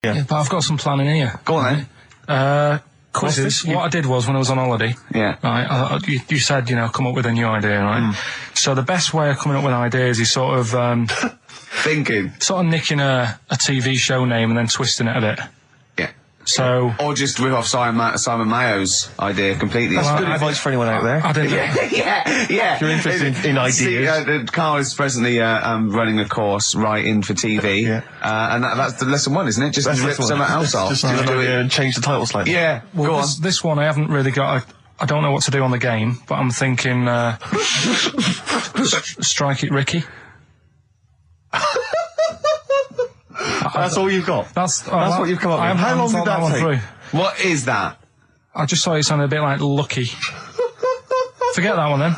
Yeah, but I've got some planning here. Go on then. Quizzes. What I did was, when I was on holiday, yeah, you said, come up with a new idea, right? So the best way of coming up with ideas is sort of thinking, sort of nicking a TV show name and then twisting it a bit. Yeah. So, or just rip off Simon Mayo's idea completely. That's good advice for anyone out there. I didn't. Yeah. If you're interested in ideas. Karl is presently running a course writing for TV, and that's the lesson one, isn't it? Just rip something else off. Just do it and change the title slightly. Yeah. Well, go on. This one I haven't really got. I don't know what to do on the game, but I'm thinking strike it, Ricky. That's all you've got. That's what you've come up with. How long did that take? What is that? I just thought it sounded a bit like Lucky. Forget that one then.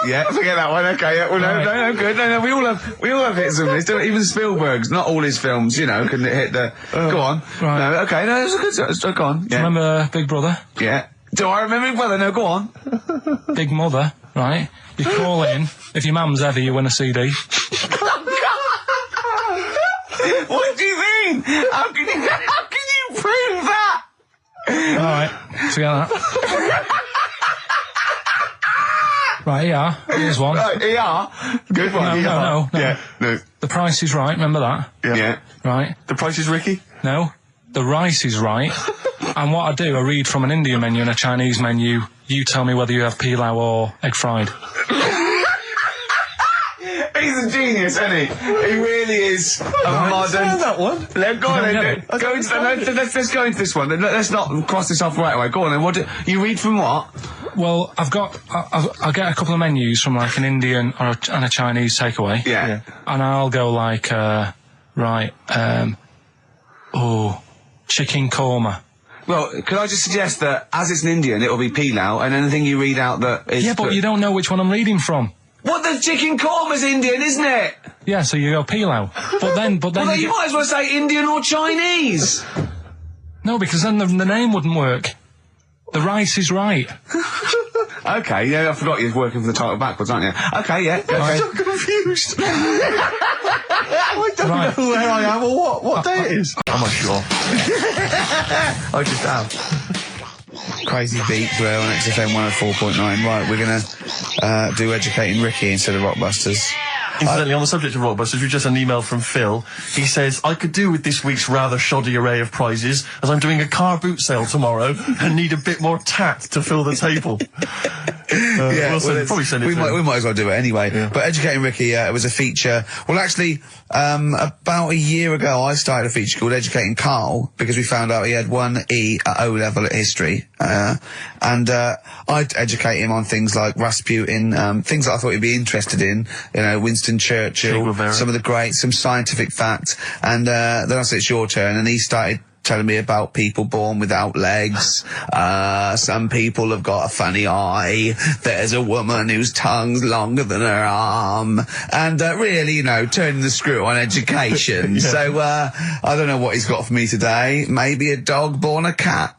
Yeah, forget that one. Okay, yeah, well, no, good. No, we all have hits and misses. Even Spielberg's, not all his films, can hit the. Go on. Right. No, okay, no, it's a good. Go on. Yeah. Do you remember Big Brother? Yeah. Do I remember Big Brother? No, go on. Big Mother, right? You call in. If your mum's heavy, you win a CD. What do you mean? How can you prove that? All right, forget that. Right, ER. Here's one. Right, ER. Good one. No. Yeah. No. The Price is Right. Remember that? Yeah. Right. The Price is Ricky? No. The Rice is Right. And what I do, I read from an Indian menu and a Chinese menu. You tell me whether you have pilau or egg fried. He's a genius, isn't he? He really is a modern. That one. Go on then. Let's go into this one. Let's not cross this off right away. Go on then. What you read from what? Well, I'll get a couple of menus from like an Indian and a Chinese takeaway. Yeah. And I'll go like, chicken korma. Well, could I just suggest that as it's an Indian, it'll be pilau, and anything you read out that is... Yeah, but you don't know which one I'm reading from. What, the chicken korma's Indian, isn't it? Yeah, so you go pilau. But then Well, you might as well say Indian or Chinese. No, because then the name wouldn't work. The Rice is Right. Okay, yeah, I forgot you're working for the title backwards, aren't you? Okay, yeah. Okay. I'm so confused. I don't know where I am or what day it is. I'm not sure. I just am. Crazy beat there on XFM 104.9. Right, we're going to do Educating Ricky instead of Rockbusters. Incidentally, on the subject of Rockbusters, we just had an email from Phil. He says, I could do with this week's rather shoddy array of prizes, as I'm doing a car boot sale tomorrow and need a bit more tat to fill the table. Probably send it we might as well do it anyway. Yeah. But Educating Ricky, it was a feature. Well, actually, about a year ago, I started a feature called Educating Karl, because we found out he had 1 E at O level at history. And I'd educate him on things like Rasputin, things that I thought he'd be interested in, Winston Churchill, some of the greats, some scientific facts. And then I said, it's your turn, and he started telling me about people born without legs. Some people have got a funny eye. There's a woman whose tongue's longer than her arm. And really, turning the screw on education. Yeah. So I don't know what he's got for me today. Maybe a dog born a cat.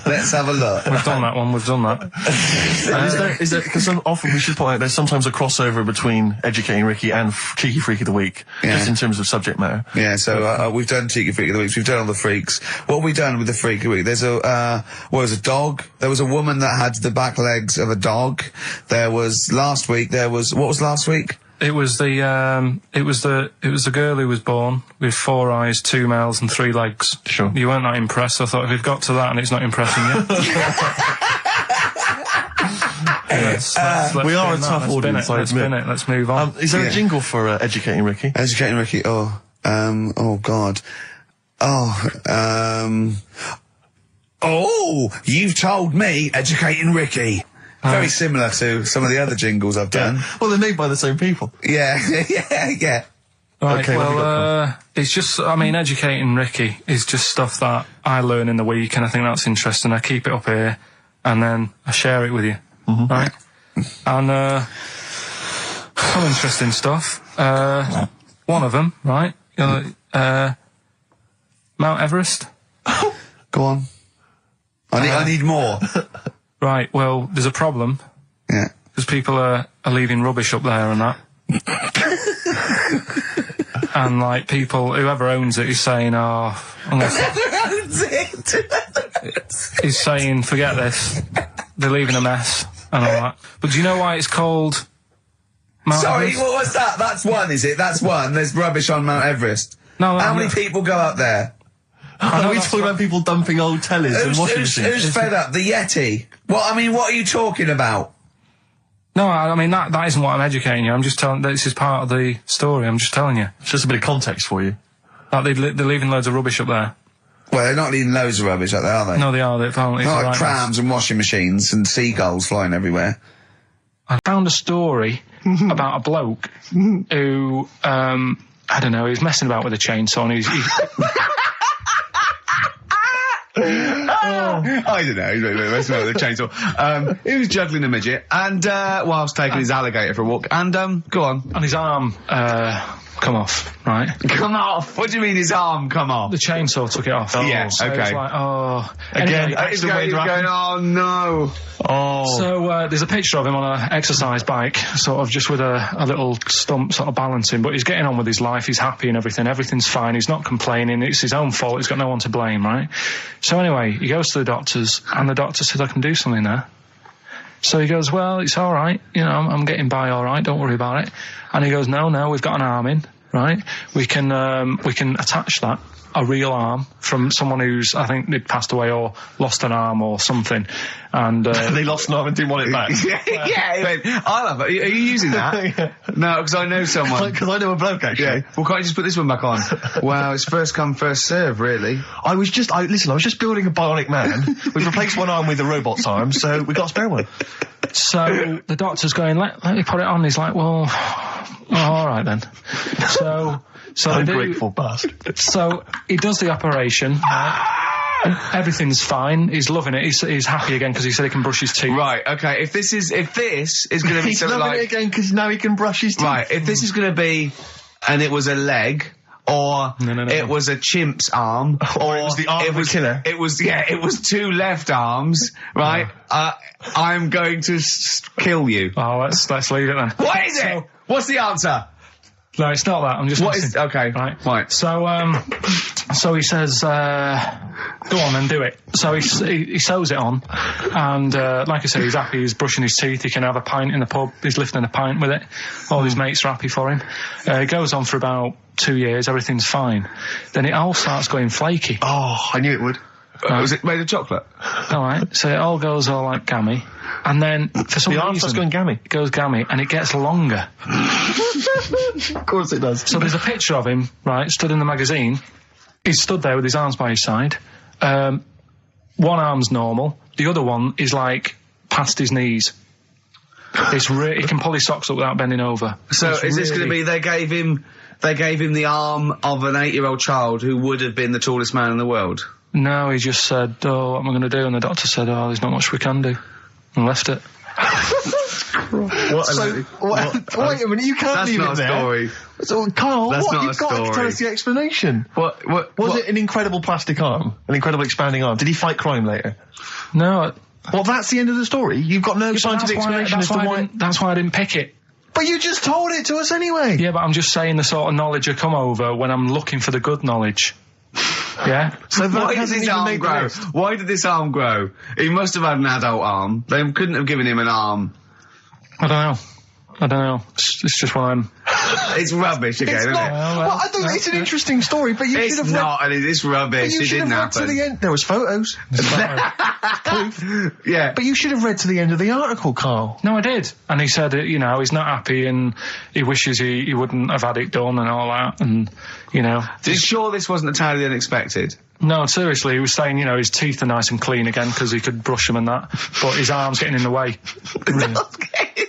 Let's have a look. We've done that one. We've done that. And is there, because often we should point out there's sometimes a crossover between Educating Ricky and Cheeky Freak of the Week, just in terms of subject matter. Yeah, so we've done Cheeky Freak of the Week. We've done all the freaks. What have we done with the Freak of the Week? There's a dog. There was a woman that had the back legs of a dog. There was last week. What was last week? It was the girl who was born with 4 eyes, 2 mouths, and 3 legs. Sure. You weren't that impressed. I thought if we've got to that and it's not impressing you. We are a tough audience. Let's move on. Is there a jingle for Educating Ricky? Educating Ricky. Oh God. You've told me Educating Ricky. Very similar to some of the other jingles I've done. Well, they're made by the same people. Yeah. Right, okay, well, it's just, Educating Ricky is just stuff that I learn in the week, and I think that's interesting. I keep it up here, and then I share it with you, right? And, some interesting stuff. One of them, right? Mount Everest. Go on. I need more. Right, well, there's a problem. Yeah. Because people are leaving rubbish up there and that. and like people, whoever owns it is saying, "Oh, he's saying, forget this. They're leaving a mess and all that." But do you know why it's called Mount Sorry, Everest? what was that? That's one, is it? That's one. There's rubbish on Mount Everest. No, How many people go up there? Are we talking about people dumping old tellies and washing machines? Who's fed up? The Yeti? What are you talking about? No, I mean, that isn't what I'm educating you. I'm just telling, this is part of the story. I'm just telling you. It's just a bit of context for you. Like, they're leaving loads of rubbish up there. Well, they're not leaving loads of rubbish up there, are they? No, they are. They're apparently. Not like right trams and washing machines and seagulls flying everywhere. I found a story about a bloke who, I don't know, he was messing about with a chainsaw and I don't know. He's messing with the chainsaw. He was juggling a midget and whilst taking his alligator for a walk. And go on. and his arm come off, right? Come off. What do you mean his arm come off? The chainsaw took it off. Yeah, So okay. It's like, oh. Again, Anyway, He's going, oh no. Oh. so there's a picture of him on an exercise bike, sort of just with a little stump sort of balancing, but he's getting on with his life, he's happy and everything, everything's fine, he's not complaining, it's his own fault, he's got no one to blame, right? So anyway, he goes to the doctors, and the doctor said, I can do something there. So he goes, well, it's all right, you know, I'm getting by all right, don't worry about it. And he goes, no, we've got an arm in, right? We can attach that, a real arm, from someone who's, I think they'd passed away or lost an arm or something. And They lost an arm and didn't want it back. yeah, I'll have it. Are you using that? No, because I know someone. Because I know a bloke, actually. Yeah. Well, can't you just put this one back on? Wow, it's first come, first serve, really. I was just building a bionic man. We've replaced one arm with a robot's arm, so we got a spare one. so the doctor's going, let me put it on. He's like, well, all right then. So they do, Ungrateful bastard. so he does the operation. And everything's fine. He's loving it. He's happy again because he said he can brush his teeth. Right, okay, if this is going to be He's something loving like... it again because now he can brush his teeth. Right, if this is going to be, and it was a leg, or No. it was a chimp's arm, Or it was the arm of a killer. It was two left arms, right? I'm going to kill you. Oh, let's leave it then. What is it? What's the answer? No, it's not that. I'm just. What is... messing. Okay, Right. So he says, go on and do it. So he sews it on, and like I said, he's happy. He's brushing his teeth. He can have a pint in the pub. He's lifting a pint with it. All his mates are happy for him. It goes on for about 2 years. Everything's fine. Then it all starts going flaky. Oh, I knew it would. Was it made of chocolate? All right. So it all goes all like gammy, and then for some The arm reason starts going gammy. it goes gammy, and it gets longer. Of course it does. So there's a picture of him, right, stood in the magazine. He's stood there with his arms by his side. One arm's normal. The other one is like past his knees. It's he can pull his socks up without bending over. So It's is this really- going to be they gave him the arm of an 8-year-old child who would have been the tallest man in the world? No, he just said, oh, what am I going to do? And the doctor said, oh, there's not much we can do. And left it. Wait a minute, you can't That's leave not it a there. story. So, Carl, That's what? not You've a got to story. tell us the explanation. Was it an incredible plastic arm? An incredible expanding arm? Did he fight crime later? No. Well, that's the end of the story. You've got no scientific explanation as to why... That's why I didn't pick it. But you just told it to us anyway. Yeah, but I'm just saying the sort of knowledge I come over when I'm looking for the good knowledge. Yeah? So that Why did hasn't his even arm made the grow? list. Why did this arm grow? He must have had an adult arm. They couldn't have given him an arm. I don't know. It's just one of them. It's rubbish again, It's isn't not. it? Well, I don't. It's an interesting story, but you should It's have not, read. and it's But rubbish. you It should didn't have read to happen. the end. There was photos. Yeah. But you should have read to the end of the article, Carl. No, I did. And he said, you know, he's not happy and he wishes he wouldn't have had it done and all that. And, you know. Are you sure this wasn't entirely unexpected? No, seriously, he was saying, you know, his teeth are nice and clean again because he could brush them and that. But his arm's getting in the way.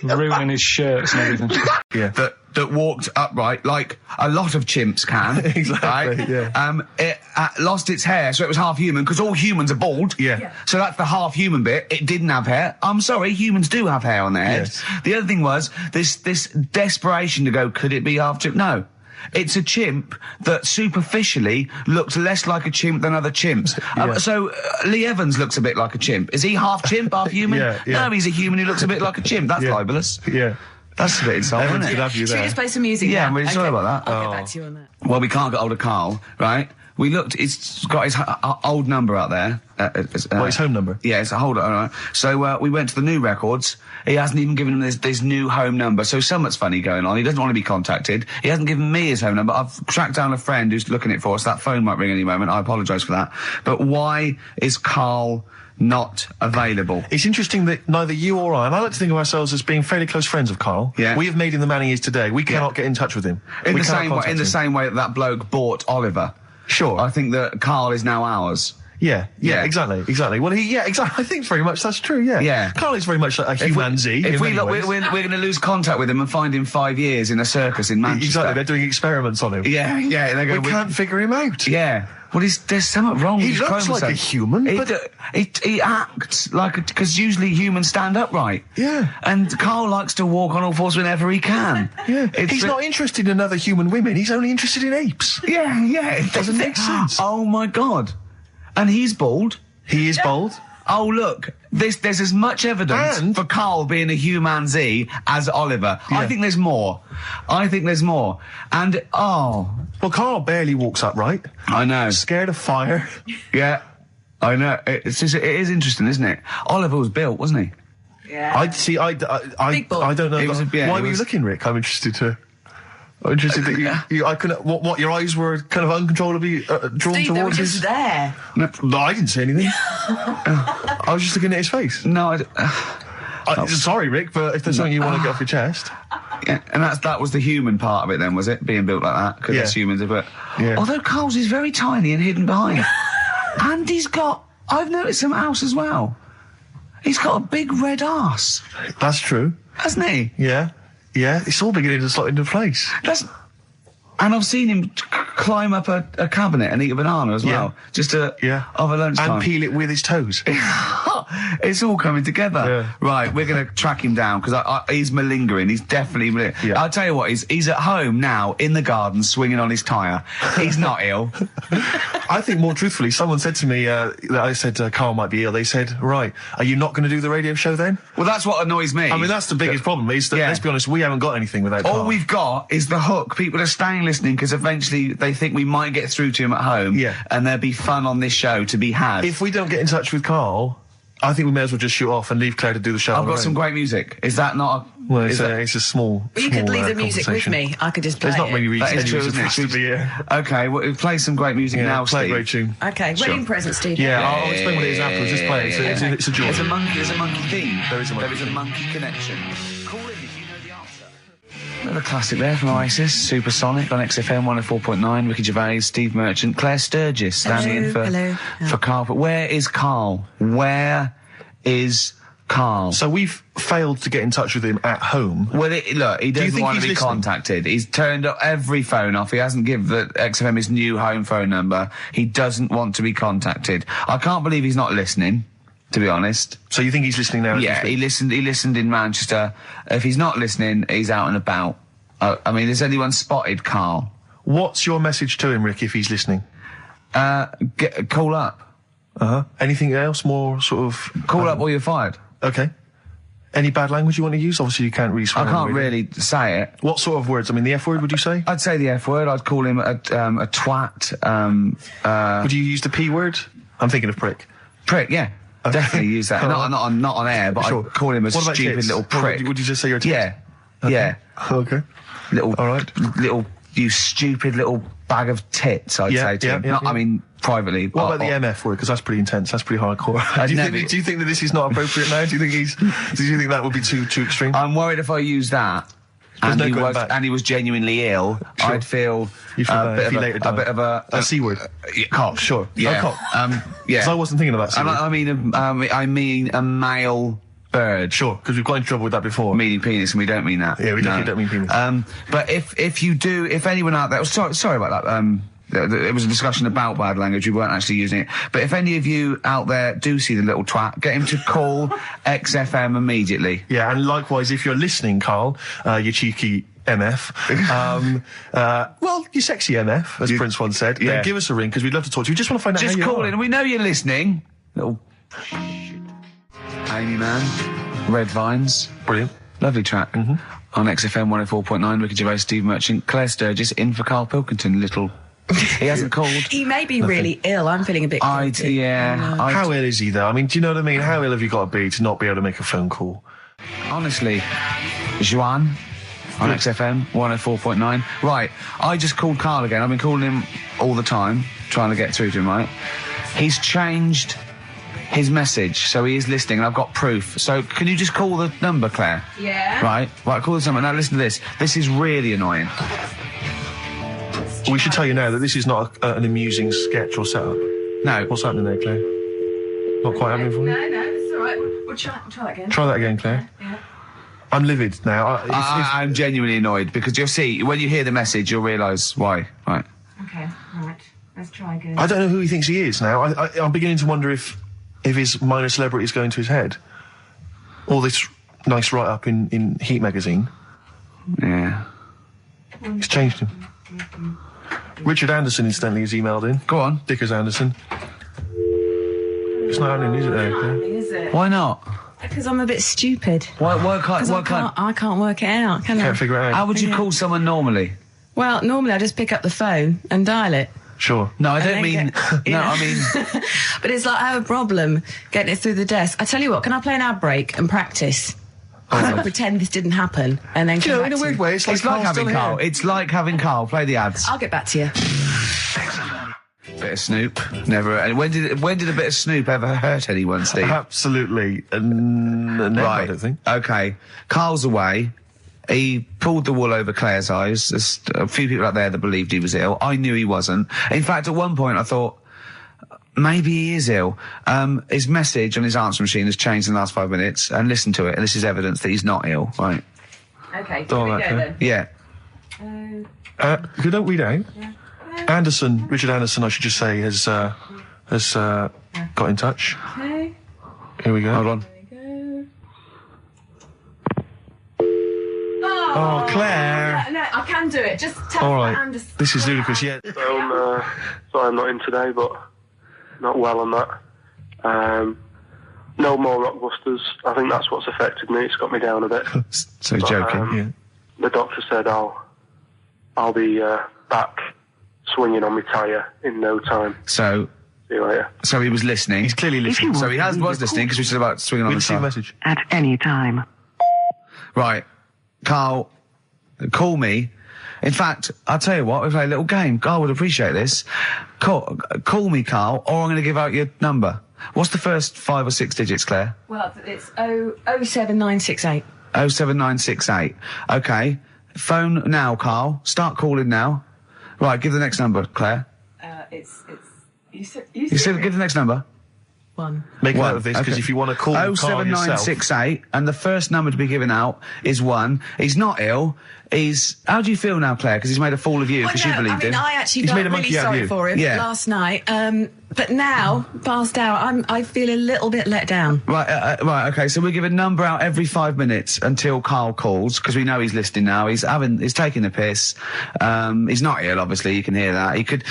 Ruining his shirts and everything. Yeah. That walked upright like a lot of chimps can. Exactly, Right? yeah. It lost its hair, so it was half human, because all humans are bald. Yeah. So that's the half human bit. It didn't have hair. I'm sorry, humans do have hair on their heads. Yes. The other thing was this desperation to go, could it be half chimp? No. It's a chimp that superficially looks less like a chimp than other chimps. Yeah. So Lee Evans looks a bit like a chimp. Is he half chimp, half human? Yeah. No, he's a human who looks a bit like a chimp. That's Yeah. libelous. Yeah. That's a bit insulting, Everyone's isn't gonna it? have you Should we there. just play some music? Yeah, now? I'm really sorry about that. I'll get back to you on that. Well, we can't get hold of Carl, right? We looked, it's got his old number out there. What, his home number? Yeah, it's a hold on, all right. So, we went to the new records. He hasn't even given him this new home number. So something's funny going on. He doesn't want to be contacted. He hasn't given me his home number. I've tracked down a friend who's looking at it for us. That phone might ring any moment. I apologise for that. But why is Carl not available? It's interesting that neither you or I, and I like to think of ourselves as being fairly close friends of Carl. Yeah. We have made him the man he is today. We cannot get in touch with him. In We the cannot same way, contact him. same way that bloke bought Oliver. Sure. I think that Carl is now ours. Yeah, Yeah. exactly. Well, exactly. I think very much that's true. Yeah, Yeah. Carl is very much like a humanity. If in we many look, ways. we're going to lose contact with him and find him 5 years in a circus in Manchester. Exactly, they're doing experiments on him. Yeah, they're going. We can't figure him out. Yeah. Well, there's something wrong with He his looks like a chromosomes. human, He, but- he acts like because usually humans stand upright. Yeah. And Carl likes to walk on all fours whenever he can. Yeah, It's he's not interested in other human women. He's only interested in apes. Yeah. It Doesn't make sense. Oh my God. And he's bald. He is bold. Oh look, there's as much evidence And- for Carl being a humanzee as Oliver. Yeah. I think there's more. And Well, Carl barely walks upright. I know. Scared of fire. Yeah, I know. It is interesting, isn't it? Oliver was built, wasn't he? Yeah. I see. I Big ball. don't know. It was a- yeah, why it were you was- looking, Rick? I'm interested that you I couldn't. What? Your eyes were kind of uncontrollably drawn Steve, they were towards just his. there. No, I didn't see anything. I was just looking at his face. No, Sorry, Rick, but if there's something you want to get off your chest, yeah, and that was the human part of it then, was it? Being built like that? Because Yeah. that's humans, but... Yeah. Although Carl's is very tiny and hidden behind. And he's got... I've noticed something else as well. He's got a big red arse, that's true. hasn't he? Yeah, it's all beginning to slot into place. And I've seen him climb up a cabinet and eat a banana as well. Just over lunchtime. and peel it with his toes. It's all coming together. Yeah. Right, we're going to track him down because he's malingering. He's definitely malingering. Yeah. I'll tell you what, he's at home now in the garden swinging on his tyre. He's not ill. I think more truthfully, someone said to me that I said Carl might be ill. They said, "Right, are you not going to do the radio show then?" Well, that's what annoys me. I mean, that's the biggest problem. Is that, Yeah. let's be honest, we haven't got anything without All Carl. we've got is the hook. People are staying listening because eventually they think we might get through to him at home. Yeah. And there'll be fun on this show to be had. If we don't get in touch with Carl, I think we may as well just shoot off and leave Claire to do the show. I've on her got some own. great music. Is that not a... Well, is that- it's a small. Well, you could small, leave the music with conversation. me. I could just play There's not it. many That reasons is true, anyway isn't it? supposed to be here. Okay, well, play some great music Yeah, now, play a Steve. great tune. Okay, wedding present, Steve. Yeah, I'll explain what it is afterwards. Just play it. It's a joy. There's a monkey theme. There is a monkey There is a theme. monkey connection. Call in if you know the answer. Another classic there from Oasis, Supersonic on XFM 104.9. Ricky Gervais, Steve Merchant, Claire Sturgis standing in for Carl. But where is Carl? Where is Carl? So we've failed to get in touch with him at home. Well, look, he you doesn't think want to he's be listening? contacted. He's turned up every phone off. He hasn't given the XFM his new home phone number. He doesn't want to be contacted. I can't believe he's not listening, to be honest. So you think he's listening now? Yeah, he listened in Manchester. If he's not listening, he's out and about. I mean, has anyone spotted Carl? What's your message to him, Rick, if he's listening? Call up. Anything else more sort of... Call up or you're fired. Okay. Any bad language you want to use? Obviously, you can't really swear I on can't the radio. really say it. What sort of words? I mean, the F word, would you say? I'd say the F word. I'd call him a twat. Would you use the P word? I'm thinking of prick. Prick, yeah. Definitely use that. Not on air, but Sure. I'd call him a What about stupid tits? little What prick. would you just say you're a tit? Yeah. Yeah. Okay. Little, All right. little, you stupid little bag of tits, I'd Yeah, say to yeah, him. yeah, Not, yeah. I mean, privately. What about the MF word? Because that's pretty intense. That's pretty hardcore. Do you think that this is not appropriate now? Do you think that would be too extreme? I'm worried if I use that. There's no he going was, back. and he was genuinely ill. Sure. I'd feel You feel bad if he later a died. bit of A C word. Cock. Sure. Yeah. A cock. Yeah. So I wasn't thinking of that. And Sorry. I mean a male bird. Sure, because we've got into trouble with that before. Meaning penis, and we don't mean that. Yeah, we definitely don't mean penis. But if anyone out there, sorry about that. It was a discussion about bad language. We weren't actually using it. But if any of you out there do see the little twat, get him to call XFM immediately. Yeah, and likewise, if you're listening, Carl, you cheeky MF, well, you sexy MF, as Prince once said, Yeah. then give us a ring, because we'd love to talk to you. We just want to find out Just how you call are. in, and we know you're listening. Little Amy man, Red Vines. Brilliant. Lovely track. On XFM 104.9, Ricky Gervais, Steve Merchant, Claire Sturgis, in for Karl Pilkington, He hasn't called. He may be really ill. I'm feeling a bit guilty. How ill is he, though? I mean, do you know what I mean? How ill have you got to be to not be able to make a phone call? Honestly, Juan on XFM 104.9. Right, I just called Karl again. I've been calling him all the time, trying to get through to him, right? He's changed his message, so he is listening, and I've got proof. So can you just call the number, Claire? Yeah. Right, call this number. Now listen to this. This is really annoying. We should tell you now that this is not an amusing sketch or setup. No. What's happening there, Claire? Not quite happening for you? No, it's all right. We'll try that again. Try that again, Claire. Yeah. I'm livid now. I'm genuinely annoyed, because you'll see, when you hear the message, you'll realise why. Right. Okay, right. Let's try again. I don't know who he thinks he is now. I'm beginning to wonder if his minor celebrity is going to his head. All this nice write-up in Heat magazine. Yeah. It's changed him. Richard Anderson, incidentally, has emailed in. Go on. Dickers Anderson. It's not happening, is it, there? Is it? Why not? Because I'm a bit stupid. Why I can't work it out, can I? Can't figure it out. How would you call someone normally? Well, normally I just pick up the phone and dial it. Sure. No, I don't then mean... get- No, Yeah. I mean... But it's like I have a problem getting it through the desk. I tell you what, can I play an ad break and practice? I'll pretend this didn't happen and then Do you come know, back in a to weird you. way, it's like It's like Carl's having still Karl. here. It's like having Karl. Play the ads. I'll get back to you. Bit of Snoop. Never... And when did a bit of Snoop ever hurt anyone, Steve? Absolutely. Never, I don't think. Okay. Karl's away. He pulled the wool over Claire's eyes. There's a few people out there that believed he was ill. I knew he wasn't. In fact, at one point I thought, maybe he is ill. His message on his answer machine has changed in the last 5 minutes, and listen to it, and this is evidence that he's not ill. Right. Okay, Oh, here we okay. go then. Yeah. If you don't read out. Anderson, Richard Anderson, I should just say, has got in touch. Okay, Here we go. Hold on. there we go. Oh, Claire. No, I can do it. Just tell All me right. Anderson. This is ludicrous, yeah. Sorry I'm not in today, but not well on that. No more Rockbusters. I think that's what's affected me. It's got me down a bit. So he's joking. Yeah. The doctor said I'll be back swinging on my tyre in no time. So See you later. he was listening. He's clearly listening. So he was listening, because we said about swinging on We the see a side. message. At any time. Right. Karl, call me. In fact, I'll tell you what, we play a little game. Karl would appreciate this. Call me, Karl, or I'm going to give out your number. What's the first 5 or 6 digits, Claire? Well, it's 07968. 07968. Okay. Phone now, Karl. Start calling now. Right, give the next number, Claire. You said Give the next number. 1. Make a One. note of this, because Okay. if you want to call Carl yourself... 07968, and the first number to be given out is 1. He's not ill. How do you feel now, Claire? Because he's made a fool of you, because you believed him. I actually He's felt made a really monkey out of sorry you. for him Yeah. last night. But now, passed out, I feel a little bit let down. Right, okay, so we give a number out every 5 minutes until Karl calls, because we know he's listening now. He's taking the piss. He's not ill, obviously, you can hear that.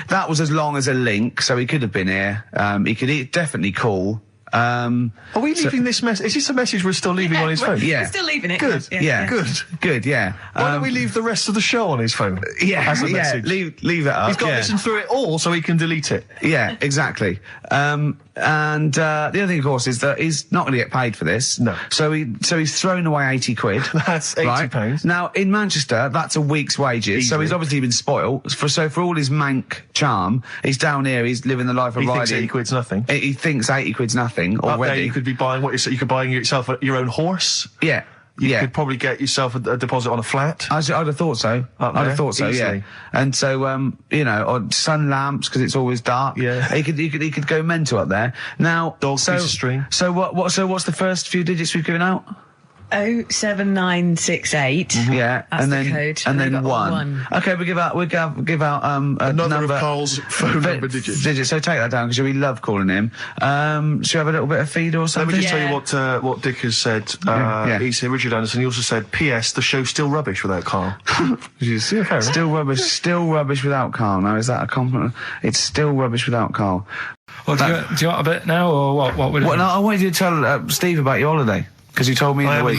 That was as long as a link, so he could have been here. He could definitely call. Are we leaving this message? Is this a message we're still leaving on his phone? Yeah. We're still leaving it. Good. Yeah. Good, yeah. Why don't we leave the rest of the show on his phone? Yeah, As a message. leave it up. He's got to yeah. listen through it all so he can delete it. Yeah, exactly. And the other thing, of course, is that he's not going to get paid for this. No. So he's thrown away 80 quid. That's £80. Right? Now, in Manchester, that's a week's wages. So Easily. he's obviously been spoilt. For all his mank charm, he's down here, he's living the life of He riding. thinks 80 quid's nothing. He thinks 80 quid's nothing Up there, already. you could be buying you could buy yourself your own horse. Yeah. You yeah. could probably get yourself a deposit on a flat. I'd have thought so. Up I'd there, have thought so, easily. yeah. And so, or sun lamps, because it's always dark. Yeah. He could go mental up there. Now, Dog piece of string. So what's the first few digits we've given out? 07968. Yeah. That's and the then, code. And We've then got 1. Okay, we give out a Another number. of Carl's phone number digits. So take that down, because we love calling him. Should we have a little bit of feed or Let something? me just tell you what Dick has said. Yeah. He said, Richard Anderson, he also said, P.S. the show's still rubbish without Carl. Okay, Still rubbish without Karl. Now, is that a compliment? It's still rubbish without Karl. Well, do you want a bit now, or what? Well, no, I wanted you to tell Steve about your holiday. Because you told me in the week.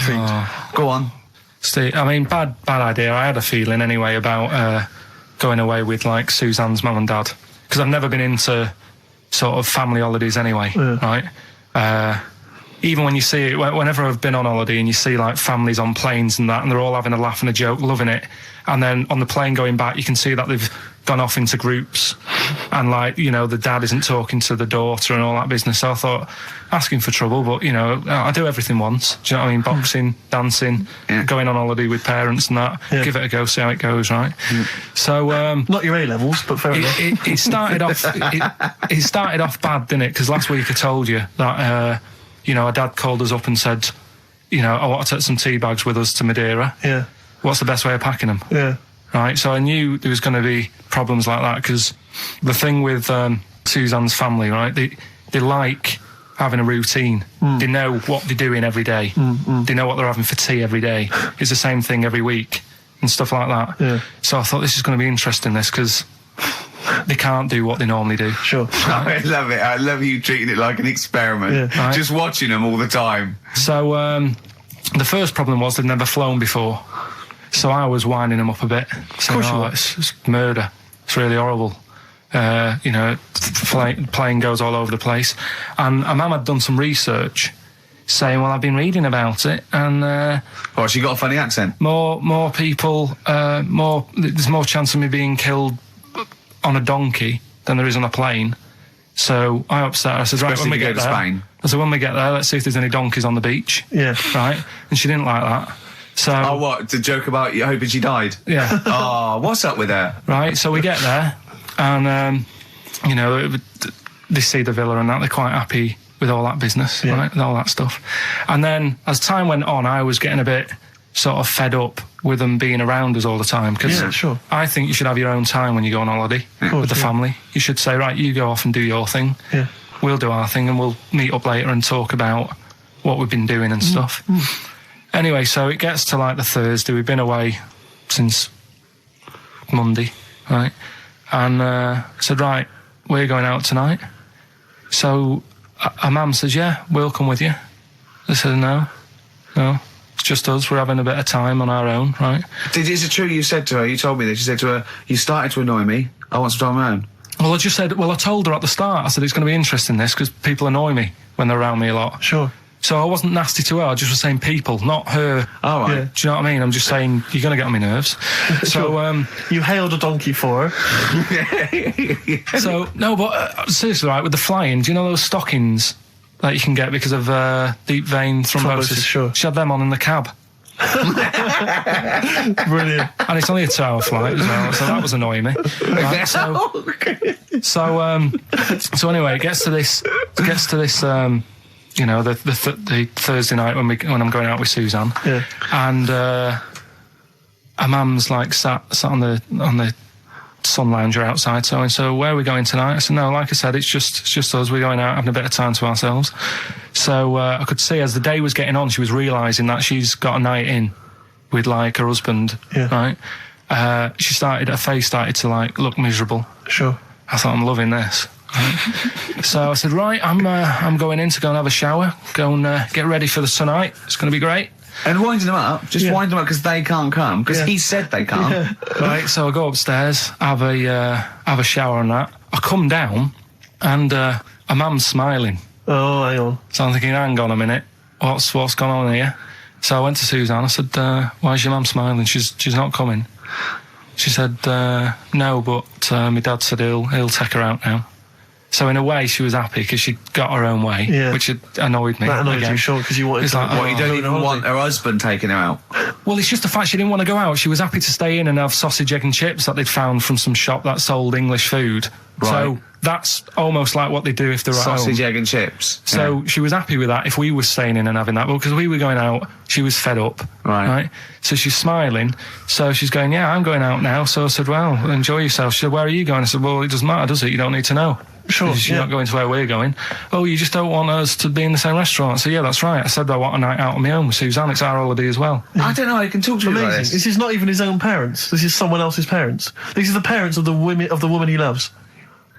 Go on. Steve, I mean, bad idea. I had a feeling anyway about going away with like Suzanne's mum and dad, because I've never been into sort of family holidays anyway, right? Even when you see it, whenever I've been on holiday and you see like families on planes and that, and they're all having a laugh and a joke, loving it, and then on the plane going back, you can see that they've gone off into groups, and like, you know, the dad isn't talking to the daughter and all that business. So I thought, asking for trouble, but you know, I do everything once. Do you know what I mean? Boxing, dancing, going on holiday with parents and that. Give it a go, see how it goes, right? So not your A levels, but fair enough. It started off. It started off bad, didn't it? Because last week I told you that. You know, our dad called us up and said, you know, I want to take some tea bags with us to Madeira. Yeah. What's the best way of packing them? Yeah. Right. So I knew there was going to be problems like that, because the thing with Suzanne's family, right? They like having a routine. They know what they're doing every day. They know what they're having for tea every day. It's the same thing every week and stuff like that. Yeah. So I thought this is going to be interesting, this, because they can't do what they normally do. Sure. I love it. I love you treating it like an experiment. Yeah. Right. Just watching them all the time. So the first problem was they'd never flown before. So I was winding them up a bit. Saying, it's murder. It's really horrible. You know, plane goes all over the place. And my mum had done some research saying, well, I've been reading about it, and she got a funny accent. More people, there's more chance of me being killed on a donkey than there is on a plane. So I upset her. I said, right, when we get there, Spain. I said, when we get there, let's see if there's any donkeys on the beach. Yeah. Right? And she didn't like that. So what? To joke about you hoping she died? Yeah. Oh, what's up with that? Right, so we get there, and you know, they see the villa and that, they're quite happy with all that business, right, and all that stuff. And then as time went on, I was getting a bit sort of fed up with them being around us all the time, because I think you should have your own time when you go on holiday with the family. You should say, right, you go off and do your thing, we'll do our thing, and we'll meet up later and talk about what we've been doing and stuff. Anyway, so it gets to like the Thursday. We've been away since Monday, right? And I said, right, we're going out tonight. So our mum says, yeah, we'll come with you. I said, no, it's just us. We're having a bit of time on our own, right? Is it true you said to her, you told me this, you said to her, you started to annoy me, I want some time on my own? Well, I told her at the start, I said, it's going to be interesting, this, because people annoy me when they're around me a lot. Sure. So I wasn't nasty to her, I just was saying people, not her. Oh, right. Yeah. Do you know what I mean? I'm just saying, you're going to get on my nerves. So, you hailed a donkey for her. So, no, but seriously, right, with the flying, do you know those stockings that you can get because of deep vein thrombosis? Sure. She had them on in the cab. Brilliant. And it's only a 2-hour flight as well, so that was annoying me. Right, so anyway, it gets to this, you know, the Thursday night when I'm going out with Suzanne, and her mum's like sat on the sun lounger outside. So where are we going tonight? I said, no, like I said, it's just us. We're going out having a bit of time to ourselves. So I could see as the day was getting on, she was realising that she's got a night in with like her husband, right? Her face started to like look miserable. Sure. I thought, I'm loving this. Right. So I said, right, I'm going in to go and have a shower, go and get ready for the tonight. It's going to be great. And winding them up, wind them up because they can't come, because he said they can't. Right, so I go upstairs, have a shower and that. I come down, and a mum's smiling. Oh, hang on. So I'm thinking, hang on a minute, what's gone on here? So I went to Suzanne, I said, why is your mum smiling? She's not coming. She said, no, but my dad said he'll take her out now. So in a way, she was happy because she got her own way, which annoyed me. That annoyed you, sure, because you wanted you don't even want her husband taking her out? Well, it's just the fact she didn't want to go out. She was happy to stay in and have sausage, egg and chips that they'd found from some shop that sold English food. Right. So that's almost like what they do if they're at home. Sausage, egg and chips. So she was happy with that if we were staying in and having that. Well, because we were going out, she was fed up. Right. So she's smiling. So she's going, yeah, I'm going out now. So I said, well, enjoy yourself. She said, where are you going? I said, well, it doesn't matter, does it? You don't need to know. Sure. You're not going to where we're going. Oh, you just don't want us to be in the same restaurant. So yeah, that's right. I said I want a night out on my own with Suzanne. It's our holiday as well. I don't know. I can talk to you about this. This is not even his own parents. This is someone else's parents. These are the parents of the woman he loves.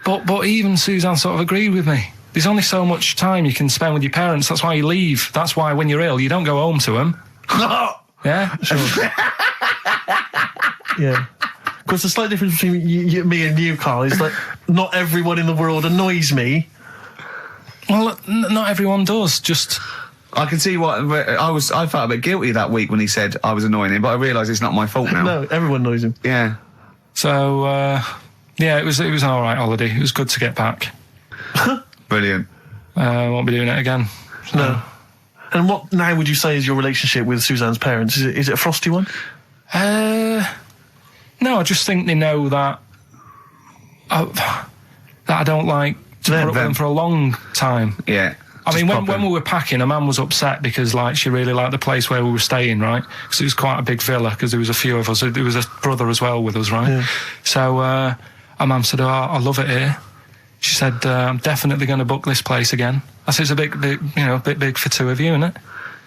But even Suzanne sort of agreed with me. there's only so much time you can spend with your parents. That's why you leave. That's why when you're ill, you don't go home to them. Yeah? Sure. Yeah. Because the slight difference between me and you, Carl, is that not everyone in the world annoys me. Well, not everyone does. Just... I can see what I felt a bit guilty that week when he said I was annoying him, but I realise it's not my fault now. No, everyone annoys him. Yeah. So, yeah, it was an alright holiday. It was good to get back. Brilliant. Won't be doing it again. So. No. And what now would you say is your relationship with Suzanne's parents? Is it a frosty one? No, I just think they know that I don't like to put up with them for a long time. Yeah. I mean, when we were packing, a man was upset because, like, she really liked the place where we were staying, right? Because it was quite a big villa, because there was a few of us. There was a brother as well with us, right? Yeah. So, our mum said, I love it here. She said, I'm definitely going to book this place again. I said, it's a bit big for two of you, isn't it?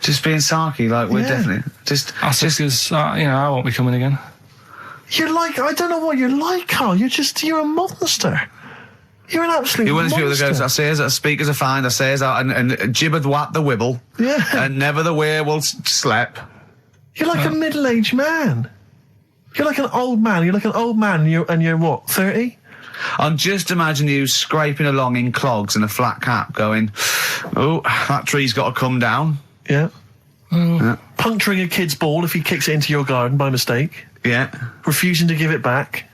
Just being sarky, like, we're definitely... I said, because, I won't be coming again. You're like, I don't know what you're like, Carl. You're a monster. You're an absolute You're one of those people monster. that goes, I says that speakers are fine, I says that, and jibbeth whap the wibble. Yeah. And never the wear slep. You're like a middle-aged man. You're like an old man. You're like an old man, and you're what, 30? I'm just imagining you scraping along in clogs and a flat cap going, oh, that tree's got to come down. Yeah. Puncturing a kid's ball if he kicks it into your garden by mistake. Yeah. Refusing to give it back.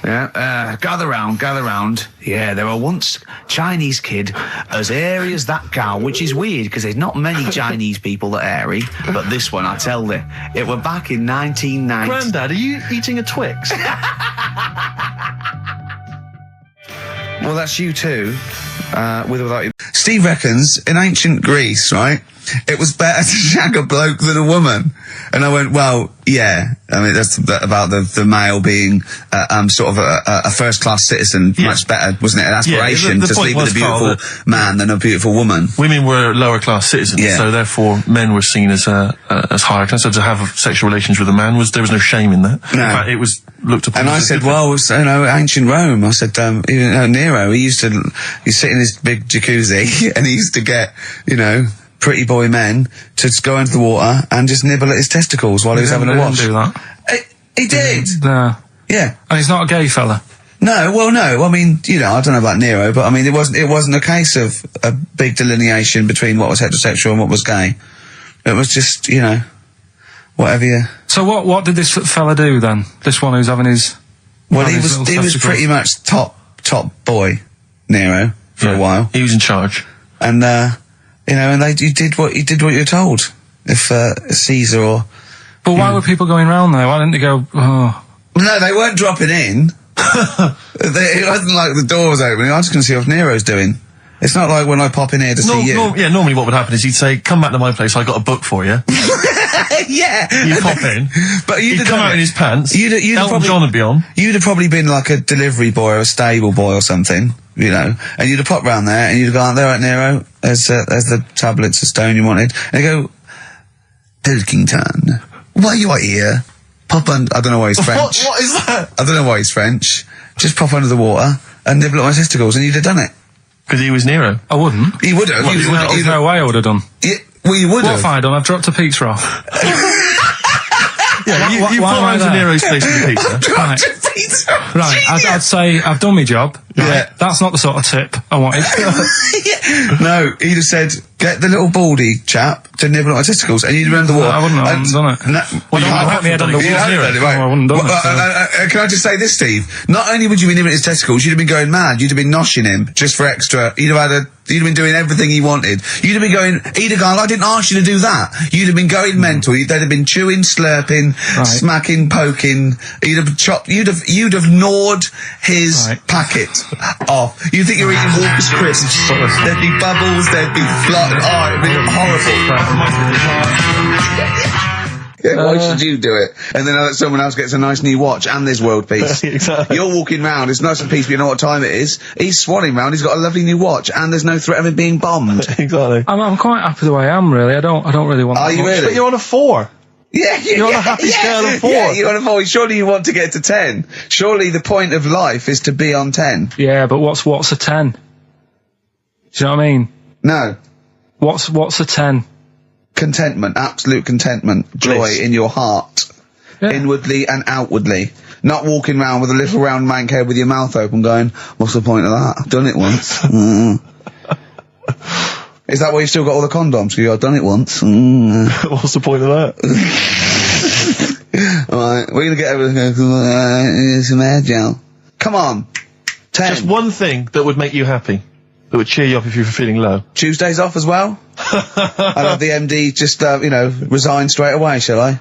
Yeah, gather round. Yeah, there were once Chinese kid as airy as that cow, which is weird because there's not many Chinese people that airy, but this one, I tell you, it were back in 1990. Grandad, are you eating a Twix? Well, that's you too, with or without you. Steve reckons in ancient Greece, right, it was better to shag a bloke than a woman. And I went, well, yeah. I mean, that's about the male being sort of a first-class citizen, much better, wasn't it? An aspiration to sleep with a beautiful man than a beautiful woman. Women were lower-class citizens, so therefore men were seen as higher class. So to have sexual relations with a man there was no shame in that. No. In fact, it was looked upon. And I said, well, ancient Rome. I said, Nero, he'd sit in his big jacuzzi and he used to get, pretty boy men to just go into the water and just nibble at his testicles while he was having a wash. He didn't do that. He did. No. Yeah. And he's not a gay fella. No. Well, no. I mean, I don't know about Nero, but I mean, it wasn't a case of a big delineation between what was heterosexual and what was gay. It was just, whatever you. So what did this fella do then? This one who's having his. Well, he was pretty much top boy, Nero, for a while. He was in charge. And you did what you were told. If Caesar or. But why were people going round there? Why didn't they go? Oh. No, they weren't dropping in. It wasn't like the door was opening. I was going to see what Nero's doing. It's not like when I pop in here to see you. Normally what would happen is he'd say, come back to my place, I got a book for you. Yeah. You pop in. But he'd come out in his pants. Elton John would be on. You'd have probably been like a delivery boy or a stable boy or something, and you'd have popped round there and you'd have gone, there, right, Nero, there's the tablets of stone you wanted. And they go, Pilkington, why you are here? Pop under, I don't know why he's French. What is that? I don't know why he's French. Just pop under the water and nibble at my testicles and you'd have done it. Because he was Nero. I wouldn't. He would have. There's no way I would have done. Yeah, well, you would have. What have I done? I've dropped a pizza off. Yeah, you pop around to Nero's place with the pizza. Right. Right, I'd say I've done my job. Right? Yeah. That's not the sort of tip I wanted. No, he'd have said, get the little baldy chap to nibble at my testicles, and you'd remember the water. I wouldn't have done it. No, Well, you I me head on the you hadn't done it, right. I wouldn't have done it. Can I just say this, Steve? Not only would you be nibbling at his testicles, you'd have been going mad. You'd have been noshing him just for extra. You'd have been doing everything he wanted. You'd have been going, he'd have gone, I didn't ask you to do that. You'd have been going mental. They'd have been chewing, slurping, smacking, poking. You'd have chopped, you'd have gnawed his packet off. You think you're eating Walker's crisps. There'd be bubbles, there'd be flood. Oh, it'd be horrible. Yeah, why should you do it? And then someone else gets a nice new watch and there's world peace. Exactly. You're walking round, it's nice and peaceful, you know what time it is. He's swanning round, he's got a lovely new watch and there's no threat of him being bombed. Exactly. I'm quite happy the way I am, really. I don't really want Are that you much. really? But you're on a 4. Yeah, you're on a happy scale of 4. Yeah, you're on a 4. Surely you want to get to 10. Surely the point of life is to be on 10. Yeah, but what's a 10? Do you know what I mean? No. What's a 10? Contentment, absolute contentment, joy Bliss. in your heart, inwardly and outwardly. Not walking around with a little round mank head with your mouth open going, what's the point of that? I've done it once. Is that why you've still got all the condoms? I've done it once. What's the point of that? Alright, we're gonna get over some air gel. Come on. 10. Just one thing that would make you happy. That would cheer you up if you were feeling low. Tuesdays off as well? I'll have the MD just, resign straight away, shall I?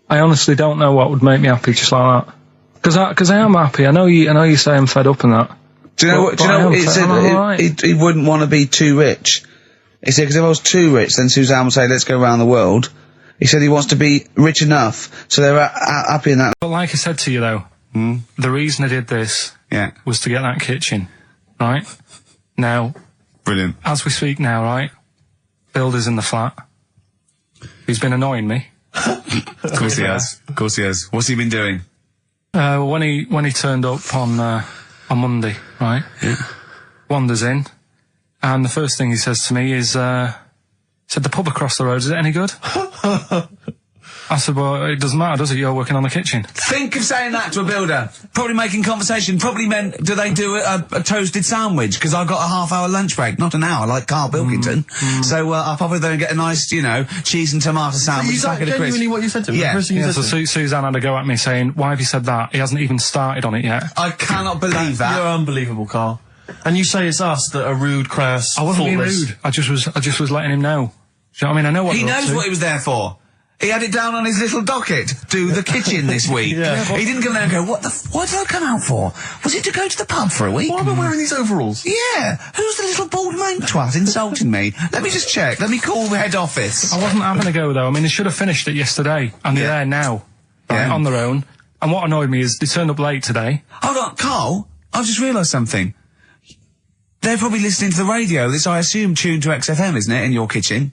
I honestly don't know what would make me happy just like that. Because I am happy. I know you say I'm fed up and that. Do you know what? He said he wouldn't want to be too rich. He said because if I was too rich, then Suzanne would say, "Let's go around the world." He said he wants to be rich enough, so they're happy in that. But like I said to you though, the reason I did this was to get that kitchen, right? Now, Brilliant. as we speak now, right? Builder's in the flat. He's been annoying me. Of course he has. Of course he has. What's he been doing? When he turned up on Monday, right? Yeah. Wanders in, and the first thing he says to me is, said the pub across the road, is it any good? I said, well, it doesn't matter, does it? You're working on the kitchen. Think of saying that to a builder. Probably making conversation. Probably meant, do they do a toasted sandwich? Because I've got a half-hour lunch break, not an hour, like Karl Pilkington. So I'll probably then get a nice, cheese and tomato sandwich. Is that genuinely what you said to him? Yeah. The first thing you said So to him? Suzanne had a go at me saying, why have you said that? He hasn't even started on it yet. I cannot believe that. You're unbelievable, Karl. And you say it's us that are rude, crass, I wasn't being thoughtless. rude. I just was letting him know. Do you know what I mean? I know what He they're up knows to. what he was there for. He had it down on his little docket. Do the kitchen this week. He didn't come there and go, what did I come out for? Was it to go to the pub for a week? Why am I wearing these overalls? Yeah. Who's the little bald mank twat insulting me? Let me just check. Let me call the head office. I wasn't having a go though. I mean, they should have finished it yesterday, and they're there now, right, Yeah. on their own. And what annoyed me is they turned up late today. Hold on, Karl. I've just realised something. They're probably listening to the radio. This, I assume, tuned to XFM, isn't it, in your kitchen?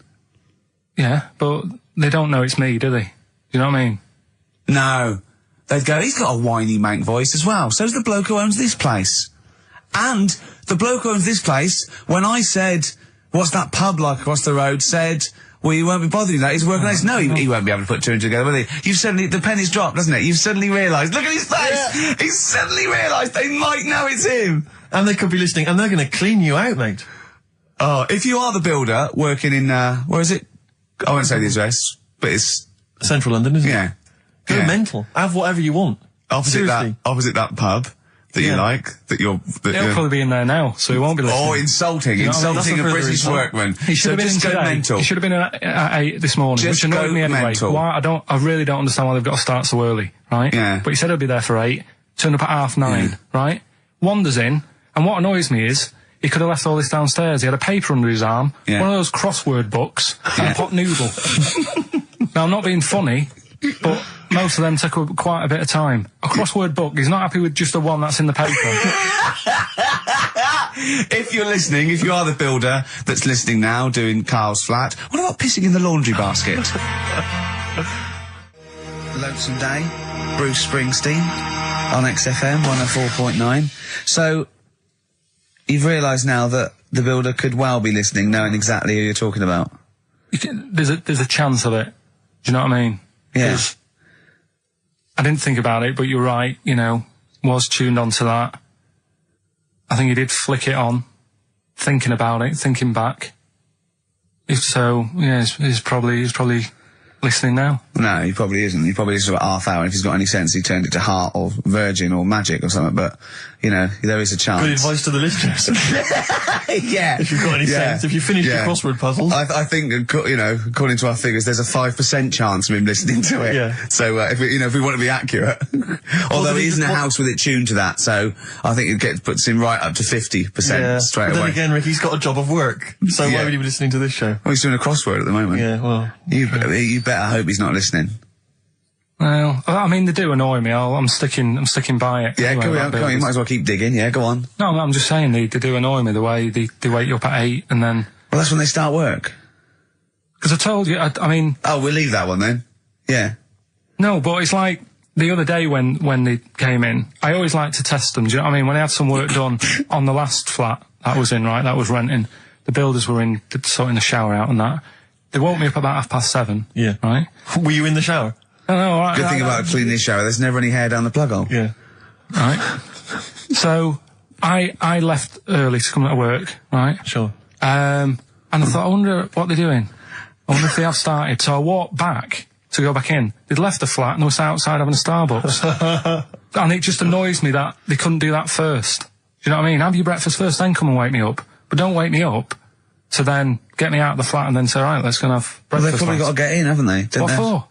Yeah, but they don't know it's me, do they? Do you know what I mean? No. They'd go, he's got a whiny mank voice as well. So's the bloke who owns this place. And the bloke who owns this place, when I said, what's that pub like across the road, said, well, you won't be bothering that. He's working on this. No, he won't be able to put two and two together, will he? You've suddenly, the penny's dropped, doesn't it? You've suddenly realised. Look at his face! Yeah. He's suddenly realised they might know it's him. And they could be listening, and they're going to clean you out, mate. Oh, if you are the builder working in, where is it? I won't say the address, but it's, Central London, isn't it? yeah. Go mental. Have whatever you want. Opposite Seriously. that pub that you like, He'll probably be in there now, so he won't be listening. Oh, insulting You know what I mean? a That's a further British insult. workman. He should have been in just go today. mental. He should have been at 8 this morning, Just which annoyed go me anyway. mental. Why? I really don't understand why they've got to start so early, right? Yeah. But he said he'll be there for 8, turned up at 9:30, right? Wanders in, and what annoys me is, he could have left all this downstairs. He had a paper under his arm, one of those crossword books, and a pot noodle. Now, I'm not being funny, but most of them take up quite a bit of time. A crossword book, he's not happy with just the one that's in the paper. If you're listening, if you are the builder that's listening now, doing Karl's flat, what about pissing in the laundry basket? Lonesome Day, Bruce Springsteen, on XFM 104.9. So, you've realised now that the builder could well be listening, knowing exactly who you're talking about. There's a chance of it. Do you know what I mean? Yeah. 'Cause I didn't think about it, but you're right, was tuned onto that. I think he did flick it on, thinking about it, thinking back. If so, yeah, he's probably listening now. No, he probably isn't. He probably is about half hour. If he's got any sense, he turned it to Heart or Virgin or Magic or something. But, there is a chance. Good advice to the listeners. Yeah. If you've got any sense, if you finish your crossword puzzles. I think, according to our figures, there's a 5% chance of him listening to it. Yeah. So, if we want to be accurate. Although he is in a house with it tuned to that, so I think it puts him right up to 50% straight But away. then again, Rick, he's got a job of work. So why would he be listening to this show? Well, he's doing a crossword at the moment. Yeah, well. You better hope he's not listening. Well, I mean, they do annoy me. I'm sticking by it. Yeah, anyway, go that on. builders. You might as well keep digging. Yeah, go on. No, I'm just saying they do annoy me the way they wake you up at 8 and then. Well, that's when they start work. Because I told you, I mean. Oh, we'll leave that one then. Yeah. No, but it's like the other day when they came in, I always like to test them. Do you know what I mean? When I had some work done on the last flat, that was in, right? That was renting. The builders were in, sorting the shower out and that. They woke me up about 7:30. Yeah. Right? Were you in the shower? No, all right. Good thing about cleaning this shower, there's never any hair down the plug hole. Yeah. Right? So, I left early to come to work, right? Sure. And I thought, I wonder what they're doing. I wonder if they have started. So I walked back to go back in. They'd left the flat and they was outside having a Starbucks. And it just annoys me that they couldn't do that first. Do you know what I mean? Have your breakfast first, then come and wake me up. But don't wake me up to then get me out of the flat and then say, right, let's go and have Well, breakfast. they've probably got to get in, haven't they? Don't What they? for?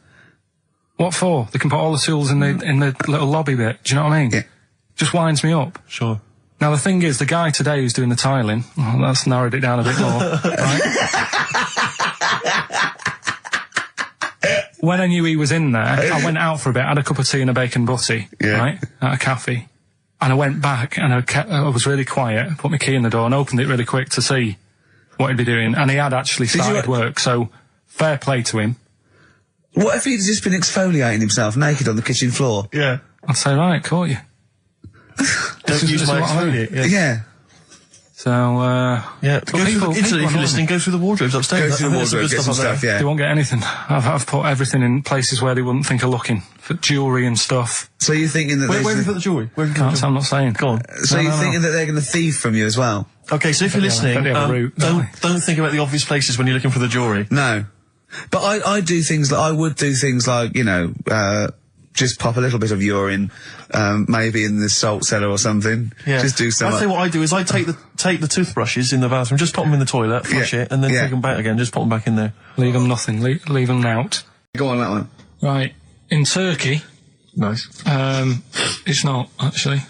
What for? They can put all the tools in the little lobby bit. Do you know what I mean? Yeah. Just winds me up. Sure. Now the thing is, the guy today who's doing the tiling, that's narrowed it down a bit more. Right? When I knew he was in there, I went out for a bit, had a cup of tea and a bacon butty, right, at a cafe. And I went back and I was really quiet, put my key in the door and opened it really quick to see what he'd be doing. And he had actually started work, so fair play to him. What if he'd just been exfoliating himself naked on the kitchen floor? Yeah. I'd say, right, caught you. Don't use my exfoliate. Yeah. So, Yeah. Go through, if you're listening, go through the wardrobes upstairs. Go through the There's wardrobe, good get some up there. stuff, yeah. they won't get anything. I've put everything in places where they wouldn't think of looking. For jewellery and stuff. So you're thinking that Where have you put the jewellery? Where have you put the jewellery? I'm not saying. Go on. So you're no. thinking that they're going to thieve from you as well? Okay, so if you're listening, they have a route, don't don't think about the obvious places when you're looking for the jewellery. No. But I do things like, I would do things like, you know, just pop a little bit of urine, maybe in the salt cellar or something. Yeah. Just do something. I'll tell you what I do is I take the toothbrushes in the bathroom, just pop them in the toilet, flush it, and then take them back again, just pop them back in there. Leave them nothing. Leave them out. Go on, that one. Right. In Turkey, Nice. it's not, actually.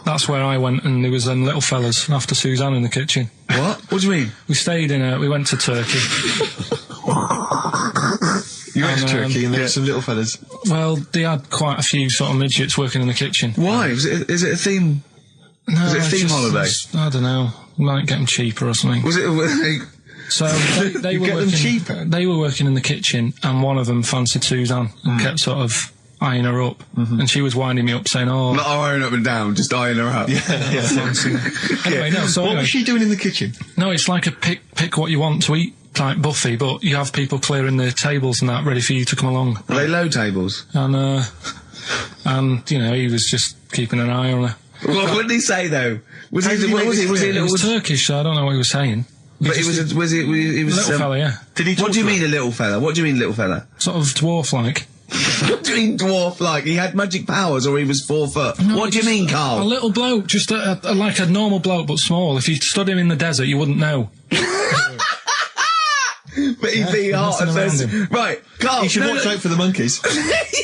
That's where I went and there was them little fellas after Suzanne in the kitchen. What? What do you mean? We went to Turkey. You went to And, Turkey and there were some little fellas. Well, they had quite a few sort of midgets working in the kitchen. Why? Is it a theme? No, Was it a theme holiday? I don't know. Might get them cheaper or something. Was it? So they were get them working, cheaper? They were working in the kitchen, and one of them fancied Suzanne and kept sort of eyeing her up, and she was winding me up saying, "Oh, Not eyeing up and down, just eyeing her up. fancy." Anyway, no. So What anyway, was she doing in the kitchen? no, it's like a pick what you want to eat type buffet, but you have people clearing the tables and that ready for you to come along, Are they low tables? and you know he was just keeping an eye on her. What did he say though? Was he? did he What make was he? this Was he? clear? a It was little- Turkish, so I don't know what he was saying. But he was. He was. A little fella, yeah, Did he talk What do you to mean her? a little fella? What do you mean little fella? sort of dwarf-like. What do you mean dwarf like? He had magic powers or he was 4 foot? No, What do you just mean, A Carl? little bloke, just like a normal bloke, but small. If you stood him in the desert, you wouldn't know. But he'd be hot and nothing says, around right, Carl. You should watch out for the monkeys.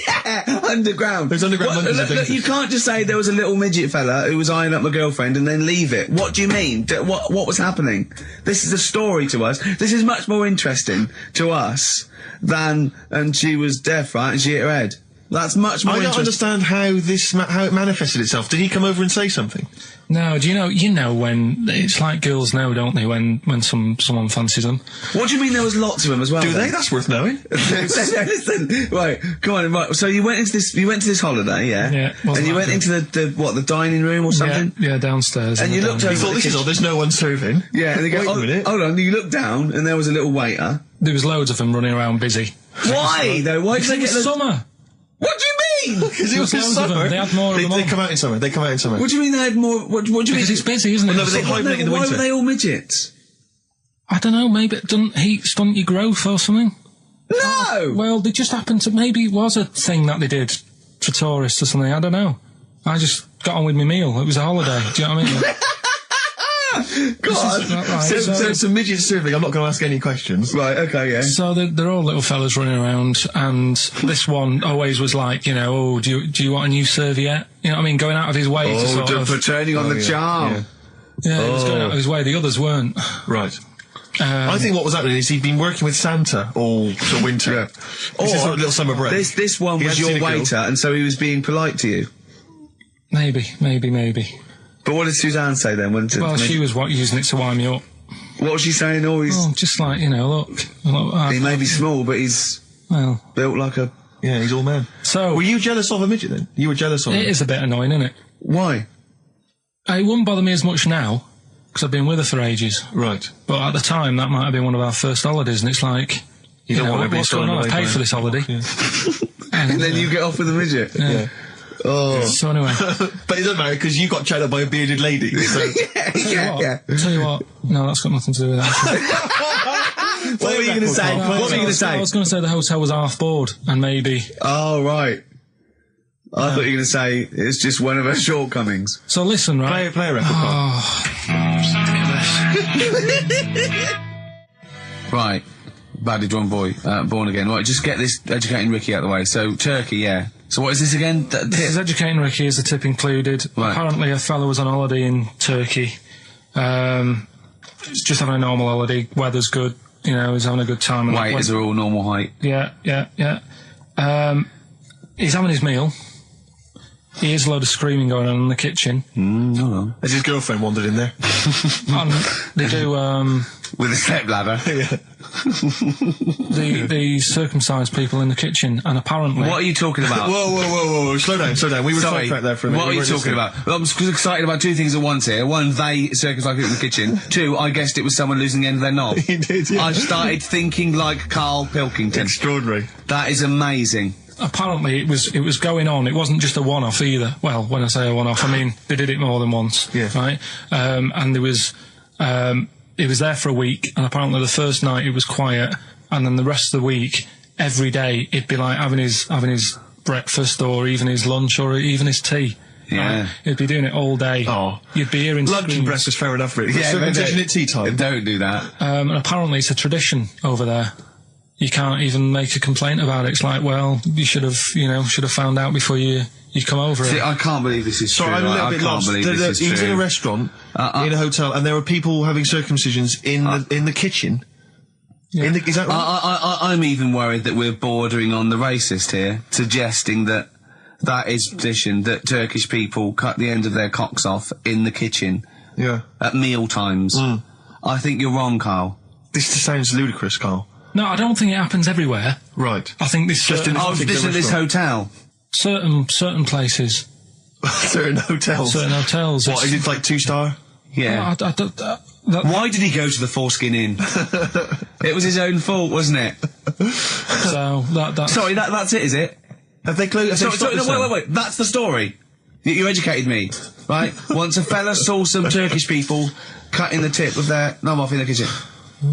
Yeah, underground. There's underground monkeys Look, and look, things. you can't just say there was a little midget fella who was eyeing up my girlfriend and then leave it. What do you mean? What was happening? This is a story to us. This is much more interesting to us than, and she was deaf, right, and she hit her head. That's much more I don't interesting. understand how it manifested itself. Did he come over and say something? No, do you know when it's like girls know, don't they? When someone fancies them. What do you mean there was lots of them as well? Do then? they? That's worth knowing. Listen, right, come on, right. So you went into this holiday, yeah? Yeah, wasn't And you that went good. into the dining room or something? Yeah, downstairs. And in you the looked dining over You room. thought, this is all, there's no one serving. Yeah, and they go, Wait a oh, minute. hold on, you looked down and there was a little waiter. There was loads of them running around busy. Why, though? Why did Because they it get was the... summer. What do you mean? Because it was There was loads of summer. them. They had more of them They on. come out in summer. They come out in summer. What do you mean they had more... What do you mean? Because it's busy, isn't it? Well, no, but they Summer. hibernate in the Why winter. were they all midgets? I don't know, maybe it doesn't heat stunt your growth or something. No! Well, they just happened to, maybe it was a thing that they did for tourists or something, I don't know. I just got on with my meal. It was a holiday, do you know what I mean? God. Right, So some midgets serving. I'm not going to ask any questions. Right, okay, yeah. So they're all little fellas running around, and this one always was like, you know, oh, do you want a new serviette? You know what I mean? Going out of his way to sort of... for turning on the charm. yeah. Yeah, he was going out of his way. The others weren't. Right. I think what was happening is he'd been working with Santa all the winter. Yeah. This is sort of little summer break. This one He was hadn't seen your a girl. waiter, and so he was being polite to you. Maybe. But what did Suzanne say then? Well, she was using it to wind me up. What was she saying? Oh, he's... Oh, just like, you know, look. He may be small, but he's Well, built like a... Yeah, he's all man. so... Were you jealous of a midget then? You were jealous of him? It is a bit annoying, isn't it? Why? It wouldn't bother me as much now, because I've been with her for ages. Right. But at the time, that might have been one of our first holidays, and it's like, you don't know, want to be what's going on? I paid for this holiday. And then you get off with a midget. Yeah. Oh. So anyway, But it doesn't matter because you got chatted up by a bearded lady. So. yeah. tell you what, no, that's got nothing to do with that. What were you going to say? What were you going to say? I was going to say the hotel was half board, and maybe. Oh, right. I thought you were going to say it's just one of her shortcomings. So listen, right? Play a record. Right. Badly drawn boy, born again. Right, just get this educating Ricky out of the way. So, Turkey, yeah. So what is this again? This is educating Ricky, is the tip included. Right. Apparently a fellow was on holiday in Turkey. He's just having a normal holiday, weather's good, you know, he's having a good time. Weight is all normal height. Yeah. He's having his meal. He hears a load of screaming going on in the kitchen. No. Has his girlfriend wandered in there? And they do, With a step ladder. Yeah. the circumcised people in the kitchen, and apparently... What are you talking about? Whoa. Slow down. We were sidetracked there for a minute. What are you talking about? Well, I'm excited about two things at once here. One, they circumcised people in the kitchen. Two, I guessed it was someone losing the end of their knob. He did, yeah. I started thinking like Karl Pilkington. Extraordinary. That is amazing. Apparently it was going on. It wasn't just a one-off either. Well, when I say a one-off, I mean they did it more than once. Yeah. Right. And there was it was there for a week, and apparently the first night it was quiet, and then the rest of the week, every day it'd be like having his breakfast, or even his lunch, or even his tea. Yeah. Right? He'd be doing it all day. Oh. You'd be hearing Lunch and screams. breakfast, fair enough, really. Yeah, Circumcision at tea time. Don't do that. And apparently it's a tradition over there. You can't even make a complaint about it. It's like, well, you should have found out before you come over. See, I can't believe this is Sorry, true. I'm a little I bit can't lost. believe this He is was in true. a restaurant, in a hotel, and there were people having circumcisions in the kitchen. Yeah. Is that right? I'm even worried that we're bordering on the racist here, suggesting that is tradition, that Turkish people cut the end of their cocks off in the kitchen Yeah. at meal times. I think you're wrong, Carl. This just sounds ludicrous, Carl. No, I don't think it happens everywhere. Right. I think this Just in this Oh, particular this is this restaurant. hotel. certain places, Certain hotels. certain hotels. What, is it like 2-star? Yeah. I don't- that- Why did he go to the foreskin inn? It was his own fault, wasn't it? so that Sorry, that's it, is it? Have they closed? Sorry, no, wait. That's the story. You educated me, right? Once a fella saw some Turkish people cutting the tip of their knob off in the kitchen.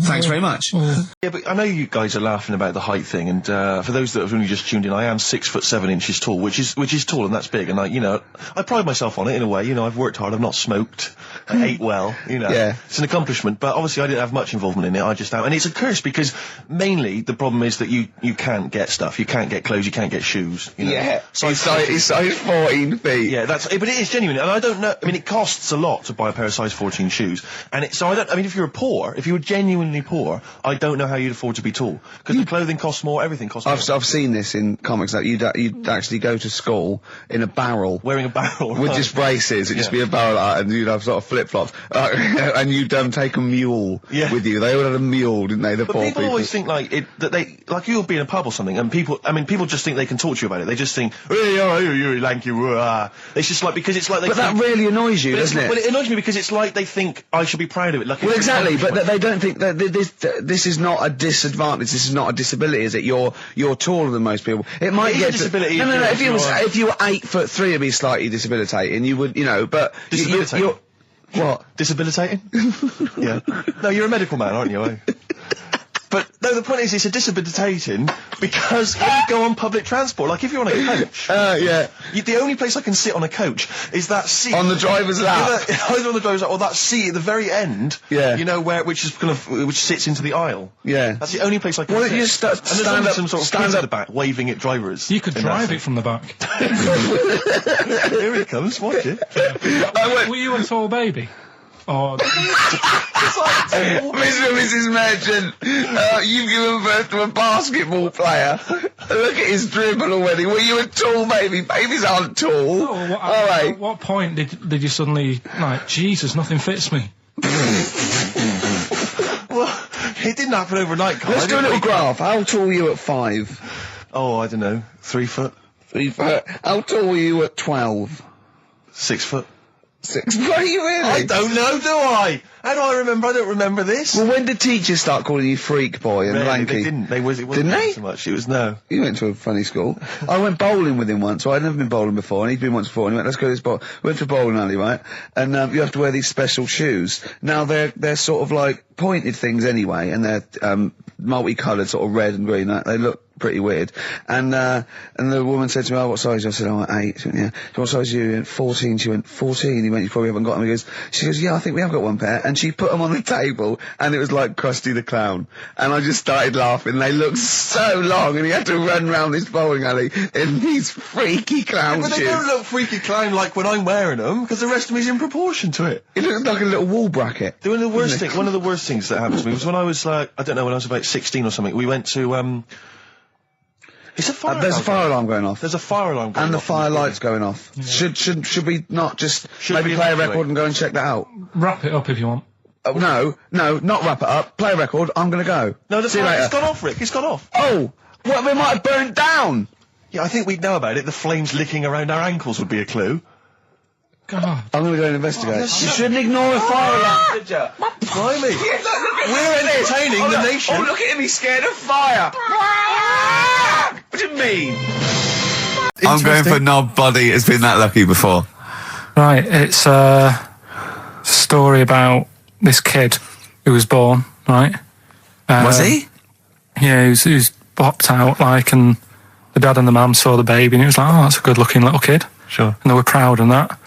Thanks very much. Yeah, but I know you guys are laughing about the height thing, and for those that have only just tuned in, I am 6'7" tall, which is tall, and that's big. And I pride myself on it in a way. I've worked hard, I've not smoked, I ate well. Yeah. It's an accomplishment. But obviously, I didn't have much involvement in it. I just and it's a curse because mainly the problem is that you can't get stuff, you can't get clothes, you can't get shoes. Size 14 feet. Yeah, but it is genuine, and I don't know. I mean, it costs a lot to buy a pair of size 14 shoes, and so I don't. I mean, if you were genuinely poor, I don't know how you'd afford to be tall because the clothing costs more, everything costs more. I've seen this in comics that you'd actually go to school in a barrel. Wearing a barrel With just braces, it'd just be a barrel like that, and you'd have sort of flip-flops. And you'd take a mule with you. They all had a mule, didn't they, the But poor people always think like you'll be in a pub or something, and people just think they can talk to you about it. They just think, hey, you lanky, it's just like, because it's like they But think, that really annoys you, doesn't it? Well, it annoys me because it's like they think I should be proud of it. Like, Well, it's exactly, an but accomplishment. they don't think that this is not a disadvantage. This is not a disability, is it? You're taller than most people. It might It is get a disability No. if If you were 8'3", it'd be slightly debilitating. You would, but Disabilitating? you're what? Disabilitating? Yeah. No, you're a medical man, aren't you? But no, the point is, it's a disabilitating because when you go on public transport, like if you're on a coach, Yeah. the only place I can sit on a coach is that seat On the driver's lap. Either on the driver's lap or that seat at the very end. Yeah. Which sits into the aisle. Yeah. That's the only place I can Well, sit. you and there's stand only up- some sort of stand kids up- at the back waving at drivers. you could drive it from the back. Here he comes, watch it. Were you a tall baby? Or Mr. and Mrs. Merchant, you've given birth to a basketball player. Look at his dribble already. Were you a tall baby? Babies aren't tall. at what point did you suddenly Jesus, nothing fits me? Well, it didn't happen overnight, Carl. Let's I do a didn't little wake up. graph. How tall were you at 5? Oh, I don't know. 3 foot? 3 foot. How tall were you at 12? 6 foot? 6. Were you really? I don't know, do I? How do I remember? I don't remember this. Well, when did teachers start calling you freak boy and Really, lanky? they didn't. It wasn't Didn't they? so much. It was no. You went to a funny school. I went bowling with him once, so I'd never been bowling before, and he'd been once before, and he went, let's go to this bowl. We went to a bowling alley, right? And you have to wear these special shoes. Now, they're sort of like pointed things anyway, and they're multicoloured, sort of red and green. They look pretty weird. And the woman said to me, oh, what size? I said, oh, 8. She went, yeah. What size are you? He went, 14. She went, 14. He went, you probably haven't got them. She goes, yeah, I think we have got one pair. And she put them on the table, and it was like Krusty the Clown. And I just started laughing. They looked so long, and he had to run round this bowling alley in these freaky clown But shoes. they don't look freaky clown like when I'm wearing them, because the rest of me's in proportion to it. It looked like a little wall bracket. One of the worst things that happened to me was when I was like, I don't know, when I was about 16 or something, we went to, it's a fire There's alarm. a fire alarm going off. There's a fire alarm going And the off. fire light's going off. Yeah. Should we not just maybe we play a evacuate? record and go and check that out? Wrap it up if you want. Oh, no, not wrap it up. Play a record, I'm gonna go. No, the See you fire, later. it's gone off, Rick, it's gone off. Oh! What, we might have burnt down! Yeah, I think we'd know about it. The flames licking around our ankles would be a clue. God. I'm gonna go and investigate. You shouldn't ignore a fire alarm, should ya? Blimey. We're entertaining the nation. Oh, look at him, he's scared of fire! What do you mean? I'm going for nobody has been that lucky before. Right, it's a story about this kid who was born, right? Was he? Yeah, he was popped out, like, and the dad and the mum saw the baby, and it was like, oh, that's a good-looking little kid. Sure. And they were proud and that.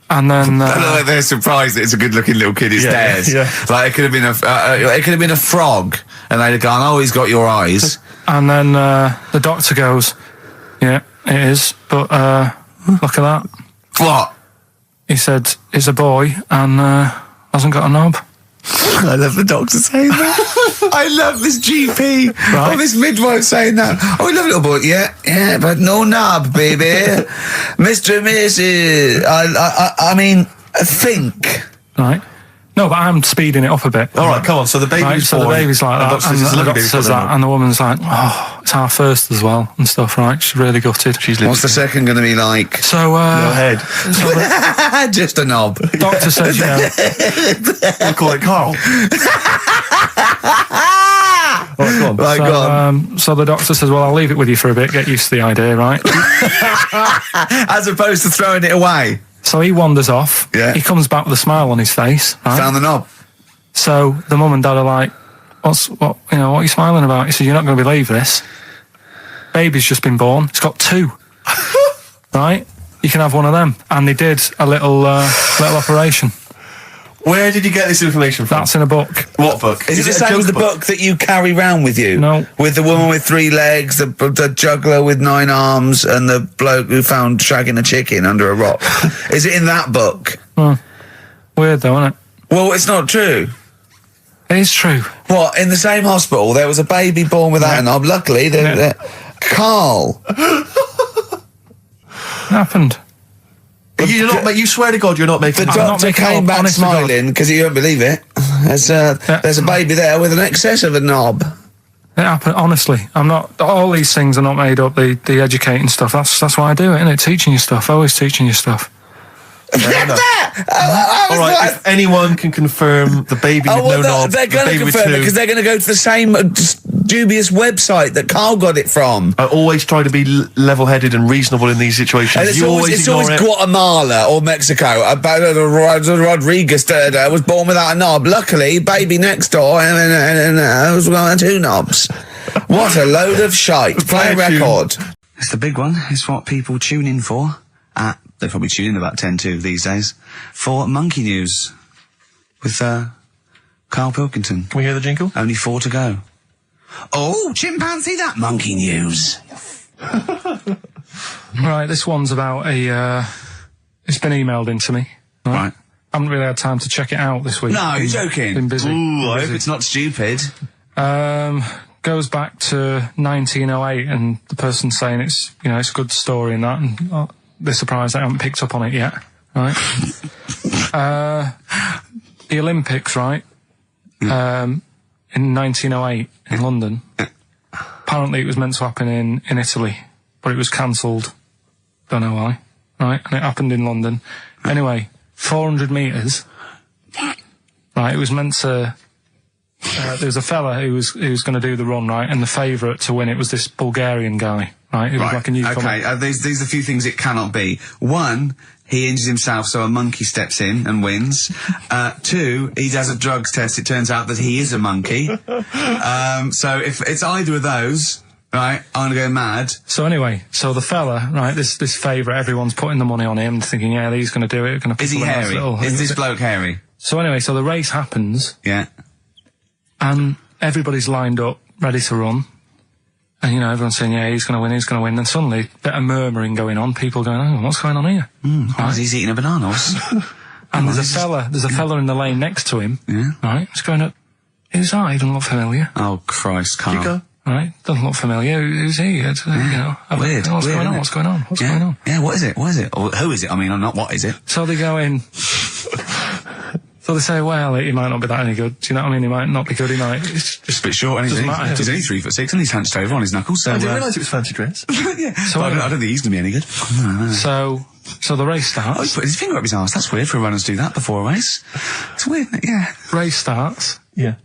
And then they're surprised that it's a good-looking little kid. It's theirs. yeah. Like it could have been a frog, and they'd have gone, "Oh, he's got your eyes." And then the doctor goes, yeah, it is, but look at that. What? He said, it's a boy and hasn't got a knob. I love the doctor saying that. I love this GP. Right. Oh, this midwife saying that. Oh, we love little boy. Yeah, but no knob, baby. Mr. and Mrs. I mean, think. Right. No, but I'm speeding it up a bit. All right, come on. So the baby's Right, so the born, baby's like and that, doctor and says, the "Look, doctor baby's says got a that, knob." and the woman's like, oh, it's our first as well, and stuff, right? She's really gutted. What's the second going to be like? So, Go ahead. so the Just a knob. doctor says, you know, We'll call it Carl. All right, go on. Right, so, go on. so the doctor says, well, I'll leave it with you for a bit, get used to the idea, right? As opposed to throwing it away. So he wanders off. Yeah. He comes back with a smile on his face, right? Found the knob. So the mum and dad are like, what are you smiling about? He said, you're not going to believe this. Baby's just been born. It's got 2. Right? You can have one of them. And they did a little operation. Where did you get this information from? That's in a book. What book? Is it the same as the book that you carry round with you? No. With the woman with 3 legs, the juggler with 9 arms, and the bloke who found shagging a chicken under a rock. Is it in that book? Weird though, isn't it? Well, it's not true. It is true. What, in the same hospital, there was a baby born without a knob. Luckily, Carl. It happened. You swear to God you're not making The this up. doctor making came up, back honest to God. smiling because he won't believe it. There's a baby there with an excess of a knob. It happened, honestly. I'm not, all these things are not made up, the educating stuff. That's why I do it, innit? Teaching you stuff, always teaching you stuff. All right, if anyone can confirm the baby with no knob, they're going to confirm it because they're going to go to the same dubious website that Carl got it from. I always try to be level-headed and reasonable in these situations. And it's You always ignore it. Guatemala or Mexico. Rodriguez was born without a knob. Luckily, baby next door was one 2 knobs. What a load of shite. Play a record. It's the big one. It's what people tune in for. They probably tune in about 10 to these days. For Monkey News with Karl Pilkington. Can we hear the jingle? Only 4 to go. Oh, chimpanzee, that Monkey News. Right, this one's about it's been emailed in to me. Right. I haven't really had time to check it out this week. No, you're joking. Been busy. Ooh, I hope it's not stupid. Goes back to 1908, and the person's saying it's a good story and that, and they're surprised I haven't picked up on it yet. Right? The Olympics, right? In 1908 in London. Apparently it was meant to happen in Italy, but it was cancelled. Don't know why. Right? And it happened in London. Anyway, 400 metres. Right, it was meant to... there was a fella who was going to do the run, right, and the favourite to win it was this Bulgarian guy, right? Who was like a newcomer. Okay, these are a few things it cannot be. One, he injures himself, so a monkey steps in and wins. Two, he does a drugs test. It turns out that he is a monkey. So if it's either of those, right, I'm gonna go mad. So anyway, so the fella, right, this favourite, everyone's putting the money on him, thinking, yeah, he's going to do it. Gonna Is he hairy? Is this bloke hairy? So anyway, so the race happens. Yeah. And everybody's lined up, ready to run. And, you know, everyone's saying, yeah, he's going to win, he's going to win. Then suddenly, a bit of murmuring going on. People going, oh, what's going on here? Right. He's eating a banana. And there's a fella in the lane next to him. Yeah. Right? He's going up, who's that? He doesn't look familiar. Oh, Christ, Carl. You go. Right? Doesn't look familiar. Who's he? You know, Weird. What's going on? What's going on? What's going on? Yeah, what is it? What is it? Or who is it? I mean, not what is it? So they go in. So they say, well, he might not be that any good. Do you know what I mean? He might not be good. He might. It's just a bit short, and doesn't matter. he's only 3'6", and he's hunched over on his knuckles. So I didn't realise it was fancy dress. yeah. So I don't think he's going to be any good. So the race starts. Oh, he's put his finger up his arse. That's weird for a runner to do that before a race. It's weird, isn't it? Yeah. Race starts. Yeah.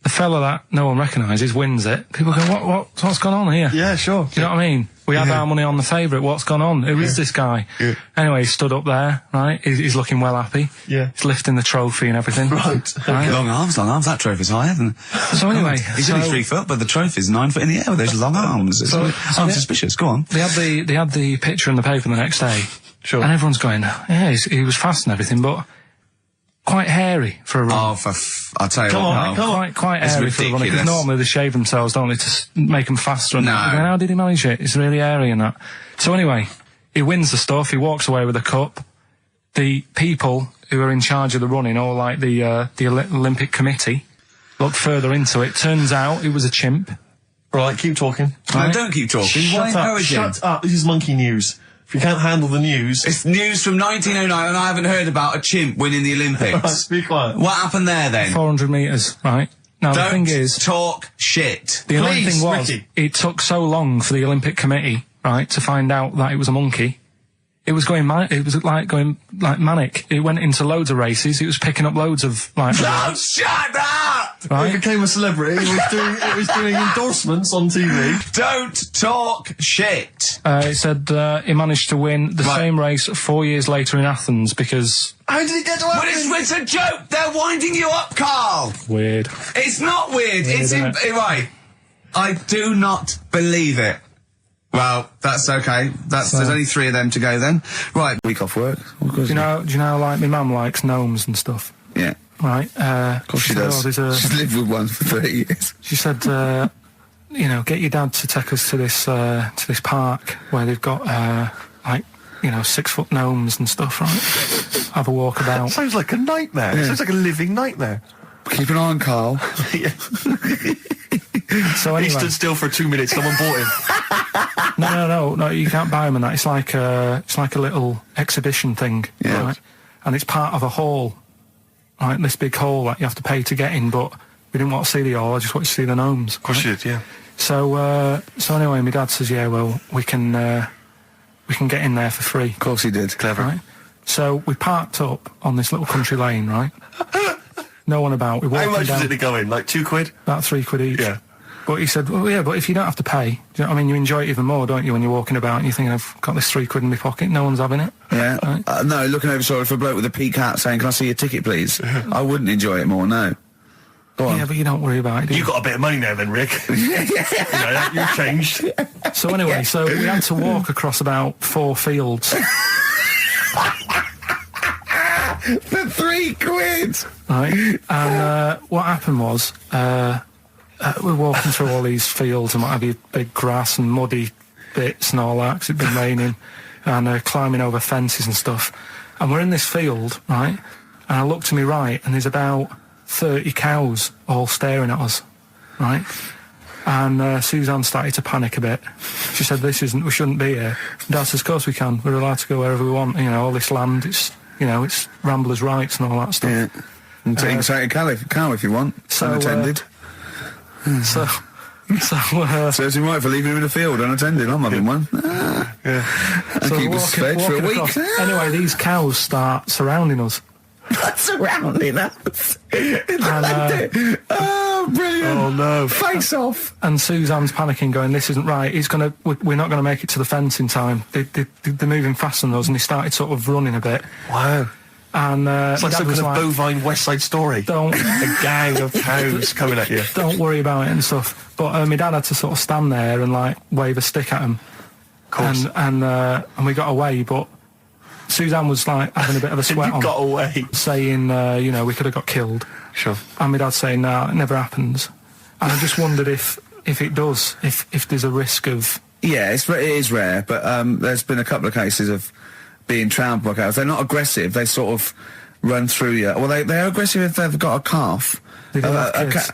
The fella that no one recognises wins it. People go, what's gone on here? Yeah, sure. Do you know what I mean? We had our money on the favourite. What's gone on? Who is this guy? Yeah. Anyway, he stood up there, right? He's looking well happy. Yeah. He's lifting the trophy and everything. Right. Long arms. That trophy's higher than... So anyway... He's only 3 foot, but the trophy's 9 foot in the air with those long arms. I'm suspicious. Go on. They had the picture in the paper the next day. Sure. And everyone's going, yeah, he was fast and everything, but... quite hairy for a run. Oh, I'll tell you Come what. on, come on. Quite It's hairy for a run. Because ridiculous. normally they shave themselves, don't they, to make them faster. And No. that. How did he manage it? It's really hairy and that. So anyway, he wins the stuff. He walks away with a cup. The people who are in charge of the running, or like the Olympic Committee, look further into it. Turns out it was a chimp. Right, keep talking. No, don't keep talking. Why encourage him? Shut up. This is monkey news. If you can't handle the news... It's news from 1909, and I haven't heard about a chimp winning the Olympics. Be quiet. What happened there, then? 400 metres, right? Now, the thing is... talk shit. The annoying Please, thing was, Ricky. it took so long for the Olympic Committee, right, to find out that it was a monkey. It was going manic. It went into loads of races. It was picking up loads of, like... Oh, shut up! He right? became a celebrity. It was doing endorsements on TV. Don't talk shit. It said he managed to win the same race 4 years later in Athens because... How did he get to But Athens? it's a joke. They're winding you up, Carl. Weird. It's not weird. It's isn't it? right. I do not believe it. Well, that's okay. There's only 3 of them to go then. Right, week off work. Do you know, like, my mum likes gnomes and stuff, Yeah, right? of course she does. She's lived with one for 30 years. She said, you know, get your dad to take us to this park where they've got, like, you know, 6-foot gnomes and stuff, right? Have a walk about. Sounds like a nightmare. Yeah. Sounds like a living nightmare. Keep an eye on Carl. So He anyway, stood still for 2 minutes. Someone bought him. no, you can't buy them and that. It's like a little exhibition thing, Yeah. right? And it's part of a hall, right? This big hall that you have to pay to get in, but we didn't want to see the hall. I just wanted to see the gnomes. Of course you did, yeah. So anyway, my dad says, yeah, well, we can get in there for free. Of course he did. Clever. Right? So we parked up on this little country lane, right? No one about. We walked How much down was it to go in? Like £2? about £3 each. Yeah. But he said, well, yeah, but if you don't have to pay, do you know what I mean? You enjoy it even more, don't you, when you're walking about and you're thinking, I've got this £3 in my pocket, no one's having it. Yeah. Right? No, looking over shoulder for a bloke with a peak hat saying, can I see your ticket, please? I wouldn't enjoy it more, no. Go on. Yeah, but you don't worry about it, do you? You got a bit of money now then, Rick. You know, you've changed. So anyway, so we had to walk across about 4 fields. For £3. Right? And what happened was, we're walking through all these fields and what have you, big grass and muddy bits and all that, 'cause it'd been raining, and climbing over fences and stuff. And we're in this field, right? And I look to my right, and there's about 30 cows all staring at us, right? And Suzanne started to panic a bit. She said, we shouldn't be here. And Dad says, of course we can. We're allowed to go wherever we want. You know, all this land, it's ramblers' rights and all that stuff. Yeah. And take a cow if you want. So, Unattended. So Serves him right for leaving him in the field unattended. I'm having one. And keep us fed for a week. Anyway, these cows start surrounding us. Surrounding us. Oh, brilliant. Oh no. Face off. And Suzanne's panicking, going, "This isn't right. We're not going to make it to the fence in time. They're moving faster than us." And he started sort of running a bit. Wow. And It's like some kind of bovine West Side Story. Don't A gang of cows coming at you. don't worry about it and stuff. But my dad had to sort of stand there and like wave a stick at him. Of course. And we got away, but Suzanne was like having a bit of a sweat on, got away. saying, we could have got killed. Sure. And my dad saying, "No, it never happens." And I just wondered if it does, if there's a risk of... Yeah, it is rare, but there's been a couple of cases of being trampled by cows. They're not aggressive. They sort of run through you. Well, they're aggressive if they've got a calf. They don't have kids.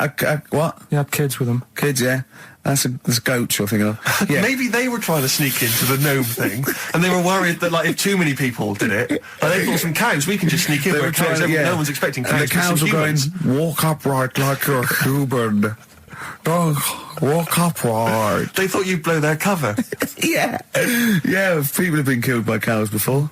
What? They had kids with them. Kids, yeah. That's goats you're thinking of. Yeah. Maybe they were trying to sneak into the gnome thing, and they were worried that, like, if too many people did it, and they thought some cows, we can just sneak in. They Where were cows, trying, no one's expecting cows. And the cows to were be going, humans. "Walk upright like you're human. Don't walk upright." They thought you'd blow their cover. Yeah. Yeah, people have been killed by cows before.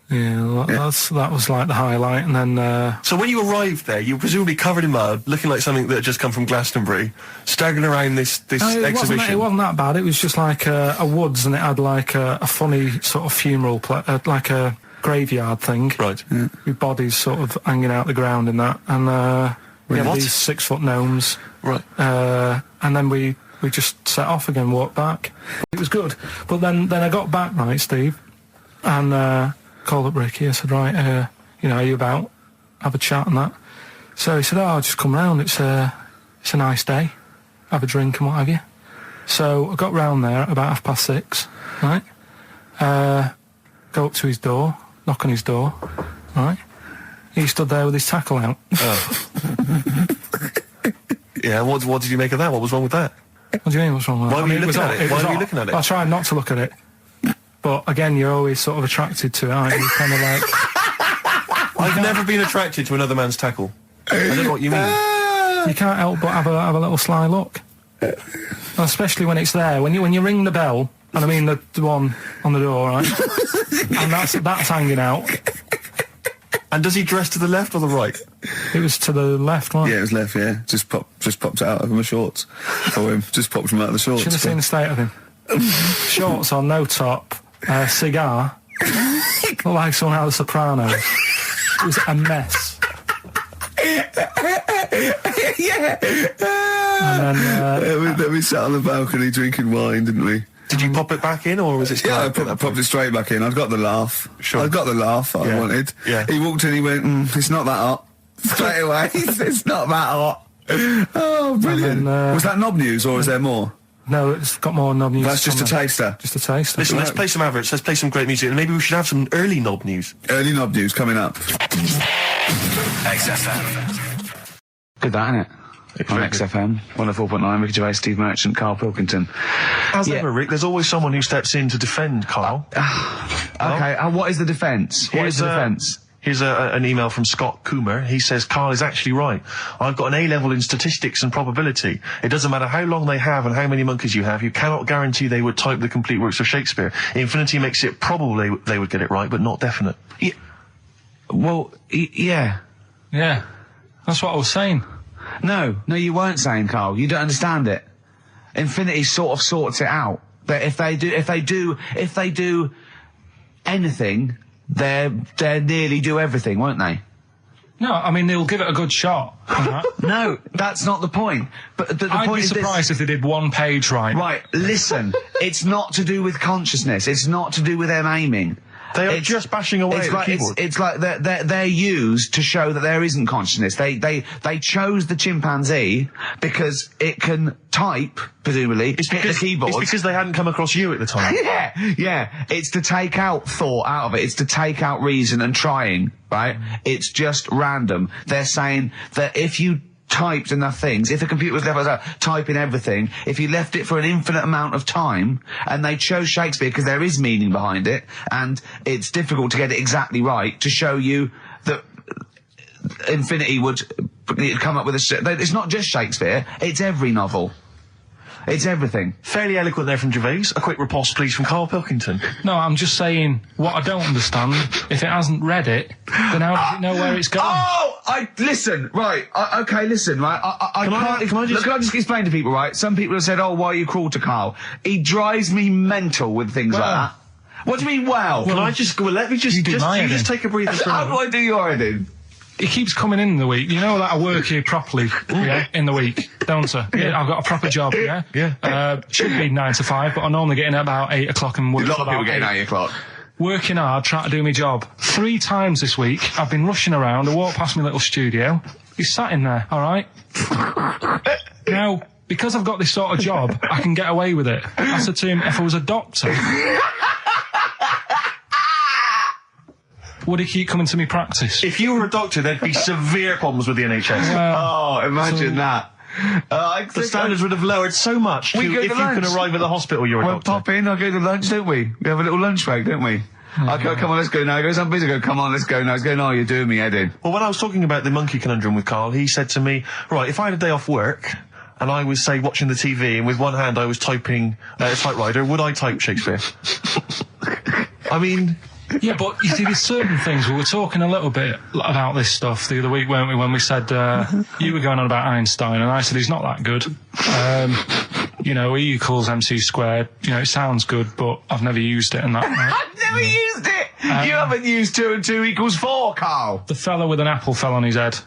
Yeah, that was like the highlight. And then... So when you arrived there, you were presumably covered in mud, looking like something that had just come from Glastonbury, staggering around this exhibition. It wasn't that bad. It was just like a woods, and it had like a funny sort of funeral, like a graveyard thing. Right. Yeah. With bodies sort of hanging out the ground and that. And we had What? these 6-foot gnomes. Right. And then we just set off again, walked back. It was good. But then I got back, right, Steve, and called up Ricky. I said, "Right, are you about? Have a chat and that." So he said, "Oh, I'll just come round. It's a nice day. Have a drink and what have you." So I got round there at about 6:30, right? Go up to his door, knock on his door, right? He stood there with his tackle out. Oh. Yeah, what did you make of that? What was wrong with that? What do you mean, what's wrong with that? Why were you it was looking at hot. it? Why was were you hot. looking at it? I tried not to look at it. But again, you're always sort of attracted to it, aren't you? Kind of like... I've never been attracted to another man's tackle. I don't know what you mean. You can't help but have a little sly look. Especially when it's there. When you ring the bell, and I mean the one on the door, right? And that's hanging out. And does he dress to the left or the right? It was to the left, right? Yeah, it was left, yeah. Just popped it out of my shorts for him. Just popped him out of the shorts. Should have seen the state of him. Shorts on, no top, cigar. Looked like someone out of The Sopranos. It was a mess. Yeah. And then... we sat on the balcony drinking wine, didn't we? Did you pop it back in, or was it still... Yeah, I popped it straight back in. I've got the laugh. Sure. I've got the laugh I Yeah. wanted. Yeah. He walked in, he went, "It's not that hot." Straight away. It's not that hot. Oh, brilliant. And then, was that knob news, or is there more? No, it's got more knob news. That's just a taster. Just a taster. Listen, let's play some adverts, let's play some great music, and maybe we should have some early knob news. Early knob news coming up. XFM. Good, that, innit? On XFM, 104.9, Ricky Gervais, Steve Merchant, Karl Pilkington. As ever, Rick, there's always someone who steps in to defend Carl. Okay, what is the defence? What is the defence? Here's an email from Scott Coomer. He says, "Carl is actually right. I've got an A-level in statistics and probability. It doesn't matter how long they have and how many monkeys you have. You cannot guarantee they would type the complete works of Shakespeare. Infinity makes it probable they would get it right, but not definite." Yeah. Well, yeah. Yeah. That's what I was saying. No, you weren't saying, Carl. You don't understand it. Infinity sort of sorts it out. That if they do anything, they nearly do everything, won't they? No, I mean, they'll give it a good shot. No, that's not the point. But the I'd point be is surprised if they did one page right. Right, listen. It's not to do with consciousness. It's not to do with them aiming. They are just bashing away at the keyboard. It's like they're used to show that there isn't consciousness. They chose the chimpanzee because it can type, presumably, hit the keyboard. It's because they hadn't come across you at the time. Yeah. It's to take out thought out of it. It's to take out reason and trying, right? It's just random. They're saying that if you typed enough things, if the computer was left typing everything, if you left it for an infinite amount of time, and they chose Shakespeare because there is meaning behind it, and it's difficult to get it exactly right, to show you that Infinity would come up with it's not just Shakespeare, it's every novel. It's everything. Fairly eloquent there from Gervais. A quick riposte, please, from Karl Pilkington. No, I'm just saying, what I don't understand, if it hasn't read it, then how does it know where it's going? Listen, right, listen, right, Can I just explain to people, right? Some people have said, oh, why are you cruel to Karl? He drives me mental with things like that. What do you mean, wow? Can I just go, let me just take a breather for a How do moment. I do your editing? He keeps coming in the week. You know that I work here properly, yeah, in the week, don't I? Yeah, I've got a proper job, yeah? Yeah. Should be 9 to 5, but I normally get in at about 8 o'clock and work A lot till of people about getting 8. 8 o'clock. Working hard, trying to do my job. 3 times this week, I've been rushing around. I walked past my little studio. He's sat in there, all right? Now, because I've got this sort of job, I can get away with it. I said to him, if I was a doctor, would he keep coming to me practice? If you were a doctor, there'd be severe problems with the NHS. Imagine that. The standards would have lowered so much if you can arrive at the hospital, you're a We'll doctor. pop in, I'll go to lunch, don't we? We have a little lunch break, don't we? I go, come on, let's go now. He goes, I'm busy. I go, come on, let's go now. He's going, oh, you're doing me head in. Well, when I was talking about the monkey conundrum with Karl, he said to me, right, if I had a day off work, and I was, say, watching the TV, and with one hand I was typing a typewriter, would I type Shakespeare? I mean... Yeah, but you see, there's certain things. We were talking a little bit about this stuff the other week, weren't we? When we said you were going on about Einstein, and I said he's not that good. You know, E equals MC squared. You know, it sounds good, but I've never used it. And that. I've never used it. You haven't used 2 and 2 equals 4, Karl. The fella with an apple fell on his head.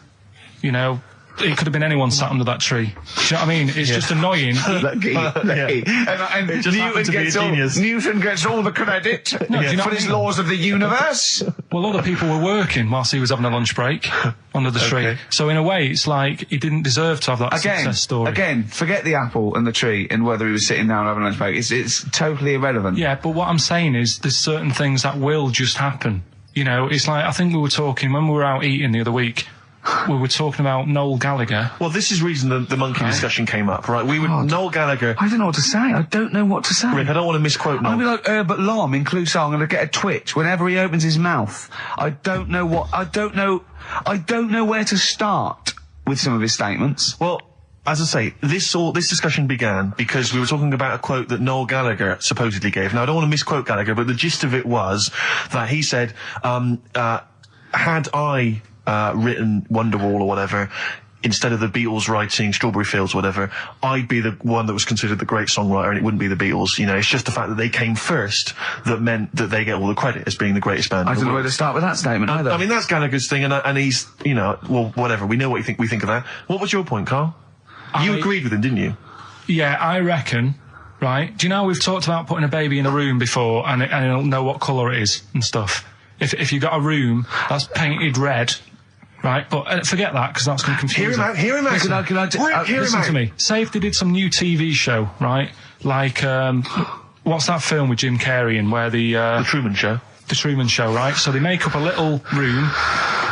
You know, it could have been anyone sat under that tree. Do you know what I mean? It's just annoying. Lucky. And It just happened to be a genius. Newton gets all the credit Do you know for what I his mean? laws of the universe. Well, other people were working whilst he was having a lunch break under the tree. Okay. So in a way, it's like he didn't deserve to have that success story. Again, forget the apple and the tree and whether he was sitting down having a lunch break. It's totally irrelevant. Yeah, but what I'm saying is there's certain things that will just happen. You know, it's like, I think we were talking, when we were out eating the other week, we were talking about Noel Gallagher. Well, this is the reason the monkey discussion came up, right? Noel Gallagher... I don't know what to say. I don't know what to say. Rick, I don't want to misquote Noel. I'll be like Herbert Lom in Clouseau. I'm going to get a twitch whenever he opens his mouth. I don't know where to start with some of his statements. Well, as I say, this discussion began because we were talking about a quote that Noel Gallagher supposedly gave. Now, I don't want to misquote Gallagher, but the gist of it was that he said, had I written Wonderwall or whatever, instead of the Beatles writing Strawberry Fields or whatever, I'd be the one that was considered the great songwriter and it wouldn't be the Beatles. You know, it's just the fact that they came first that meant that they get all the credit as being the greatest band. I don't know where to start with that statement either. I mean, that's Gallagher's thing, and he's, you know, well, whatever. We know what we think of that. What was your point, Karl? You agreed with him, didn't you? Yeah, I reckon, right? Do you know we've talked about putting a baby in a room before and it'll know what colour it is and stuff? If you got a room that's painted red, right? But forget that, because that's going to confuse Hear him out. Listen to me. Say if they did some new TV show, right? Like, what's that film with Jim Carrey in where The Truman Show. The Truman Show, right? So they make up a little room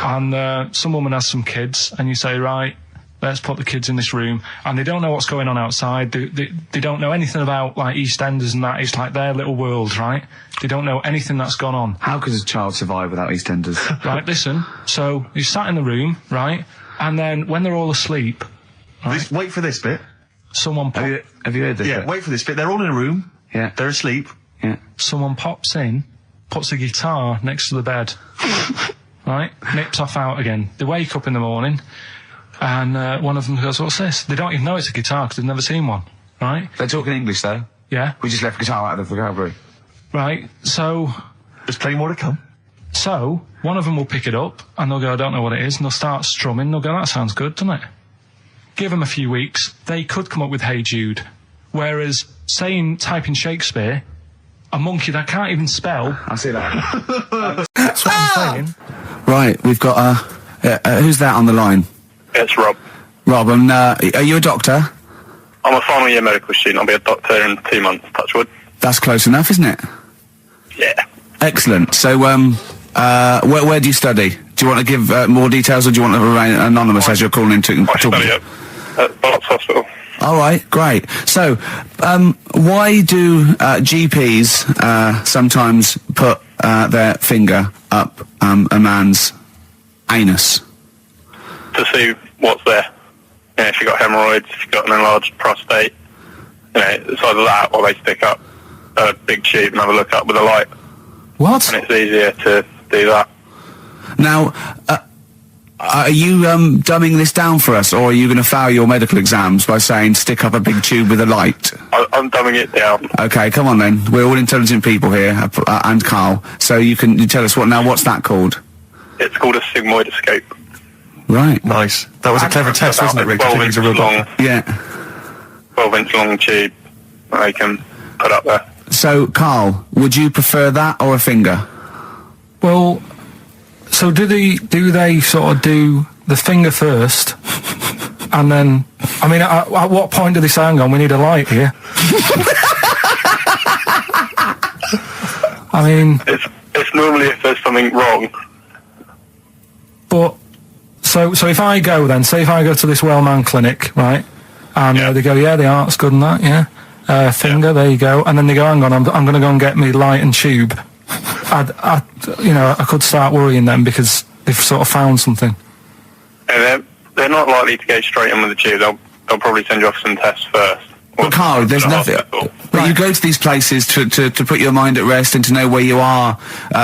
and some woman has some kids and you say, right, let's put the kids in this room, and they don't know what's going on outside. They don't know anything about, like, EastEnders and that. It's like their little world, right? They don't know anything that's gone on. How could a child survive without EastEnders? Right, listen. So you sat in the room, right? And then when they're all asleep, right, Wait for this bit. someone Have you heard this? Yeah, bit? wait for this bit. They're all in a room. Yeah. They're asleep. Yeah. someone pops in, puts a guitar next to the bed, right? Nips off out again. They wake up in the morning, and one of them goes, "What's this?" They don't even know it's a guitar because they've never seen one, right? They're talking English though. Yeah. We just left guitar out of the vocabulary. Right. So There's plenty more to come. one of them will pick it up and they'll go, "I don't know what it is," and they'll start strumming. They'll go, "That sounds good, doesn't it?" Give them a few weeks, they could come up with "Hey Jude." Whereas typing Shakespeare, a monkey that can't even spell. I see that. That's what I'm saying. Right, we've got who's that on the line? It's Rob. Rob, and are you a doctor? I'm a final year medical student. I'll be a doctor in 2 months, touch wood. That's close enough, isn't it? Yeah. Excellent. So, where do you study? Do you want to give more details, or do you want to remain anonymous as you're calling in to I talk? study at Barts Hospital. All right, great. So, why do GPs sometimes put their finger up a man's anus? To see what's there. Yeah, if you've got hemorrhoids, if you've got an enlarged prostate. it's either that or they stick up a big tube and have a look up with a light. What? And it's easier to do that. Now, are you dumbing this down for us, or are you going to fail your medical exams by saying stick up a big tube with a light? I'm dumbing it down. Okay, come on then. We're all intelligent people here, and Carl. So you tell us what's that called? It's called a sigmoidoscope. Right. Nice. That was a clever test, wasn't it, Rick? 12-inch long. Yeah. 12-inch long tube that they can put up there. So, Carl, would you prefer that or a finger? Well, so do they sort of do the finger first, and then, I mean, at what point do they say, hang on, we need a light here? I mean... It's normally if there's something wrong. But, so if I go then, say if I go to this well-known clinic, right, and they go, yeah, the art's good and that, yeah, finger, there you go, and then they go, hang on, I'm going to go and get me light and tube. I could start worrying then because they've sort of found something. And they're not likely to go straight in with the tube. They'll probably send you off some tests first. But Carl, there's nothing. But you go to these places to put your mind at rest and to know where you are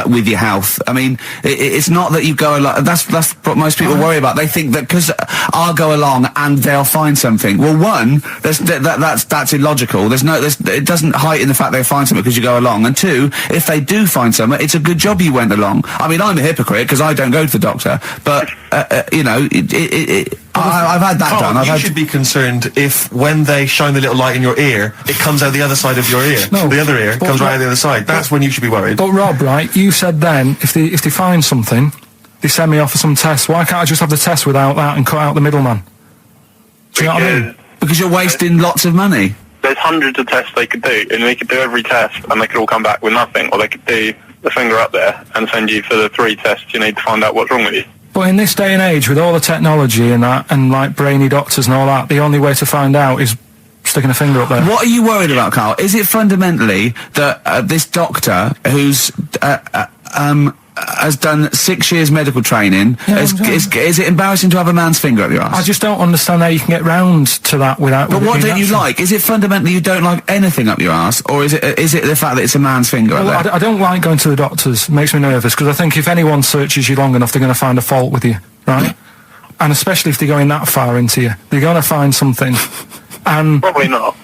with your health. I mean, it's not that you go along. That's what most people worry about. They think that because I'll go along and they'll find something. Well, one, that's illogical. It doesn't heighten the fact they'll find something because you go along. And two, if they do find something, it's a good job you went along. I mean, I'm a hypocrite because I don't go to the doctor, but I've had that Carl, done. You should be concerned if when they shine the little light in your ear, it comes out the other side of your ear. No, the other ear comes right out the other side. That's when you should be worried. But Rob, right, you said then, if they find something, they send me off for some tests. Why can't I just have the test without that and cut out the middleman? Do you know what I mean? Because you're wasting lots of money. There's hundreds of tests they could do, and they could do every test, and they could all come back with nothing, or they could do the finger up there and send you for the 3 tests you need to find out what's wrong with you. But in this day and age, with all the technology and that, and like brainy doctors and all that, the only way to find out is sticking a finger up there. What are you worried about, Carl? Is it fundamentally that this doctor who's has done 6 years medical training, is it embarrassing to have a man's finger up your ass? I just don't understand how you can get round to that without... But what don't you like? Is it fundamentally you don't like anything up your ass, or is it the fact that it's a man's finger up there? I don't like going to the doctors. It makes me nervous, because I think if anyone searches you long enough, they're going to find a fault with you, right? And especially if they're going that far into you. They're going to find something. And Probably not.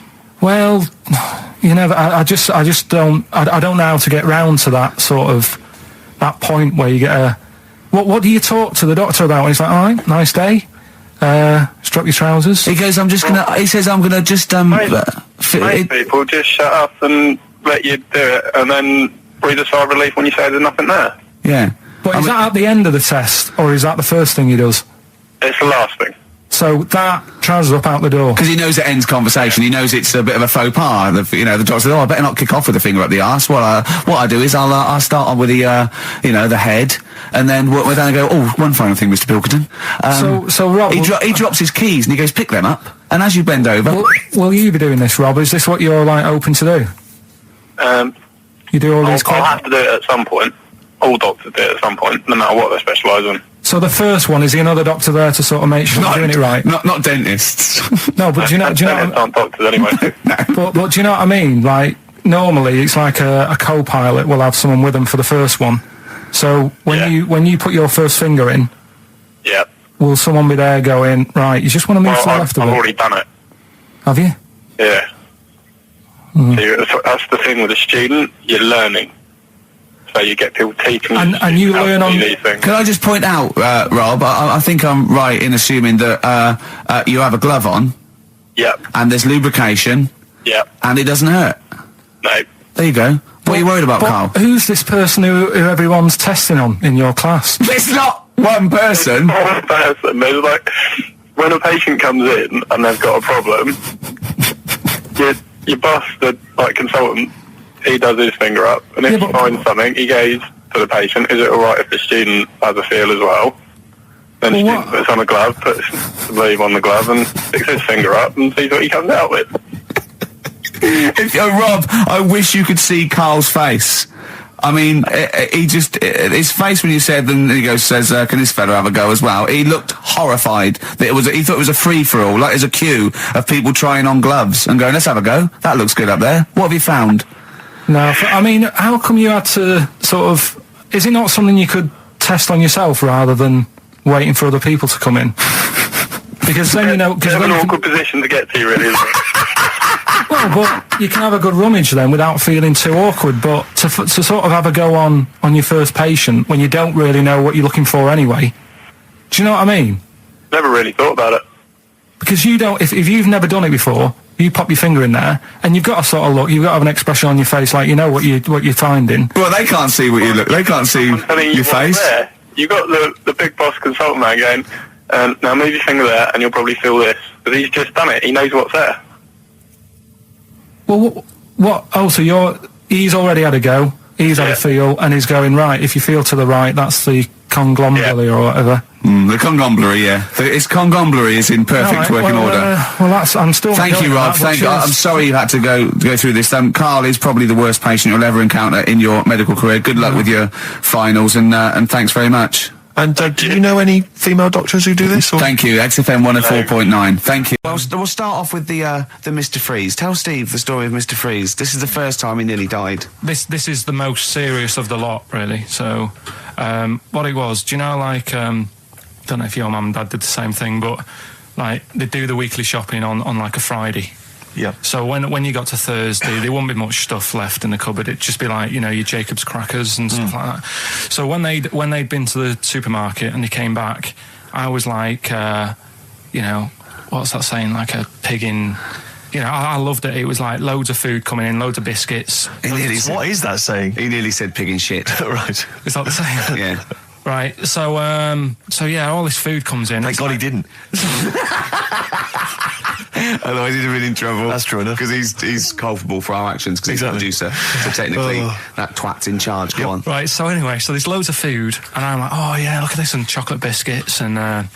well, I just don't... I don't know how to get round to that sort of... that point where you get a... What do you talk to the doctor about? And he's like, all right, nice day. Strap your trousers. He goes, he says, I'm gonna just, Most people just shut up and let you do it, and then breathe a sigh of relief when you say there's nothing there. Yeah. But is that at the end of the test, or is that the first thing he does? It's the last thing. So that trousers up out the door. Because he knows it ends conversation. He knows it's a bit of a faux pas. The doctor says, "Oh, I better not kick off with the finger up the arse." What I do is I'll start on with the the head, and then we're then go. Oh, one final thing, Mr. Pilkington. So Rob, he drops his keys and he goes, "Pick them up." And as you bend over, will you be doing this, Rob? Is this what you're like open to do? You do all these. I'll have to do it at some point. All doctors do it at some point, no matter what they specialise in. So the first one, is the another doctor there to sort of make sure you're doing it right? Not dentists. No, but do you know? Dentists aren't doctors anyway. But do you know what I mean? Like, normally it's like a co-pilot will have someone with them for the first one. So when you put your first finger in, will someone be there going, right, you just want to move to the left of it? I've already done it. Have you? Yeah. So that's the thing with a student, you're learning. So you get people teaching and you learn on these things. Can I just point out, Rob, I think I'm right in assuming that you have a glove on. Yep. And there's lubrication. Yep. And it doesn't hurt. No. There you go. What are you worried about, Carl? Who's this person who everyone's testing on in your class? It's not one person. One person. There's like, when a patient comes in and they've got a problem, your boss, the consultant, he does his finger up, and if he finds something, he goes to the patient, is it alright if the student has a feel as well? Then the student puts on a glove, puts the sleeve on the glove, and sticks his finger up and sees what he comes out with. Rob, I wish you could see Carl's face I mean, his face when you said, and he says, can this fella have a go as well? He looked horrified that he thought it was a free-for-all, like there's a queue of people trying on gloves and going, let's have a go. That looks good up there. What have you found? No, I mean, how come you had to sort of... Is it not something you could test on yourself rather than waiting for other people to come in? Because then, you know... It's an awkward position to get to, really, isn't it? Well, but you can have a good rummage then without feeling too awkward, but to sort of have a go on your first patient when you don't really know what you're looking for anyway, do you know what I mean? Never really thought about it. Because you don't, if you've never done it before, you pop your finger in there, and you've got to sort of look, you've got to have an expression on your face like you know what you're finding. Well, they can't see what you look, they can't see your face. There. You got the big boss consultant man going, now move your finger there and you'll probably feel this. But he's just done it, he knows what's there. Well, what? Oh, so he's already had a go. He's had a feel, and he's going right. If you feel to the right, that's the conglomerate or whatever. The conglomerate, yeah. Its conglomerate is in perfect working order. Well, I'm still. Thank you, Rob. I'm sorry you had to go through this. Carl is probably the worst patient you'll ever encounter in your medical career. Good luck with your finals, and thanks very much. And do you know any female doctors who do this? Or? Thank you, XFM 104.9. Thank you. Well, we'll start off with the Mr. Freeze. Tell Steve the story of Mr. Freeze. This is the first time he nearly died. This is the most serious of the lot, really. So, what it was, do you know, like, don't know if your mum and dad did the same thing, but like they do the weekly shopping on like a Friday. Yeah. So when you got to Thursday, there wouldn't be much stuff left in the cupboard. It'd just be like, you know, your Jacob's crackers and stuff like that. So when they'd been to the supermarket and they came back, I was like, you know, what's that saying? Like a pig in... You know, I loved it. It was like loads of food coming in, loads of biscuits. What is that saying? He nearly said pig in shit. Right. Is that the saying? Yeah. Right. So yeah, all this food comes in. Thank God he didn't. Otherwise he'd have been in trouble. That's true enough. Because he's culpable for our actions because Exactly. he's the producer. So technically, that twat's in charge. Go on. Right, so anyway, there's loads of food, and I'm like, oh yeah, look at this, and chocolate biscuits, and,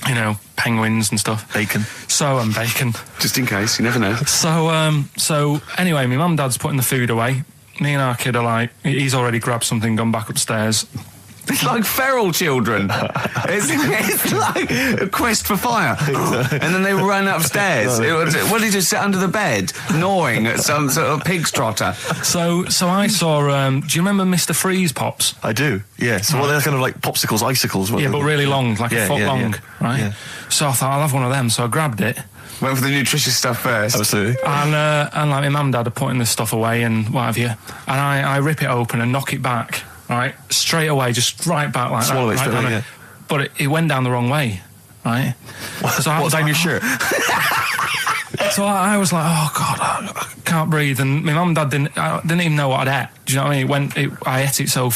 you know, penguins and stuff. Bacon. And bacon. Just in case, you never know. So anyway, my mum and dad's putting the food away. Me and our kid are like, he's already grabbed something, gone back upstairs. It's like feral children. it's like a quest for fire. And then they ran upstairs. What did he just sit under the bed, gnawing at some sort of pig's trotter? So I saw, do you remember Mr. Freeze Pops? I do, yeah. So they're kind of like popsicles, icicles. Yeah, but really long, like a foot long, right? Yeah. So I thought, I'll have one of them, so I grabbed it. Went for the nutritious stuff first. Absolutely. And like my mum and dad are putting this stuff away and what have you. And I rip it open and knock it back. Right, straight away, just right back like Swallow that. It, yeah. But it went down the wrong way, right? So What's down your shirt? So I was like, oh God, I can't breathe. And my mum and dad didn't even know what I'd ate. Do you know what I mean? I ate it so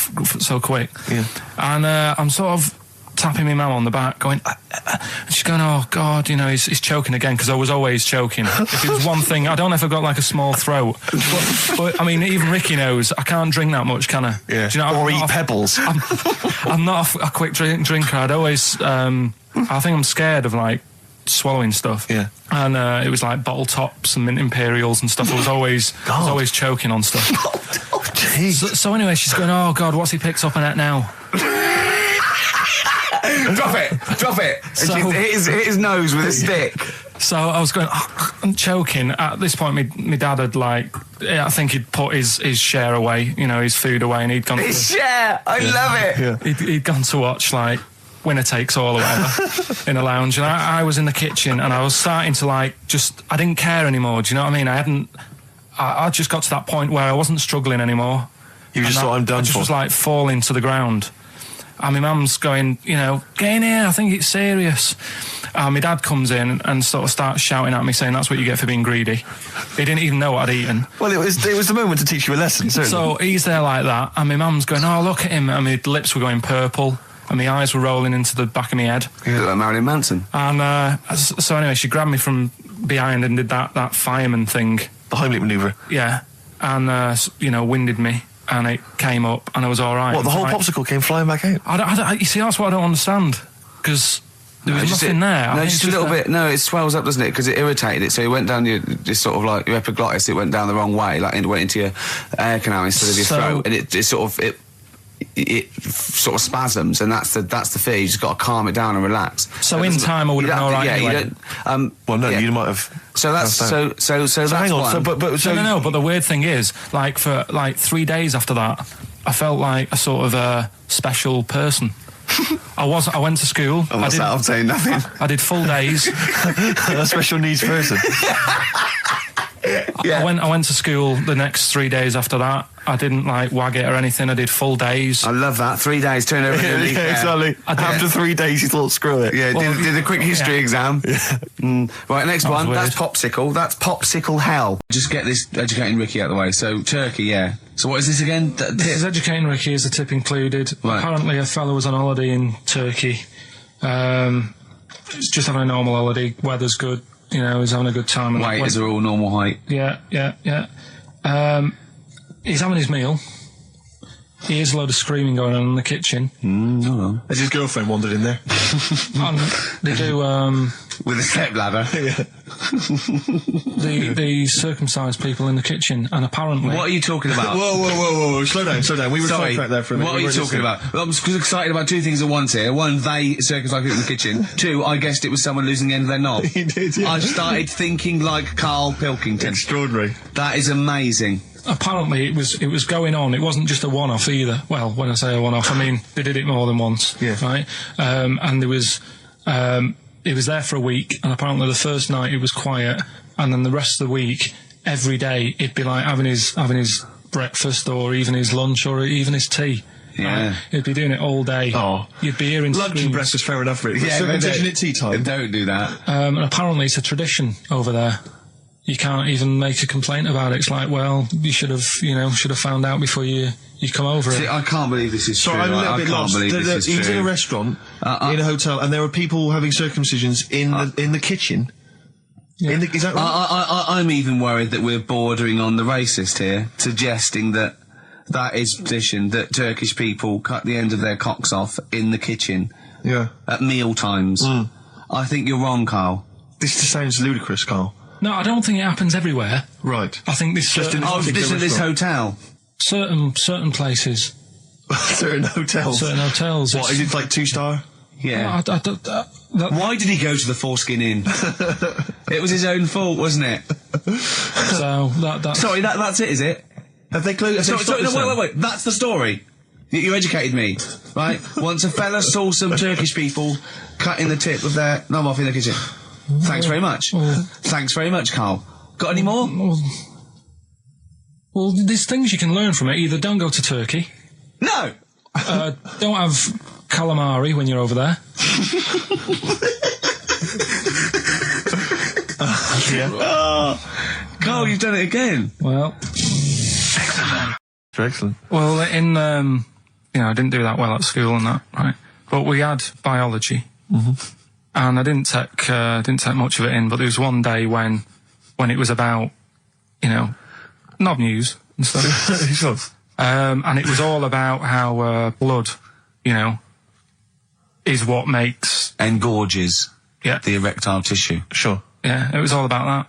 quick. Yeah. And I'm sort of tapping my mum on the back, going, and she's going, oh God, you know, he's choking again, because I was always choking. If it was one thing, I don't know if I've got like a small throat, but I mean, even Ricky knows I can't drink that much, can I? Yeah. Do you know, or eat pebbles. I'm not a quick drinker. I'd always, I think I'm scared of like swallowing stuff. Yeah. And it was like bottle tops and mint imperials and stuff. I was always choking on stuff. Oh, jeez. So anyway, she's going, oh God, what's he picked up on it now? Drop it. So, hit his nose with a stick. So I was going, I'm choking. At this point, my dad had I think he'd put his share away, you know, his food away, and he'd gone. His share, I love it. Yeah. He'd gone to watch like Winner Takes All or whatever in a lounge, and I was in the kitchen, and I was starting to I didn't care anymore. Do you know what I mean? I just got to that point where I wasn't struggling anymore. You just thought, I'm done. I just was like falling to the ground. And my mum's going, you know, get in here, I think it's serious. And my dad comes in and sort of starts shouting at me, saying that's what you get for being greedy. He didn't even know what I'd eaten. Well, it was the moment to teach you a lesson, certainly. So he's there like that, and my mum's going, oh, look at him, and my lips were going purple, and my eyes were rolling into the back of my head. You look like Marilyn Manson. And so anyway, she grabbed me from behind and did that fireman thing. The Heimlich manoeuvre. Yeah. And, you know, winded me. And it came up, and I was all right. What, the whole popsicle came flying back out? You see, that's what I don't understand. Because There was nothing there. I No, think just it's a little that- bit. No, it swells up, doesn't it? Because it irritated it, so it went down your sort of like your epiglottis. It went down the wrong way, like it went into your air canal instead of your throat, and it sort of spasms, and that's the fear. You just got to calm it down and relax. So in time, I would have been all right. Yeah, anyway. you don't. Well, no, yeah. you might have. So that's so that's hang on. one. So, but so No. But the weird thing is, like for like 3 days after that, I felt like a sort of a special person. I went to school. I'm saying nothing. I did full days. a special needs person. Yeah. I went to school the next 3 days after that. I didn't like wag it or anything. I did full days. I love that. 3 days, turn over yeah, a leaf. exactly. After 3 days, you thought, screw it. Yeah, did a quick history exam. Right, next one. weird. That's popsicle. That's popsicle hell. Just get this educating Ricky out of the way. So Turkey, yeah. So what is this again? It's educating Ricky is a tip included. Right. Apparently, a fellow was on holiday in Turkey. It's just having a normal holiday. Weather's good. You know, he's having a good time. Weight is all normal height. Yeah. He's having his meal. He hears a load of screaming going on in the kitchen. Hold on. Has his girlfriend wandered in there? And they do, With a stepladder. they circumcise people in the kitchen, and apparently... What are you talking about? Whoa. Slow down. We were Sorry, sidetracked there for a minute. what are you talking about? I'm excited about two things at once here. One, they circumcised people in the kitchen. Two, I guessed it was someone losing the end of their knob. He did, yeah. I started thinking like Karl Pilkington. Extraordinary. That is amazing. Apparently it was going on. It wasn't just a one-off either. Well, when I say a one-off, I mean they did it more than once. Yeah. Right. And there was it was there for a week, and apparently the first night it was quiet, and then the rest of the week, every day it'd be like having his breakfast or even his lunch or even his tea. Yeah. Right? He'd be doing it all day. Oh. You'd be hearing Lunch and screams. breakfast, fair enough, really. Yeah, Circumcision at tea time. Don't do that. And apparently it's a tradition over there. You can't even make a complaint about it. It's like, well, you should have found out before you come over See, it. I can't believe this is Sorry, true. I'm a little I bit can't lost. believe this is He was in true. a restaurant, in a hotel, and there were people having circumcisions in the kitchen. Yeah. Is that right? I'm even worried that we're bordering on the racist here, suggesting that is tradition, that Turkish people cut the end of their cocks off in the kitchen Yeah. at meal times. I think you're wrong, Carl. This just sounds ludicrous, Carl. No, I don't think it happens everywhere. Right. I think this Just in Oh, this is this hotel. certain places, Certain hotels. certain hotels. What, is it like 2-star? Yeah. That- Why did he go to the Foreskin Inn? It was his own fault, wasn't it? so that Sorry, that's it, is it? Have they closed? Sorry, no, wait. That's the story. You educated me, right? Once a fella saw some Turkish people cutting the tip of their knob off in the kitchen. Thanks very much. Thanks very much, Carl. Got any more? Well, there's things you can learn from it. Either don't go to Turkey, No! don't have calamari when you're over there. Carl, you've done it again. Well, Excellent. well, I didn't do that well at school and that, right? But we had biology, and I didn't take much of it in. But there was one day when it was about, knob news and stuff. And it was all about how blood, is what makes Engorges the erectile tissue. Sure. Yeah, it was all about that.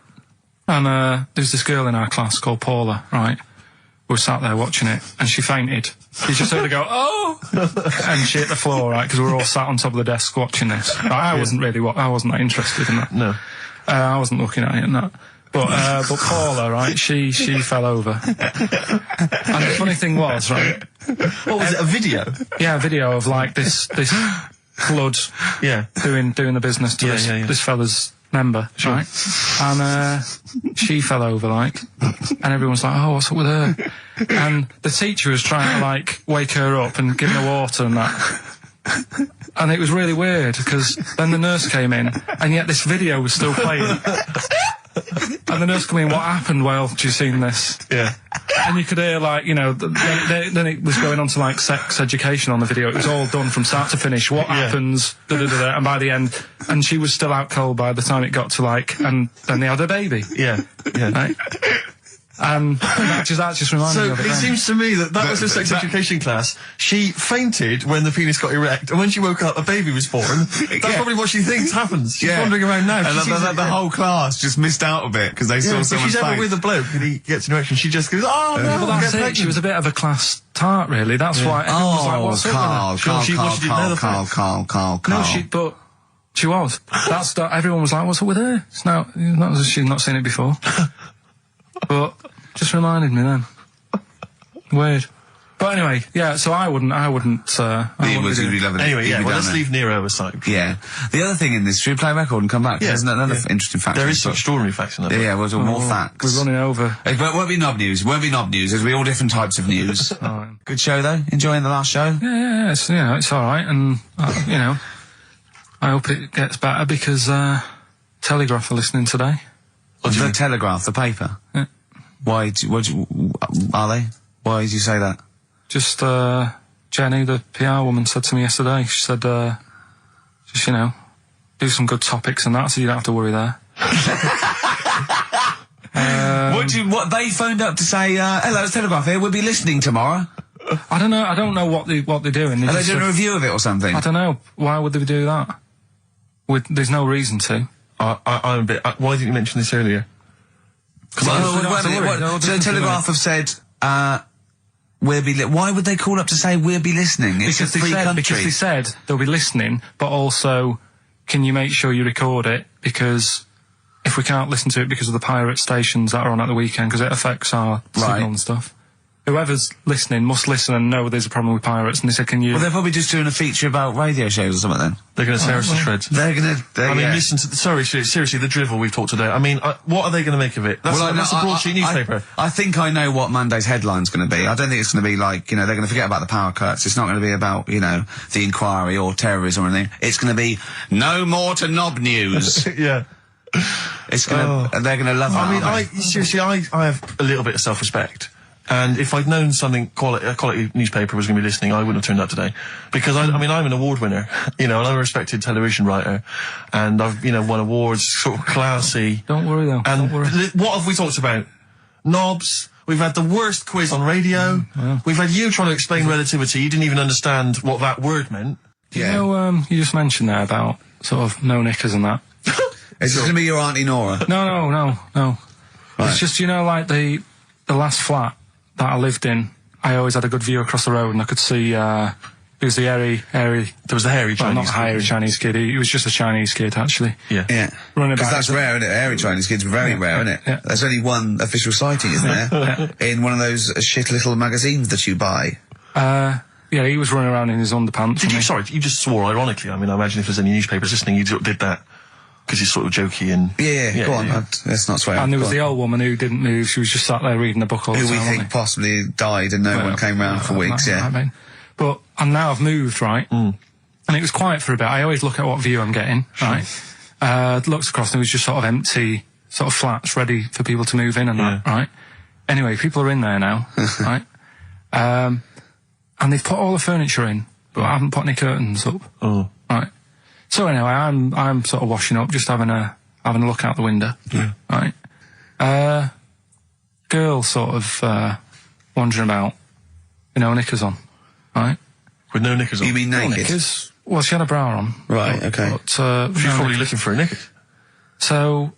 And there's this girl in our class called Paula, right? We were sat there watching it, and she fainted. You just heard her go, oh! And she hit the floor, right? Because we were all sat on top of the desk watching this. I wasn't that interested in that. No. I wasn't looking at it and that. But Paula, right, she fell over. And the funny thing was, right? What was it, a video? Yeah, a video of like this blood Yeah. doing the business to this fella's member, right? And she fell over, like, and everyone's like, oh, what's up with her? And the teacher was trying to like wake her up and give her water and that. And it was really weird because then the nurse came in, and yet this video was still playing. And the nurse came in, what happened? Well, have you seen this? Yeah. And you could hear, like, then it was going on to, like, sex education on the video. It was all done from start to finish. What happens? And by the end, and she was still out cold by the time it got to, like, and then they had a baby. Yeah. Yeah. Right? And that just reminded me So of it. it then. seems to me that was her sex education class. She fainted when the penis got erect, and when she woke up, a baby was born. That's probably what she thinks happens. She's wandering around now. And the whole class just missed out a bit because they saw if someone's she's ever face. with a bloke and he gets an erection, she just goes, "Oh no, Well, that's it. She was a bit of a class tart, really. That's why everyone was like, "What's up with her?" Carl. No, she was. Everyone was like, "What's up with her?" It's not as if she'd not seen it before. But just reminded me then. Weird. But anyway, yeah. So I wouldn't. He was going to be loving it. Anyway, He'd be let's down there. leave Nero aside. Yeah. The other thing in this, should we play a record and come back? Yeah, There's another yeah. interesting fact. There is some extraordinary facts in that. Yeah, well, more facts. We're running over. But it won't be knob news. There's be all different types of news. Good show, though. Enjoying the last show? Yeah. It's all right, and I hope it gets better because Telegraph are listening today. The Telegraph, the paper. Yeah. Why? Are they? Why did you say that? Just Jenny, the PR woman, said to me yesterday. She said, just do some good topics and that, so you don't have to worry there. What they phoned up to say? Hello, it's Telegraph here. We'll be listening tomorrow. I don't know what they're doing. Are they doing a review of it or something? I don't know. Why would they do that? There's no reason to. I'm a bit. Why didn't you mention this earlier? So the Telegraph have said, why would they call up to say we'll be listening? It's a free country. Because they said they'll be listening, but also, can you make sure you record it? Because if we can't listen to it because of the pirate stations that are on at the weekend, because it affects our signal and stuff. Whoever's listening must listen and know there's a problem with pirates, and they said, can you... Well, they're probably just doing a feature about radio shows or something then. They're going to tear us to shreds. Listen to... seriously, the drivel we've talked today. I mean, what are they going to make of it? That's a broadsheet newspaper. I think I know what Monday's headline's going to be. I don't think it's going to be like, they're going to forget about the power cuts. It's not going to be about, the inquiry or terrorism or anything. It's going to be, no more to knob news. Yeah. It's going to... They're going to love it. I mean, I have a little bit of self-respect. And if I'd known a quality newspaper was going to be listening, I wouldn't have turned up today. Because I'm an award winner, and I'm a respected television writer, and I've, won awards, sort of classy. Don't worry though. And don't worry. What have we talked about? Knobs. We've had the worst quiz on radio. We've had you trying to explain relativity. You didn't even understand what that word meant. Yeah. You just mentioned there about sort of no knickers and that. Is this going to be your Auntie Nora? No. Right. It's just, like the last flat that I lived in, I always had a good view across the road, and I could see, it was the hairy... There was the hairy Chinese not hairy Chinese kid, he was just a Chinese kid, actually. Yeah. Running Because back. that's rare, isn't it? Hairy Chinese kids are very rare, isn't it? Yeah. There's only one official sighting, isn't there? In one of those shit little magazines that you buy. He was running around in his underpants. You just swore ironically. I mean, I imagine if there's any newspapers listening, you did that. Because he's sort of jokey and... Yeah, go on, let's not swear. And there was the old woman who didn't move, she was just sat there reading a book all the time. Who we think possibly died and no one came round for weeks, But, and now I've moved, right? And it was quiet for a bit. I always look at what view I'm getting, right? Looked across and it was just sort of empty, sort of flats ready for people to move in and that, right? Anyway, people are in there now, right? And they've put all the furniture in, but I haven't put any curtains up. Oh. Right? So anyway, I'm sort of washing up, just having a look out the window. Yeah. Right? Girl sort of, wandering about, knickers on. Right? With no knickers on? You mean naked? No knickers. Well, she had a bra on. Right, okay. But, she's probably looking for a knickers. So,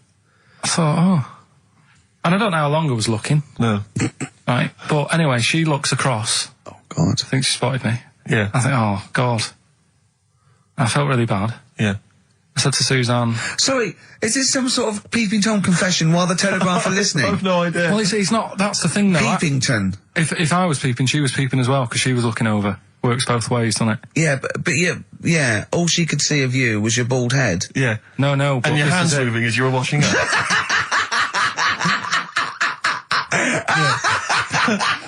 I thought, and I don't know how long I was looking. No. Right? But anyway, she looks across. Oh, God. I think she spotted me. Yeah. I think, oh, God. I felt really bad. Yeah. I said to Suzanne... Sorry, is this some sort of Peeping Tom confession while the Telegraph are listening? I've no idea. Well, he's not... That's the thing, though. Peepington. If I was peeping, she was peeping as well, because she was looking over. Works both ways, doesn't it? Yeah, but yeah, all she could see of you was your bald head. Yeah. No, but and your hands moving as you were washing up.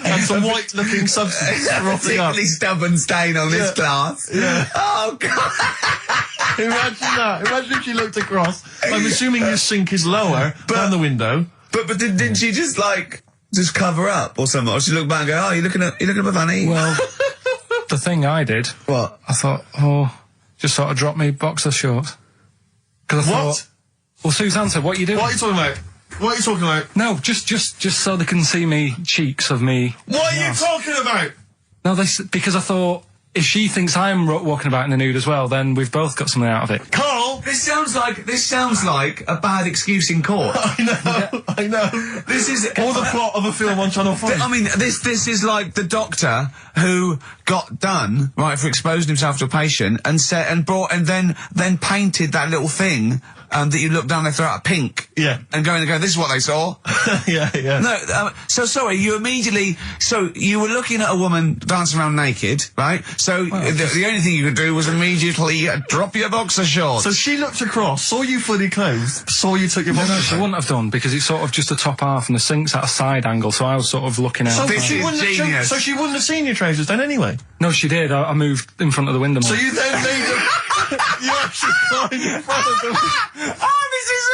And some white-looking substance rotting up. Particularly stubborn stain on this glass. Yeah. Oh, God. Imagine that. Imagine if she looked across. I'm assuming your sink is lower than the window. But didn't she just cover up or something? Or she looked back and go, oh, you looking at my fanny? Well, the thing I did... What? I thought, just sort of drop me boxer shorts. Because I thought... Well, Suzanne said, what are you doing? What are you talking about? What are you talking about? No, just so they can see me cheeks of me. What are you talking about? No, because I thought if she thinks I'm walking about in the nude as well, then we've both got something out of it. Carl! This sounds like a bad excuse in court. I know. This is Or the plot of a film on Channel 5. I mean, this is like the doctor who got done, right, for exposing himself to a patient and then painted that little thing that you look down their throat pink. Yeah. And go, this is what they saw. yeah. No, so sorry, you were looking at a woman dancing around naked, right? So the only thing you could do was immediately drop your boxer shorts. So she looked across, saw you fully clothed, saw you took your boxer No, she wouldn't have done, because it's sort of just the top half and the sink's at a side angle, so I was sort of looking out. So This she is genius. so she wouldn't have seen your trousers then anyway? No, she did. I moved in front of the window more. So you then made you actually climbed in front of the Oh, this is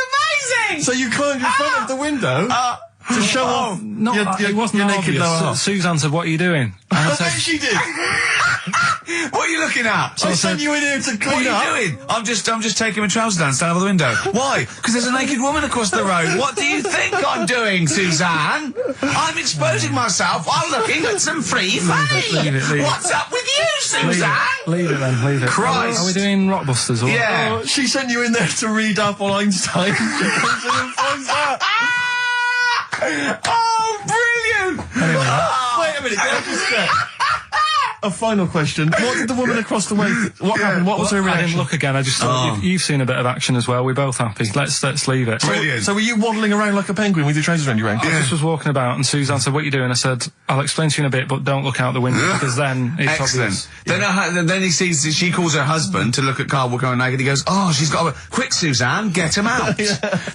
amazing! So you climbed in front of the window to show off it wasn't your naked obvious. lower half. Suzanne said, "What are you doing?" And I I said, bet she did. What are you looking at? I sent you in here to What clean up. are you doing? I'm just taking my trousers down, stand over the window. Why? Because there's a naked woman across the road. What do you think I'm doing, Suzanne? I'm exposing myself while looking at some free funny. Leave it. What's up with you, Suzanne? Leave it then, leave it. Christ. Are we doing Rockbusters or? Yeah. Oh, she sent you in there to read up on Einstein. She comes in and finds that. Oh, brilliant! Wait a minute, can I just check? A final question. What did the woman across the way... What happened? What was her I reaction? didn't look again. I just thought you've seen a bit of action as well. We're both happy. Let's leave it. Brilliant. So were you waddling around like a penguin with your trousers around your ankles? I just was walking about, and Suzanne said, "What are you doing?" I said, "I'll explain to you in a bit, but don't look out the window because then it's Excellent. obvious." Then he sees she calls her husband to look at Carl walking around naked. He goes, "Oh, she's got a quick, Suzanne, get him out.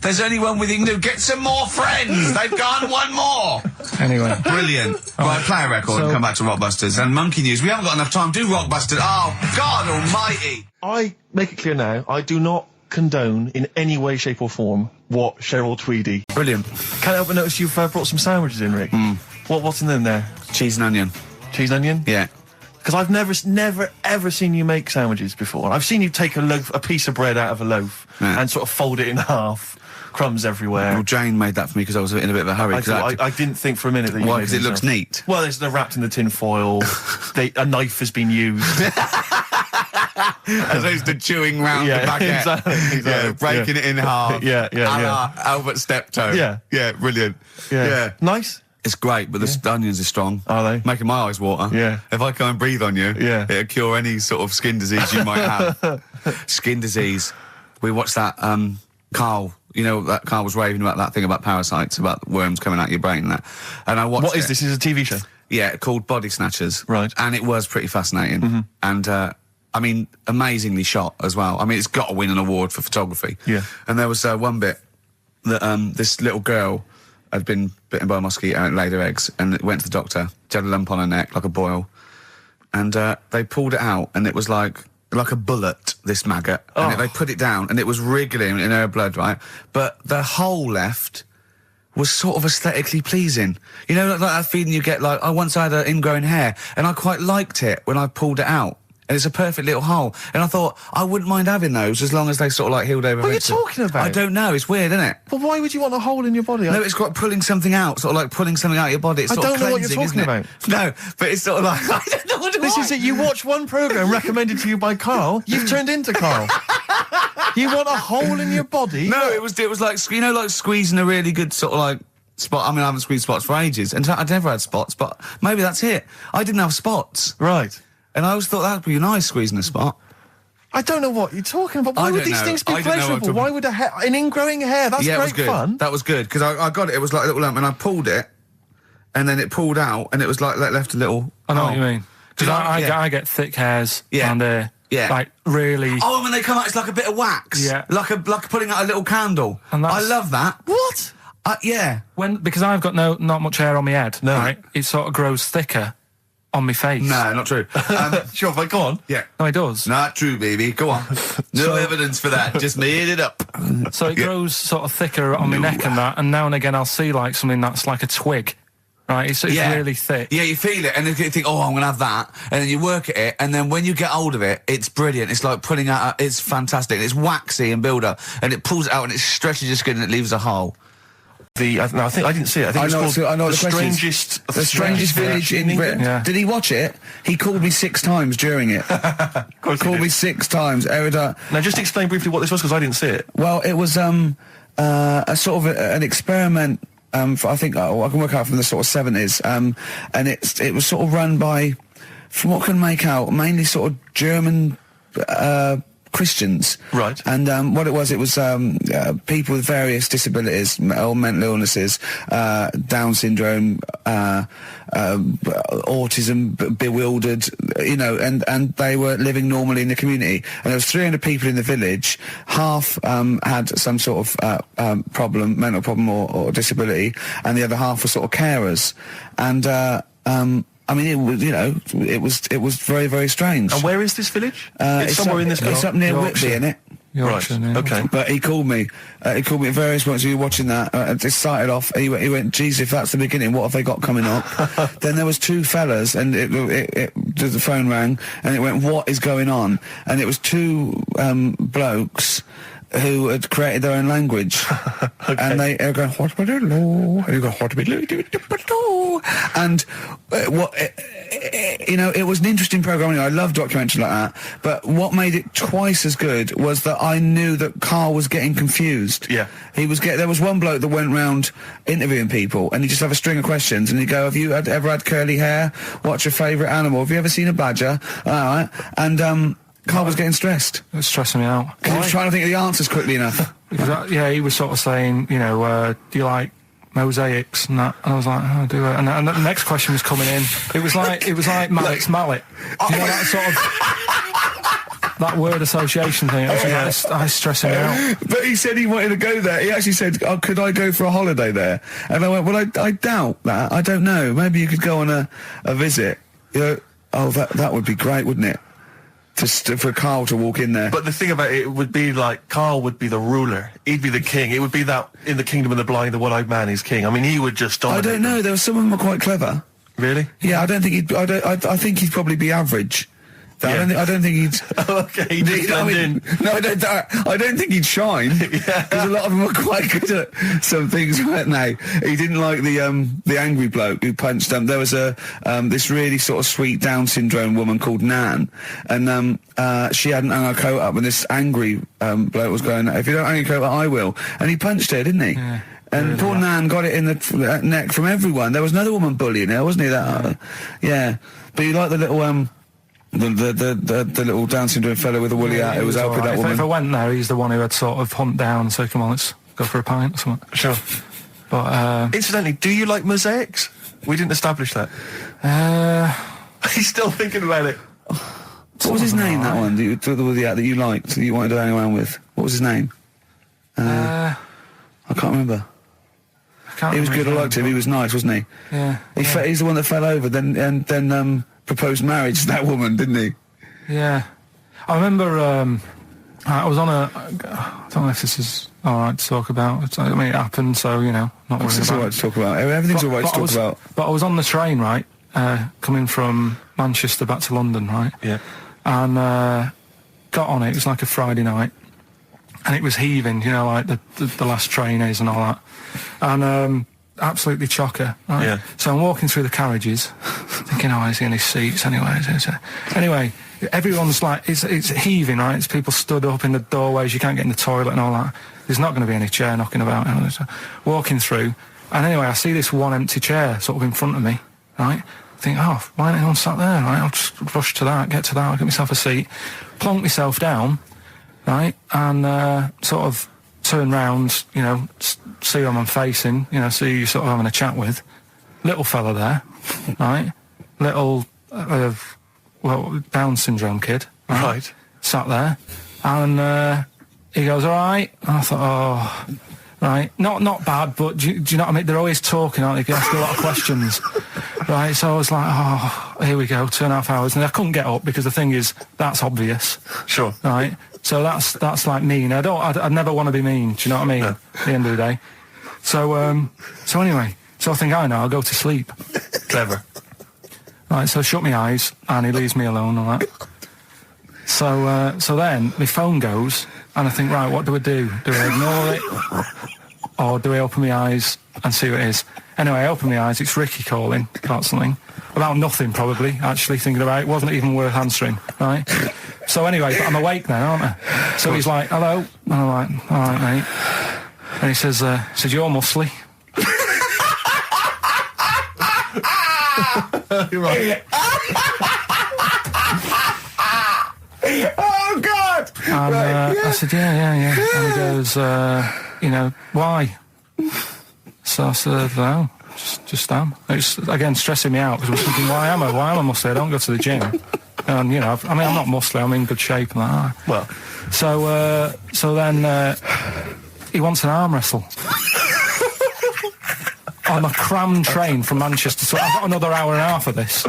There's only one with you can do. Get some more friends. They've gone one more." Anyway, Brilliant. Right, play a record and come back to Rockbusters and Monkey News. We haven't got enough time. Do Rockbusters. Oh, God Almighty. I make it clear now, I do not condone in any way, shape or form what Cheryl Tweedy. Brilliant. Can't help but notice you've brought some sandwiches in, Rick. What's in them there? Cheese and onion. Cheese and onion? Yeah. Because I've never, ever seen you make sandwiches before. I've seen you take a piece of bread out of a loaf and sort of fold it in half. Crumbs everywhere. Well, Jane made that for me because I was in a bit of a hurry. I didn't think for a minute that you Why? made Because it looks neat. Well, they're wrapped in the tin foil. A knife has been used. As opposed to chewing round the baguette. Exactly. Breaking it in half. Yeah. Albert Steptoe. Yeah. Brilliant. Yeah. Nice. It's great, but the onions are strong. Are they? Making my eyes water. Yeah. If I go and breathe on you, it'll cure any sort of skin disease you might have. Skin disease. We watched that, Carl, you know, that Carl was raving about that thing about parasites, about worms coming out your brain and that. And I watched What is this? Is it a TV show? Yeah, called Body Snatchers. Right. And it was pretty fascinating. And, I mean, amazingly shot as well. I mean, it's got to win an award for photography. Yeah. And there was one bit that this little girl had been bitten by a mosquito and laid her eggs, and it went to the doctor. She had a lump on her neck, like a boil. And they pulled it out, and it was like a bullet, this maggot. And they put it down, and it was wriggling in her blood, right? But the hole left was sort of aesthetically pleasing. You know, like that feeling you get, like, I once had an ingrowing hair, and I quite liked it when I pulled it out. And it's a perfect little hole. And I thought, I wouldn't mind having those as long as they sort of like healed over. What are you talking about? I don't know, it's weird, isn't it? But why would you want a hole in your body? No, it's got pulling something out, sort of like pulling something out of your body. It's I sort don't of know what you're cleansing, talking isn't it? No, but it's sort of like, I don't know what it This was. is it. You watch one programme recommended to you by Carl, you've turned into Carl. You want a hole in your body? No, it was like, you know, like squeezing a really good sort of like spot. I mean, I haven't squeezed spots for ages, and I'd never had spots, but maybe that's it. I didn't have spots. Right. And I always thought that'd be nice, squeezing a spot. I don't know what you're talking about. Why I would don't these know. things be I don't know what I'm pleasurable? talking- Why would an ingrowing hair? That's Yeah, it was great good. fun. That was good, because I got it. It was like a little lump, and I pulled it, and then it pulled out, and it was like left a little... I know what you mean. Because Yeah. I get thick hairs Yeah. and they're Yeah. like really. Oh, when they come out, it's like a bit of wax. Yeah. Like putting out a little candle. And I that's- love that. What? Yeah. Because I've got not much hair on my head. No. Right? It sort of grows thicker on my face. No, not true. Sure, but go on. Yeah. No, it does. Not true, baby. Go on. No evidence for that. Just made it up. So it grows sort of thicker on my neck and that, and now and again I'll see like something that's like a twig. Right? It's really thick. Yeah, you feel it, and then you think, oh, I'm going to have that. And then you work at it, and then when you get hold of it, it's brilliant. It's like pulling out, it's fantastic. It's waxy and build up, and it pulls it out, and it stretches your skin, and it leaves a hole. I think I didn't see it. I think it was called I know the the question is. strangest, The strangest village in Britain. Yeah. Did he watch it? He called me 6 times during it. Of course, Called me 6 times. Now, just explain briefly what this was, because I didn't see it. Well, it was a sort of an experiment. I think I can work out from the sort of 70s. And it was sort of run by, from what I can make out, mainly sort of German Christians. Right. And what it was people with various disabilities or mental illnesses, Down syndrome, autism, bewildered, and they were living normally in the community. And there was 300 people in the village. Half had some sort of problem, mental problem or disability, and the other half were sort of carers. And I mean, it was very, very strange. And where is this village? It's somewhere in this. It's up near Yorkshire. Whitby, innit? Yorkshire, Right. yeah. Okay. But he called me. He called me at various points. We were watching that. It started off. He went, "Geez, if that's the beginning, what have they got coming up?" Then there was 2 fellas, and the phone rang, and it went, "What is going on?" And it was 2 blokes who had created their own language. Okay. And they were going, "What would it lo?" And you go, "What would it lo?" And it was an interesting program. I love documentaries like that. But what made it twice as good was that I knew that Karl was getting confused. Yeah. There was one bloke that went round interviewing people, and he'd just have a string of questions, and he'd go, "Have you ever had curly hair? What's your favourite animal? Have you ever seen a badger?" All right. And Karl was getting stressed. It was stressing me out. Because he was trying to think of the answers quickly enough. He was sort of saying, do you like mosaics and that? And I was like, oh, do it. And the next question was coming in. It was like Mallet's mallet. You know, that sort of that word association thing. I was stressing me out. But he said he wanted to go there. He actually said, "Oh, could I go for a holiday there?" And I went, "Well, I doubt that. I don't know. Maybe you could go on a visit." That would be great, wouldn't it? For Karl to walk in there. But the thing about it would be like Karl would be the ruler. He'd be the king. It would be that in the kingdom of the blind, the one-eyed man is king. I mean, he would just dominate. I don't know. There were some of them were quite clever. Really? Yeah, I don't think he'd. I think he'd probably be average. Yeah. I don't think he'd. Okay, he'd just blend in. No, I don't think he'd shine. Yeah. Because a lot of them were quite good at some things, weren't they? He didn't like the angry bloke who punched him. There was this really sort of sweet Down syndrome woman called Nan, and she hadn't hung her coat up, and this angry bloke was going, "If you don't hang your coat up, I will." And he punched her, didn't he? Yeah. And poor Nan got it in the neck from everyone. There was another woman bullying her, wasn't he? Yeah. But you like the little the little Down syndrome fellow with the woolly hat who was helping that woman. If I went there, he's the one who had sort of hunt down and say, "Come on, let's go for a pint" or something. Sure. But incidentally, do you like mosaics? We didn't establish that. He's still thinking about it. What was his name? That one, the woolly hat that you liked, that you wanted to hang around with. What was his name? I can't remember. He was good. I liked him. He was nice, wasn't he? Yeah. He's the one that fell over, then proposed marriage to that woman, didn't he? Yeah. I remember, I was on I don't know if this is alright to talk about. I mean, it happened, so, not worried about it. It's alright to talk about. Everything's alright to talk about. But I was on the train, right, coming from Manchester back to London, right? Yeah. And got on it was like a Friday night, and it was heaving, like the last train is and all that. And absolutely chocker, right? Yeah. So I'm walking through the carriages, thinking, is he in his seats anyway? Anyway, everyone's like, it's heaving, right? It's people stood up in the doorways, you can't get in the toilet and all that. There's not going to be any chair knocking about. So walking through, and anyway, I see this one empty chair sort of in front of me, right? I think, why ain't anyone sat there, right? I'll just rush to that, get to that, I'll get myself a seat, plonk myself down, right? And sort of turn round, see who I'm facing, see who you're sort of having a chat with. Little fella there, right? Little, Down syndrome kid, Right. Sat there, and he goes, "All right." And I thought, right, not bad, but do you know what I mean? They're always talking, aren't they? You ask a lot of questions, right? So I was like, here we go, 2.5 hours, and I couldn't get up because the thing is, that's obvious. Sure. Right. So that's like mean. I'd never want to be mean. Do you know what I mean? No. At the end of the day. So anyway, I think I know. I'll go to sleep. Clever. Right. So I shut my eyes, and he leaves me alone. All right. So then my phone goes, and I think, right, what do I do? Do I ignore it, or do I open my eyes and see what it is? Anyway, I open my eyes, it's Ricky calling about something. About nothing, probably, actually, thinking about it. It wasn't even worth answering, right? So anyway, but I'm awake now, aren't I? So he's like, hello? And I'm like, all right, mate. And he says, you're muscly. You're right. Oh, God! And I said, yeah. And he goes, why? So I said, no, just am. It's, again, stressing me out, because I was thinking, why am I muscly? I don't go to the gym. And, I'm not muscly, I'm in good shape. And that. Well. So then he wants an arm wrestle. On a crammed train from Manchester, so I've got another hour and a half of this.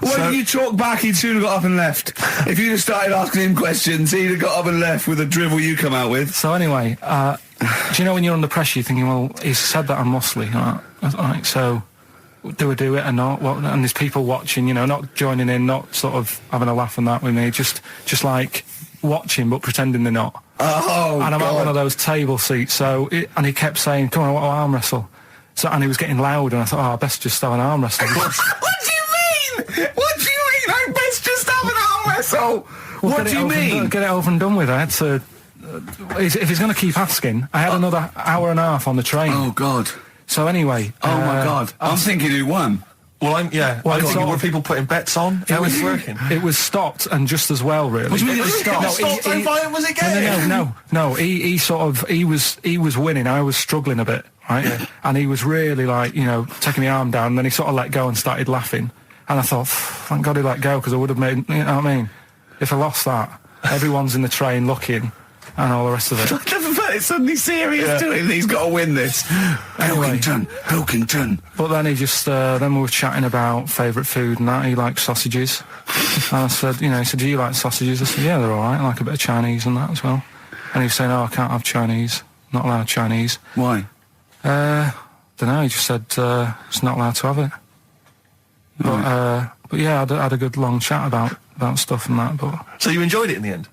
When you talk back, he'd soon have got up and left. If you'd have started asking him questions, he'd have got up and left with the drivel you come out with. So anyway, do you know when you're under pressure, you're thinking, well, he's said that I'm muscly, right? So do I do it or not? And there's people watching, not joining in, not sort of having a laugh and that with me, just like watching but pretending they're not. Oh, and I'm at one of those table seats, and he kept saying, come on, I want to arm wrestle. And he was getting loud, and I thought, I best just have an arm wrestle. What do you mean? I best just have an arm wrestle? What do you mean? Get it over and done with. I had to... if he's going to keep asking, I had another hour and a half on the train. Oh, God. So anyway... Oh, my God. I'm thinking who won. Well, I'm thinking, were people putting bets on? How was it working? It was stopped, and just as well, really. What do you mean it was stopped? Was it game? No, he was winning, I was struggling a bit, right? Yeah. And he was really, taking my arm down, and then he sort of let go and started laughing. And I thought, thank God he let go, because I would have made, you know what I mean? If I lost that, everyone's in the train looking, and all the rest of it. I never felt it suddenly serious to him. He's got to win this. Anyway, Pilkington. But then he just, then we were chatting about favourite food and that. He likes sausages. And I said, he said, do you like sausages? I said, yeah, they're all right. I like a bit of Chinese and that as well. And he was saying, I can't have Chinese. Not allowed Chinese. Why? Don't know. He just said, it's not allowed to have it. But yeah, I had a good long chat about stuff and that. But so you enjoyed it in the end?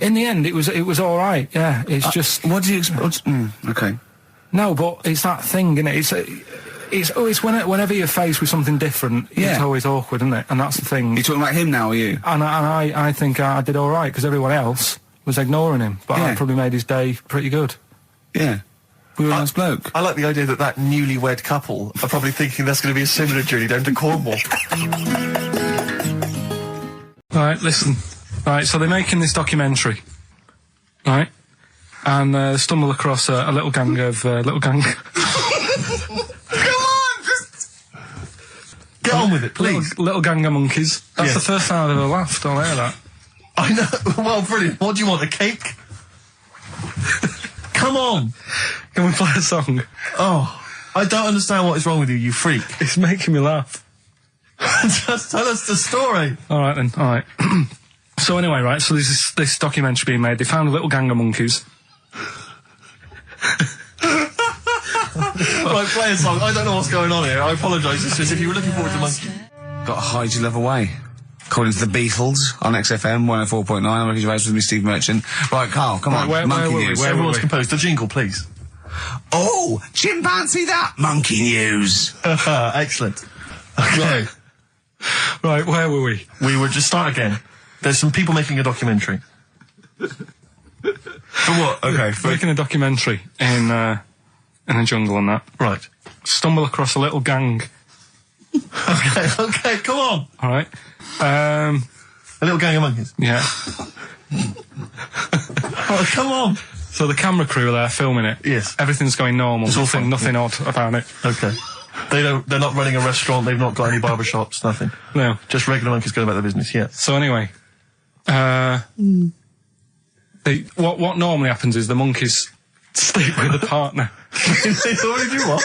In the end, it was all right. Yeah, it's just. What do you expect? Okay. No, but it's that thing, isn't it? It's whenever you're faced with something different, it's always awkward, isn't it? And that's the thing. You're talking about him now, are you? And I think I did all right because everyone else was ignoring him, but I probably made his day pretty good. Yeah. We were a nice bloke. I like the idea that newlywed couple are probably thinking that's going to be a similar journey down to Cornwall. Right, listen. Right, so they're making this documentary, right? And they stumble across a little gang of Come on, just get on with it, please. Little gang of monkeys. That's the first time I've ever laughed. I'll hear that. I know. Well, brilliant. What do you want? A cake? Come on. Can we play a song? Oh, I don't understand what is wrong with you, you freak. It's making me laugh. Just tell us the story. All right then. All right. So anyway, right. So there's this documentary being made. They found a little gang of monkeys. Right, play a song. I don't know what's going on here. I apologise. It's just if you were looking forward to monkey. Got to hide your love away. According to the Beatles on XFM 104.9. I'm Ricky Gervais with me, Steve Merchant. Right, Carl, come on. Monkey news. Everyone's composed. The jingle, please. Oh, chimpanzee that monkey news. Excellent. Okay. Right, where were we? We were just start again. There's some people making a documentary. For what? Okay. Making a documentary in a jungle and that. Right. Stumble across a little gang. Okay, come on. All right. A little gang of monkeys. Yeah. Oh, come on. So the camera crew are there filming it. Yes. Everything's going normal. It's all fine. Nothing odd about it. Okay. They're not running a restaurant. They've not got any barbershops. Nothing. No. Just regular monkeys going about their business. Yeah. So anyway, what normally happens is the monkeys sleep with a partner. They already do what?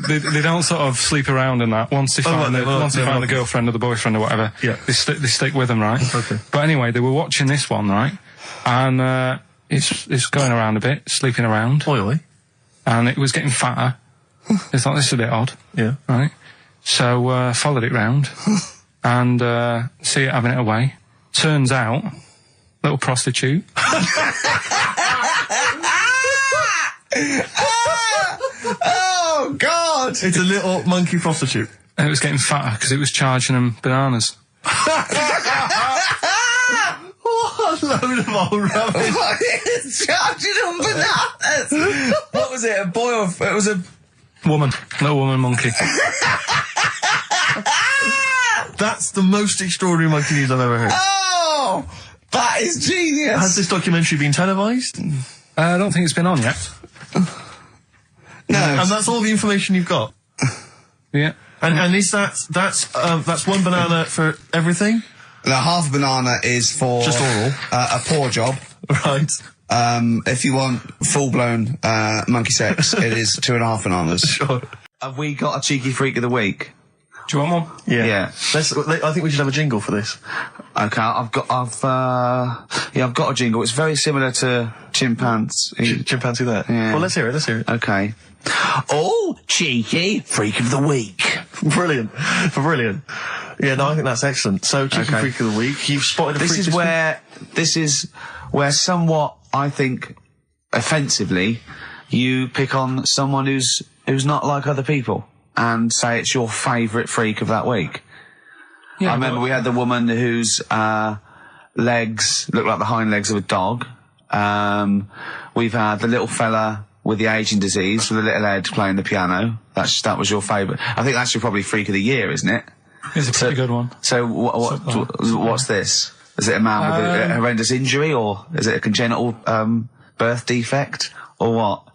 They don't sort of sleep around and that. Once they find the girlfriend or the boyfriend or whatever, they stick with them, right? Okay. But anyway, they were watching this one, right? And it's going around a bit, sleeping around. Oily. And it was getting fatter. They thought this is a bit odd. Yeah. Right? So followed it round and see it having it away. Turns out, little prostitute. Oh, God! It's a little monkey prostitute. And it was getting fatter because it was charging them bananas. What a load of old rubbish. It's charging them bananas! What was it, a boy or... It was a... Woman. Little woman monkey. That's the most extraordinary monkey news I've ever heard. Oh! That is genius! Has this documentary been televised? I don't think it's been on yet. No. And that's all the information you've got? Yeah. And is that's one banana for everything? The half a banana is for... Just oral? A poor job. Right. If you want full-blown monkey sex, it is 2.5 bananas. Sure. Have we got a cheeky freak of the week? Do you want one? Yeah. I think we should have a jingle for this. Okay, I've got a jingle. It's very similar to chimpanzee. Chimpanzee there. Yeah. Well, let's hear it. Okay. Oh, cheeky freak of the week. Brilliant. Yeah, no, I think that's excellent. So, cheeky freak of the week. You've spotted a freak. This is where somewhat, I think, offensively, you pick on someone who's not like other people and say it's your favourite freak of that week. Yeah, I remember we had the woman whose legs look like the hind legs of a dog. We've had the little fella with the aging disease with a little head playing the piano. That was your favourite. I think that's your probably freak of the year, isn't it? It's a pretty good one. So what's this? Is it a man with a horrendous injury, or is it a congenital birth defect, or what?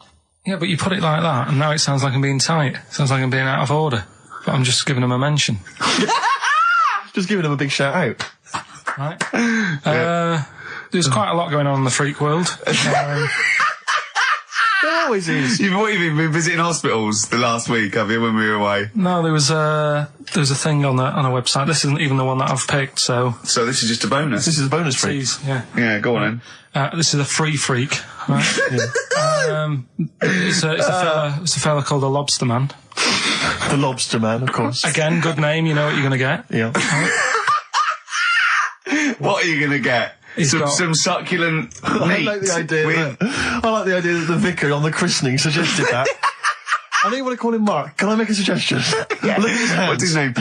Yeah, but you put it like that, and now it sounds like I'm being tight. It sounds like I'm being out of order. But I'm just giving him a mention. Just giving him a big shout out. Right? There's quite a lot going on in the freak world. There always is. You've been visiting hospitals the last week, have you, when we were away? No, there was a thing on a website. This isn't even the one that I've picked, so... So this is just a bonus? This is a bonus freak. Yeah. Yeah, go on then. This is a free freak, right? It's a fella called the Lobster Man. The Lobster Man, of course. Again, good name, you know what you're going to get. Yeah. What are you going to get? Some succulent meat. I like the idea that the vicar on the christening suggested that. I don't want to call him Mark. Can I make a suggestion? Yeah. Look at his hands. What's his name?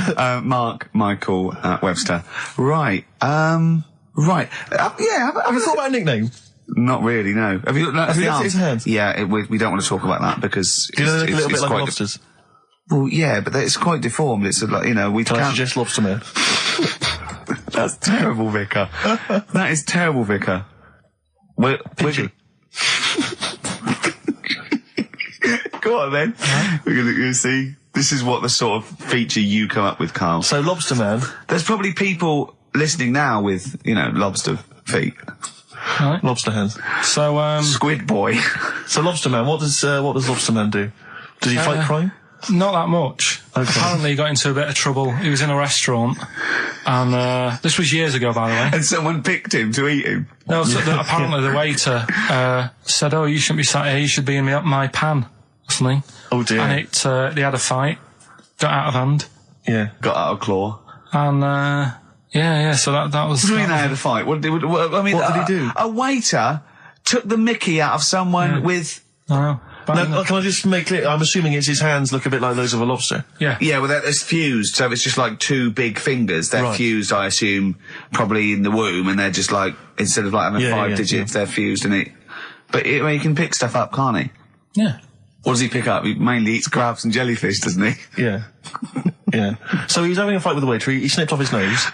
Mark Michael Webster. Right. Right. Have you thought about a nickname? Not really, no. Have you looked at his hands? Yeah, we don't want to talk about that because do you know they look a little bit like lobsters? Well, yeah, but it's quite deformed. It's like, you know, we Can I suggest Lobster Man? That's terrible, Vicar. That is terrible, Vicar. Pinchy. Go on then. We're going to see. This is what the sort of feature you come up with, Carl. So, Lobster Man. There's probably people listening now with, you know, lobster feet. Right. Lobster hands. So, Squid Boy. So, Lobster Man, what does Lobster Man do? Does he fight crime? not that much. Okay. Apparently he got into a bit of trouble. He was in a restaurant, and this was years ago, by the way. And someone picked him to eat him. No, so apparently the waiter said, "Oh, you shouldn't be sat here. You should be in my pan," or something. Oh dear. And they had a fight, got out of hand. Yeah. Got out of claw. And yeah. So that was. What do you mean they had a fight? What did he do? A waiter took the mickey out of someone with. No. Now, can I just make clear? I'm assuming his hands look a bit like those of a lobster. Yeah. Yeah, well, it's fused, so it's just like two big fingers. They're fused, I assume, probably in the womb, and they're just like, instead of like having five digits, they're fused in it. But he can pick stuff up, can't he? Yeah. What does he pick up? He mainly eats crabs and jellyfish, doesn't he? Yeah. Yeah. So he was having a fight with the waiter. He snipped off his nose.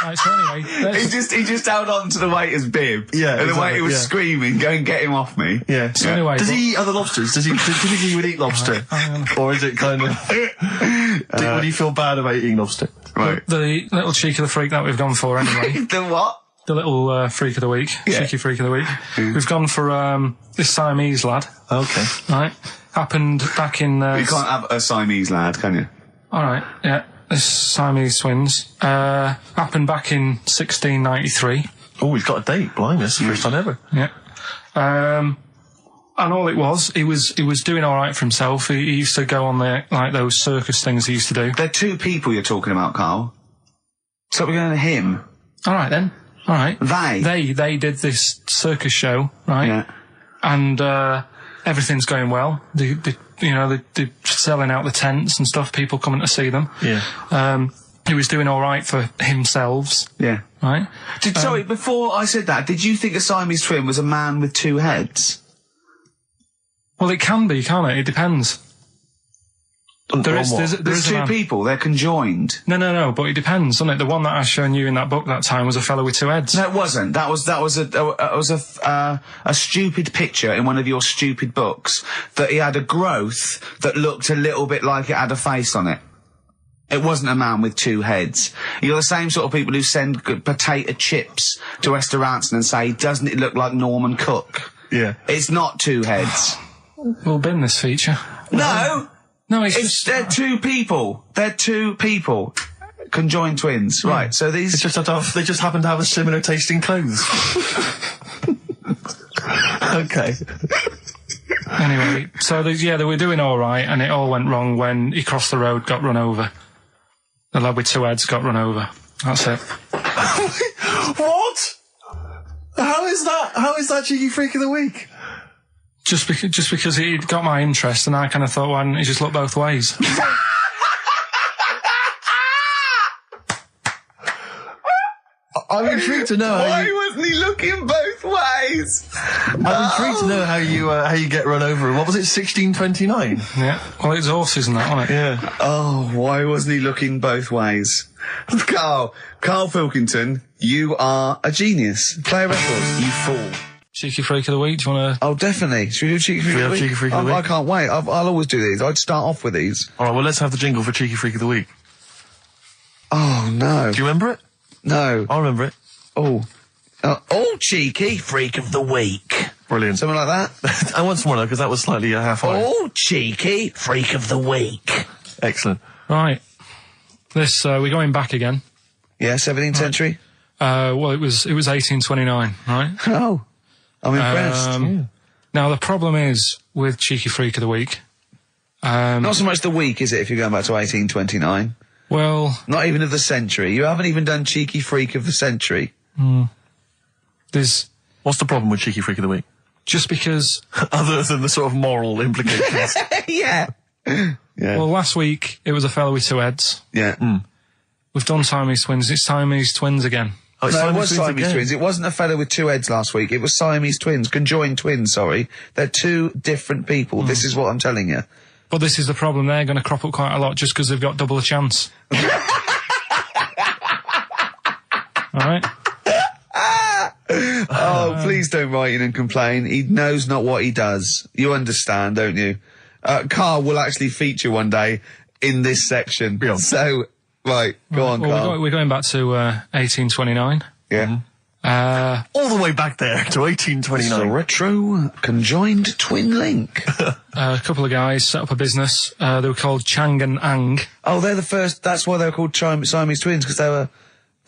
Right, so anyway, he just held on to the waiter's bib. Yeah, and the waiter was screaming, "Go and get him off me." Yeah. So anyway, does he eat other lobsters? Does he think he would eat lobster, or is it kind of? Would he feel bad about eating lobster? Right. The little cheek of the freak that we've gone for anyway. The what? The little freak of the week, cheeky freak of the week. We've gone for this Siamese lad. Okay. Right. Happened back in. You can't have a Siamese lad, can you? All right. Yeah. This Siamese twins happened back in 1693. Oh, he's got a date. Blimey, that's the first time ever. Yeah. And all it was, he was doing all right for himself. He used to go on those circus things he used to do. They're two people you're talking about, Carl. So we're going to him. All right then. All right. They did this circus show, right? Yeah. And everything's going well. They're selling out the tents and stuff. People coming to see them. Yeah. He was doing all right for himself. Yeah. Right. Sorry, before I said that, did you think a Siamese twin was a man with two heads? Well, it can be, can't it? It depends. There's two people. They're conjoined. No. But it depends, doesn't it? The one that I shown you in that book that time was a fellow with two heads. No, it wasn't. That was a stupid picture in one of your stupid books that he had a growth that looked a little bit like it had a face on it. It wasn't a man with two heads. You're the same sort of people who send potato chips to restaurants and say, doesn't it look like Norman Cook? Yeah. It's not two heads. We'll bin this feature. No! No, they're two people. They're two people. Conjoined twins. Yeah. Right, so these... They just happen to have a similar taste in clothes. Okay. Anyway, so they were doing all right, and it all went wrong when he crossed the road, got run over. The lad with two heads got run over. That's it. What? How is that Cheeky Freak of the Week? Just because he got my interest, and I kind of thought, why didn't he just look both ways? I'm intrigued to know Why wasn't he looking both ways? I'm intrigued to know how you get run over. What was it, 1629? Yeah. Well, it's horses and that, wasn't it? Yeah. Oh, why wasn't he looking both ways? Karl Pilkington, you are a genius. Play a record, you fool. Cheeky Freak of the Week, do you want to... Oh, definitely. Should we do Cheeky Freak of the Week? Cheeky Freak of the Week? I can't wait. I'll always do these. I'd start off with these. All right, well, let's have the jingle for Cheeky Freak of the Week. Oh, no. Do you remember it? No. I remember it. Oh, Cheeky Freak of the Week. Brilliant. Something like that? I want some more, though, because that was slightly half-high. Oh, Cheeky Freak of the Week. Excellent. Right. This, we're going back again. Yeah, 17th century? Well, it was 1829, right? Oh, I'm impressed. Now, the problem is with Cheeky Freak of the Week... Not so much the week, is it, if you're going back to 1829? Well... Not even of the century. You haven't even done Cheeky Freak of the century. There's... What's the problem with Cheeky Freak of the Week? Just because... Other than the sort of moral implications. Yeah. Well, last week, it was a fellow with two heads. Yeah. We've done Siamese twins. It's Siamese twins again. Oh, No, it was Siamese again. twins. It wasn't a fellow with two heads last week. It was Siamese twins. Conjoined twins, sorry. They're two different people. This is what I'm telling you. But this is the problem. They're going to crop up quite a lot just because they've got double a chance. All right? Oh, please don't write in and complain. He knows not what he does. You understand, don't you? Karl will actually feature one day in this section. Yeah. So, right, go on, Karl. We're going back to 1829. Yeah. All the way back there to 1829. It's a retro conjoined twin link. A couple of guys set up a business. They were called Chang and Ang. Oh, they're the first. That's why they were called Siamese twins, because they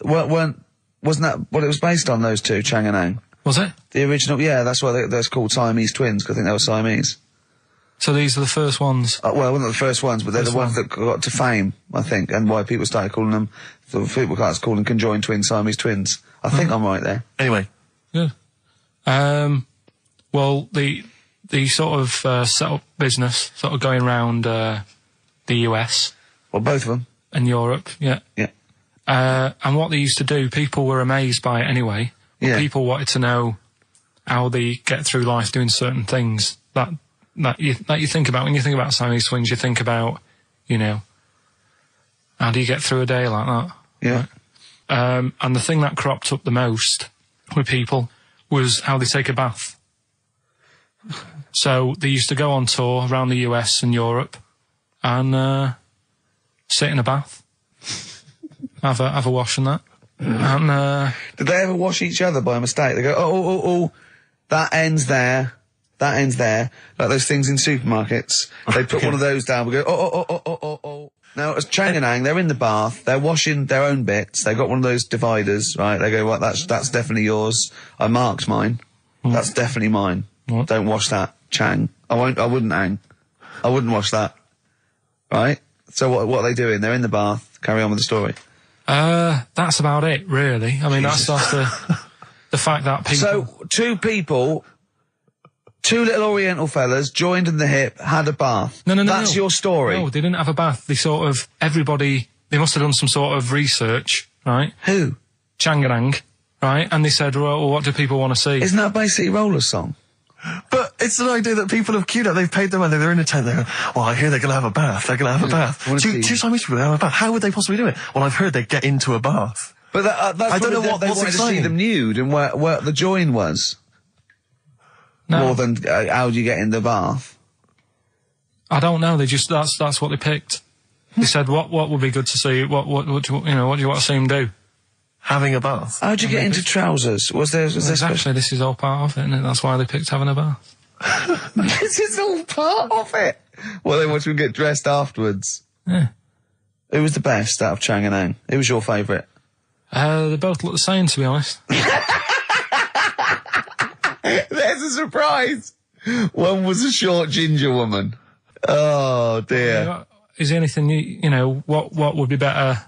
wasn't that what it was based on? Those two, Chang and Ang. Was it? The original, yeah. That's why they're called Siamese twins, because I think they were Siamese. So these are the first ones. Well, not the first ones, but they're the ones that got to fame, I think, and why people started calling them. People started calling them conjoined twins, Siamese twins. I think I'm right there. Anyway. Good. Well, the sort of set up business, sort of going around the US. Well, both of them. And Europe, yeah. Yeah. And what they used to do, people were amazed by it anyway. But Yeah. people wanted to know how they get through life doing certain things that you think about. When you think about Siamese twins, you think about, how do you get through a day like that? Yeah. Right? And the thing that cropped up the most with people was how they take a bath. So they used to go on tour around the US and Europe and sit in a bath, have a wash and that. And Did they ever wash each other by mistake? They go, oh, that ends there. That ends there. Like those things in supermarkets. They put one of those down. We go, oh. Now, as Chang and Ang, they're in the bath. They're washing their own bits. They got one of those dividers, right? They go, well, that's definitely yours. I marked mine. That's definitely mine. What? Don't wash that, Chang. I wouldn't, Ang. I wouldn't wash that. Right? So what are they doing? They're in the bath. Carry on with the story. that's about it, really. I mean, that's the fact that people... So, two Two little Oriental fellas joined in the hip, had a bath. No. That's your story. No, they didn't have a bath. They sort of, everybody, they must have done some sort of research, right? Who? Changarang, right? And they said, well, what do people want to see? Isn't that basically Roller's song? But it's an idea that people have queued up. They've paid their money. They're in a tent. They're going, well, I hear they're going to have a bath. They're going to have a bath. Two Chinese people have a bath. How would they possibly do it? Well, I've heard they get into a bath. But that's I don't know what they what's wanted to see exciting. them nude and where the join was. No. More than how do you get in the bath? I don't know. They just, that's what they picked. They said, what would be good to see? What do you, what do you want to see them do? Having a bath. How'd you get into trousers? Was there Exactly, this is all part of it, isn't it? That's why they picked having a bath. This is all part of it. Well, they want you to get dressed afterwards. Yeah. Who was the best out of Chang and Ang? Who was your favourite? They both look the same, to be honest. There's a surprise. One was a short ginger woman. Oh dear. Is there anything you know? What would be better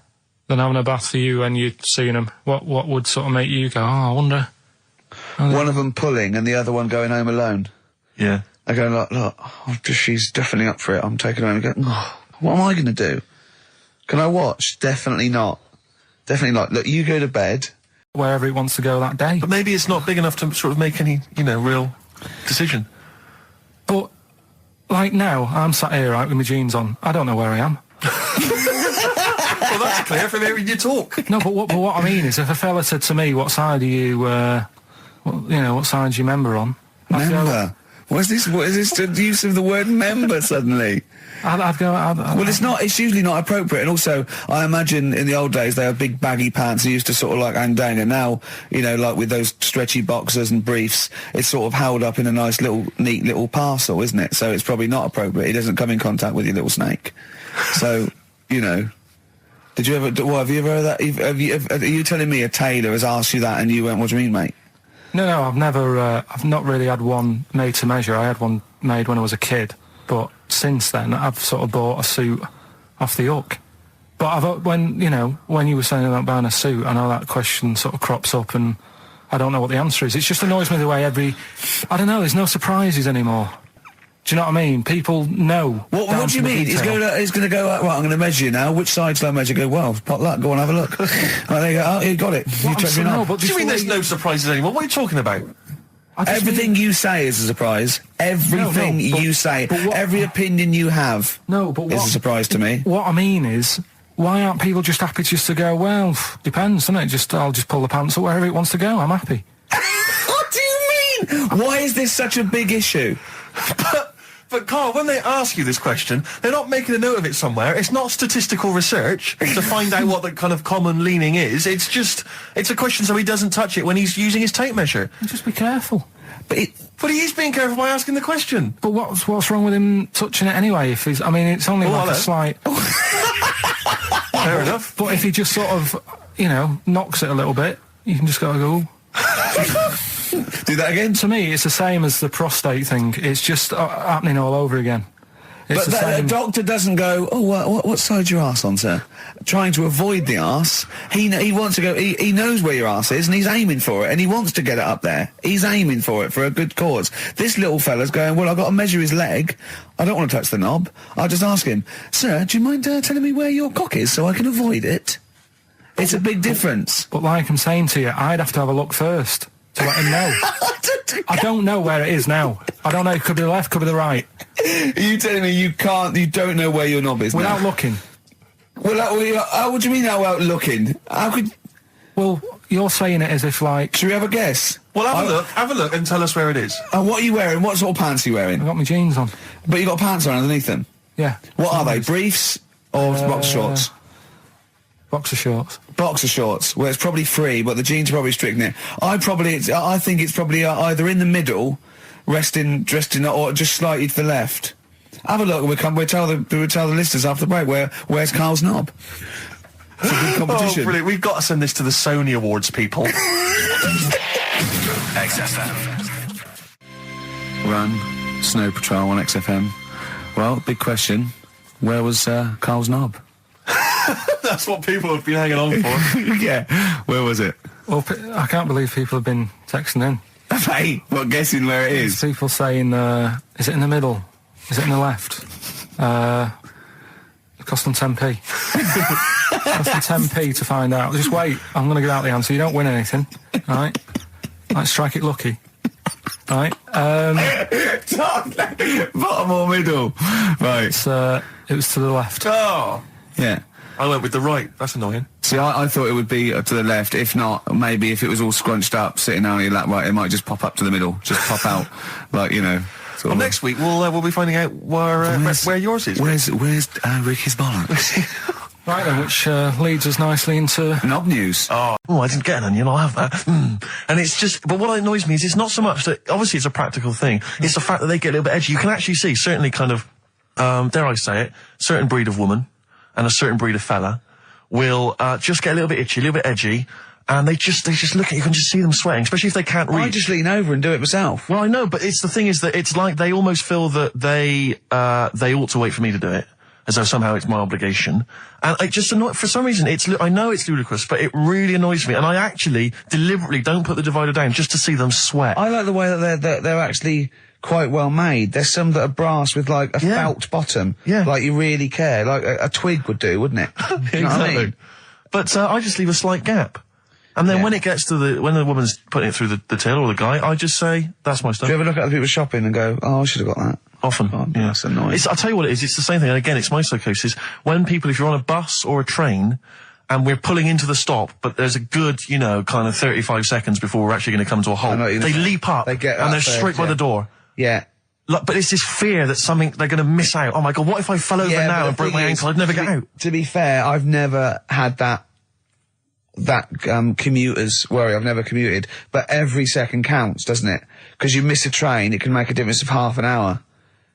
than having a bath for you when you'd seen them? What would sort of make you go, oh, I wonder? One of them pulling and the other one going home alone. Yeah. I go, look, she's definitely up for it. I'm taking her home and go, oh, what am I going to do? Can I watch? Definitely not. Definitely not. Look, you go to bed. Wherever he wants to go that day. But maybe it's not big enough to sort of make any, real decision. But, like now, I'm sat here, right, with my jeans on. I don't know where I am. Well, that's clear from hearing you talk. No, but what I mean is, if a fella said to me, what side are you, what side do you member on? Member? What is this the use of the word member suddenly? I'd go... Well, it's usually not appropriate, and also, I imagine in the old days they had big baggy pants and used to sort of like hang down, and now, like with those stretchy boxers and briefs, it's sort of held up in a nice little, neat little parcel, isn't it? So it's probably not appropriate. It doesn't come in contact with your little snake. So, did you ever, have you ever heard that? Are you telling me a tailor has asked you that and you went, what do you mean, mate? No, I've never, I've not really had one made to measure. I had one made when I was a kid, but since then I've sort of bought a suit off the hook. But when you were saying about buying a suit, I know that question sort of crops up and I don't know what the answer is. It just annoys me the way I don't know, there's no surprises anymore. Do you know what I mean? People know. What do you mean? He's going to go, right, I'm going to measure you now. Which side shall I measure? Go, well, pot luck, go on, have a look. Right, there you go. Oh, you got it. You checked me out. What do you mean there's no surprises anymore? What are you talking about? Everything you say is a surprise. Everything you say. Every opinion you have is a surprise to me. What I mean is, why aren't people just happy just to go, well, depends, doesn't it? I'll just pull the pants up wherever it wants to go. I'm happy. What do you mean? Why is this such a big issue? But Carl, when they ask you this question, they're not making a note of it somewhere. It's not statistical research to find out what the kind of common leaning is. It's a question so he doesn't touch it when he's using his tape measure. Just be careful. But he is being careful by asking the question. But what's wrong with him touching it anyway? If he's, I mean, it's only like a slight... Fair enough. But if he just sort of, knocks it a little bit, you can just go... Do that again? To me, it's the same as the prostate thing. It's just happening all over again. But the doctor doesn't go, oh, what side's your arse on, sir? Trying to avoid the arse. He wants to go, he knows where your arse is and he's aiming for it and he wants to get it up there. He's aiming for it for a good cause. This little fella's going, well, I've got to measure his leg. I don't want to touch the knob. I'll just ask him, sir, do you mind telling me where your cock is so I can avoid it? It's a big difference. But like I'm saying to you, I'd have to have a look first to let him know. I don't know where it is now. I don't know. It could be the left, could be the right. Are you telling me you don't know where your knob is without looking? Well, what do you mean without looking? How could... Well, you're saying it as if like... Should we have a guess? Well, have a look and tell us where it is. And what are you wearing? What sort of pants are you wearing? I've got my jeans on. But you got pants on underneath them? Yeah. What are they? Briefs or boxer shorts? Boxer shorts. Boxer shorts. Well, it's probably free, but the jeans are probably strict in it. I think it's probably either in the middle, dressed in, or just slightly to the left. Have a look. We'll tell the listeners after the break where's Carl's knob. It's a good competition. Oh, brilliant! We've got to send this to the Sony Awards people. XFM. Run, Snow Patrol on XFM. Well, big question. Where was Carl's knob? That's what people have been hanging on for. Yeah. Where was it? Well, I can't believe people have been texting in. Hey, what, guessing where it is? People saying, is it in the middle? Is it in the left? It cost them 10p. It cost them 10p to find out. Just wait, I'm going to give out the answer. You don't win anything, right? Like, strike it lucky. Right? Bottom or middle? Right. It was to the left. Oh! Yeah. I went with the right. That's annoying. See, I thought it would be to the left. If not, maybe if it was all scrunched up, sitting on your lap, right, it might just pop up to the middle. Just pop out, like, you know. Well, next week we'll be finding out where yours is. Where's Ricky's bollocks? Right then, which leads us nicely into knob news. Oh, I didn't get an onion. I'll have that. And it's just, but what annoys me is it's not so much that, obviously it's a practical thing, it's the fact that they get a little bit edgy. You can actually see, certainly kind of, dare I say it, certain breed of woman and a certain breed of fella will just get a little bit itchy, a little bit edgy, and they just look at you, can just see them sweating, especially if they can't read. I just lean over and do it myself. Well, I know, but it's the thing is that it's like they almost feel that they ought to wait for me to do it, as though somehow it's my obligation. And it just for some reason, I know it's ludicrous, but it really annoys me. And I actually deliberately don't put the divider down just to see them sweat. I like the way that they're actually quite well made. There's some that are brass with like a felt bottom. Yeah. Like you really care. Like a twig would do, wouldn't it? You know what I mean? But I just leave a slight gap. And then when it gets to when the woman's putting it through the till or the guy, I just say, that's my stuff. Do you ever look at other people shopping and go, oh, I should have got that? Often. Oh, yeah. That's annoying. I'll tell you what it is, it's the same thing, and again, it's my psychosis. When people, if you're on a bus or a train, and we're pulling into the stop, but there's a good, kind of 35 seconds before we're actually going to come to a halt, they leap up, and they're straight by the door. Yeah. But it's this fear that they're going to miss out. Oh my God, what if I fell over now and broke my ankle? I'd never get out. To be fair, I've never had that commuter's worry. I've never commuted, but every second counts, doesn't it? Because you miss a train, it can make a difference of half an hour.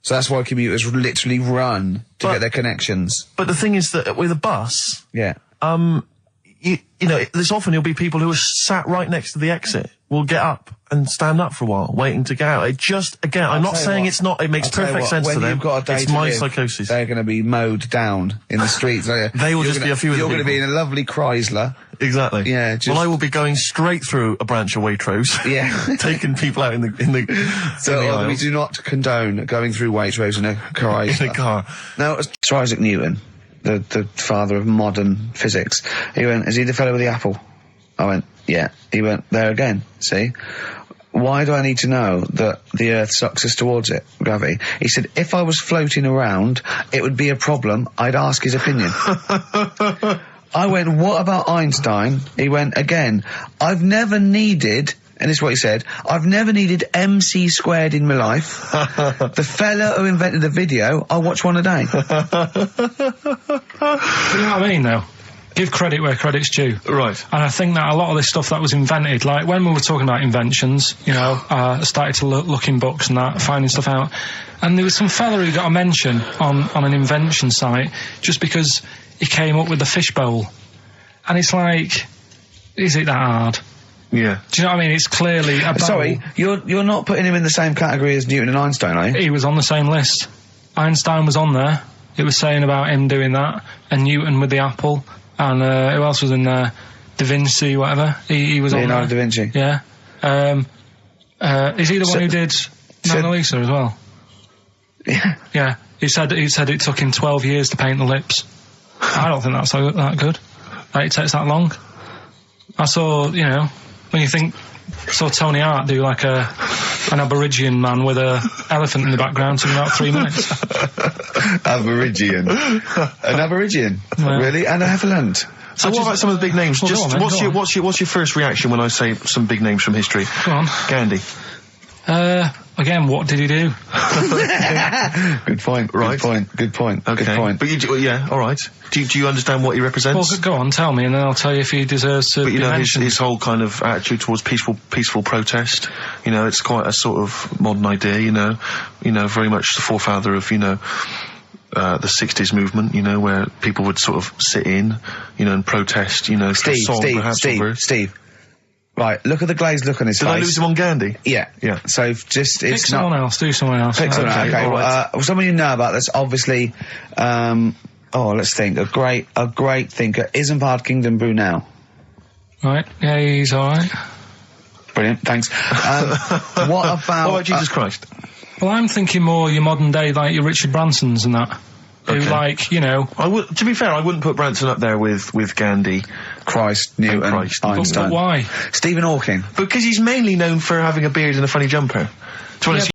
So that's why commuters literally run to get their connections. But the thing is that with a bus, there's often there'll be people who are sat right next to the exit will get up and stand up for a while, waiting to get out. It just, again, I'm not saying it's not, it makes perfect sense to them. It's my psychosis. They're going to be mowed down in the streets. They will just be a few of the You're going to be in a lovely Chrysler. Exactly. Yeah. Well, I will be going straight through a branch of Waitrose. Yeah. Taking people out in the So we do not condone going through Waitrose in a Chrysler. In a car. Now, Sir Isaac Newton, the father of modern physics, he went, is he the fellow with the apple? I went, yeah. He went, there again, see? Why do I need to know that the Earth sucks us towards it, gravity? He said, if I was floating around, it would be a problem. I'd ask his opinion. I went, what about Einstein? He went, again, I've never needed, and this is what he said, I've never needed MC squared in my life. The fella who invented the video, I watch one a day. You know what I mean, though? Give credit where credit's due. Right. And I think that a lot of this stuff that was invented, like when we were talking about inventions, I started to look in books and that, finding stuff out. And there was some fella who got a mention on an invention site just because he came up with the fishbowl. And it's like, is it that hard? Yeah. Do you know what I mean? It's clearly a bowl. Sorry, you're not putting him in the same category as Newton and Einstein, are you? He was on the same list. Einstein was on there. It was saying about him doing that. And Newton with the apple. And who else was in there? Da Vinci, whatever. He was Leonardo on there. Da Vinci. Yeah. Is he the one who did Mona Lisa as well? Yeah. Yeah. He said it took him 12 years to paint the lips. I don't think that's that good. Like, it takes that long. I saw, when you saw Tony Hart do like an Aborigine man with a elephant in the background took about 3 minutes. Aborigine. An Aborigine? Yeah. Really? An elephant? So what about some of the big names? What's your first reaction when I say some big names from history? Go on. Gandhi. Again, what did he do? Good point. Right. Good point. Okay. Good point. But all right. Do you understand what he represents? Well, go on, tell me, and then I'll tell you if he deserves to be mentioned. His whole kind of attitude towards peaceful protest. It's quite a sort of modern idea. Very much the forefather of the 60s movement. Where people would sort of sit in, and protest. Steve. Right, look at the glazed look on his face. Did I lose him on Gandhi? Yeah. So just Pick someone else. Do someone else. Pick someone else. Okay. Right. Someone you know about that's obviously. Let's think. A great thinker. Isambard Kingdom Brunel. Right. Yeah, he's all right. Brilliant, thanks. What about Jesus Christ? Well, I'm thinking more your modern day, like your Richard Bransons and that. Who, like, you know... to be fair, I wouldn't put Branson up there with Gandhi. Christ, Newton, Einstein. But why? Stephen Hawking. Because he's mainly known for having a beard and a funny jumper. To be honest,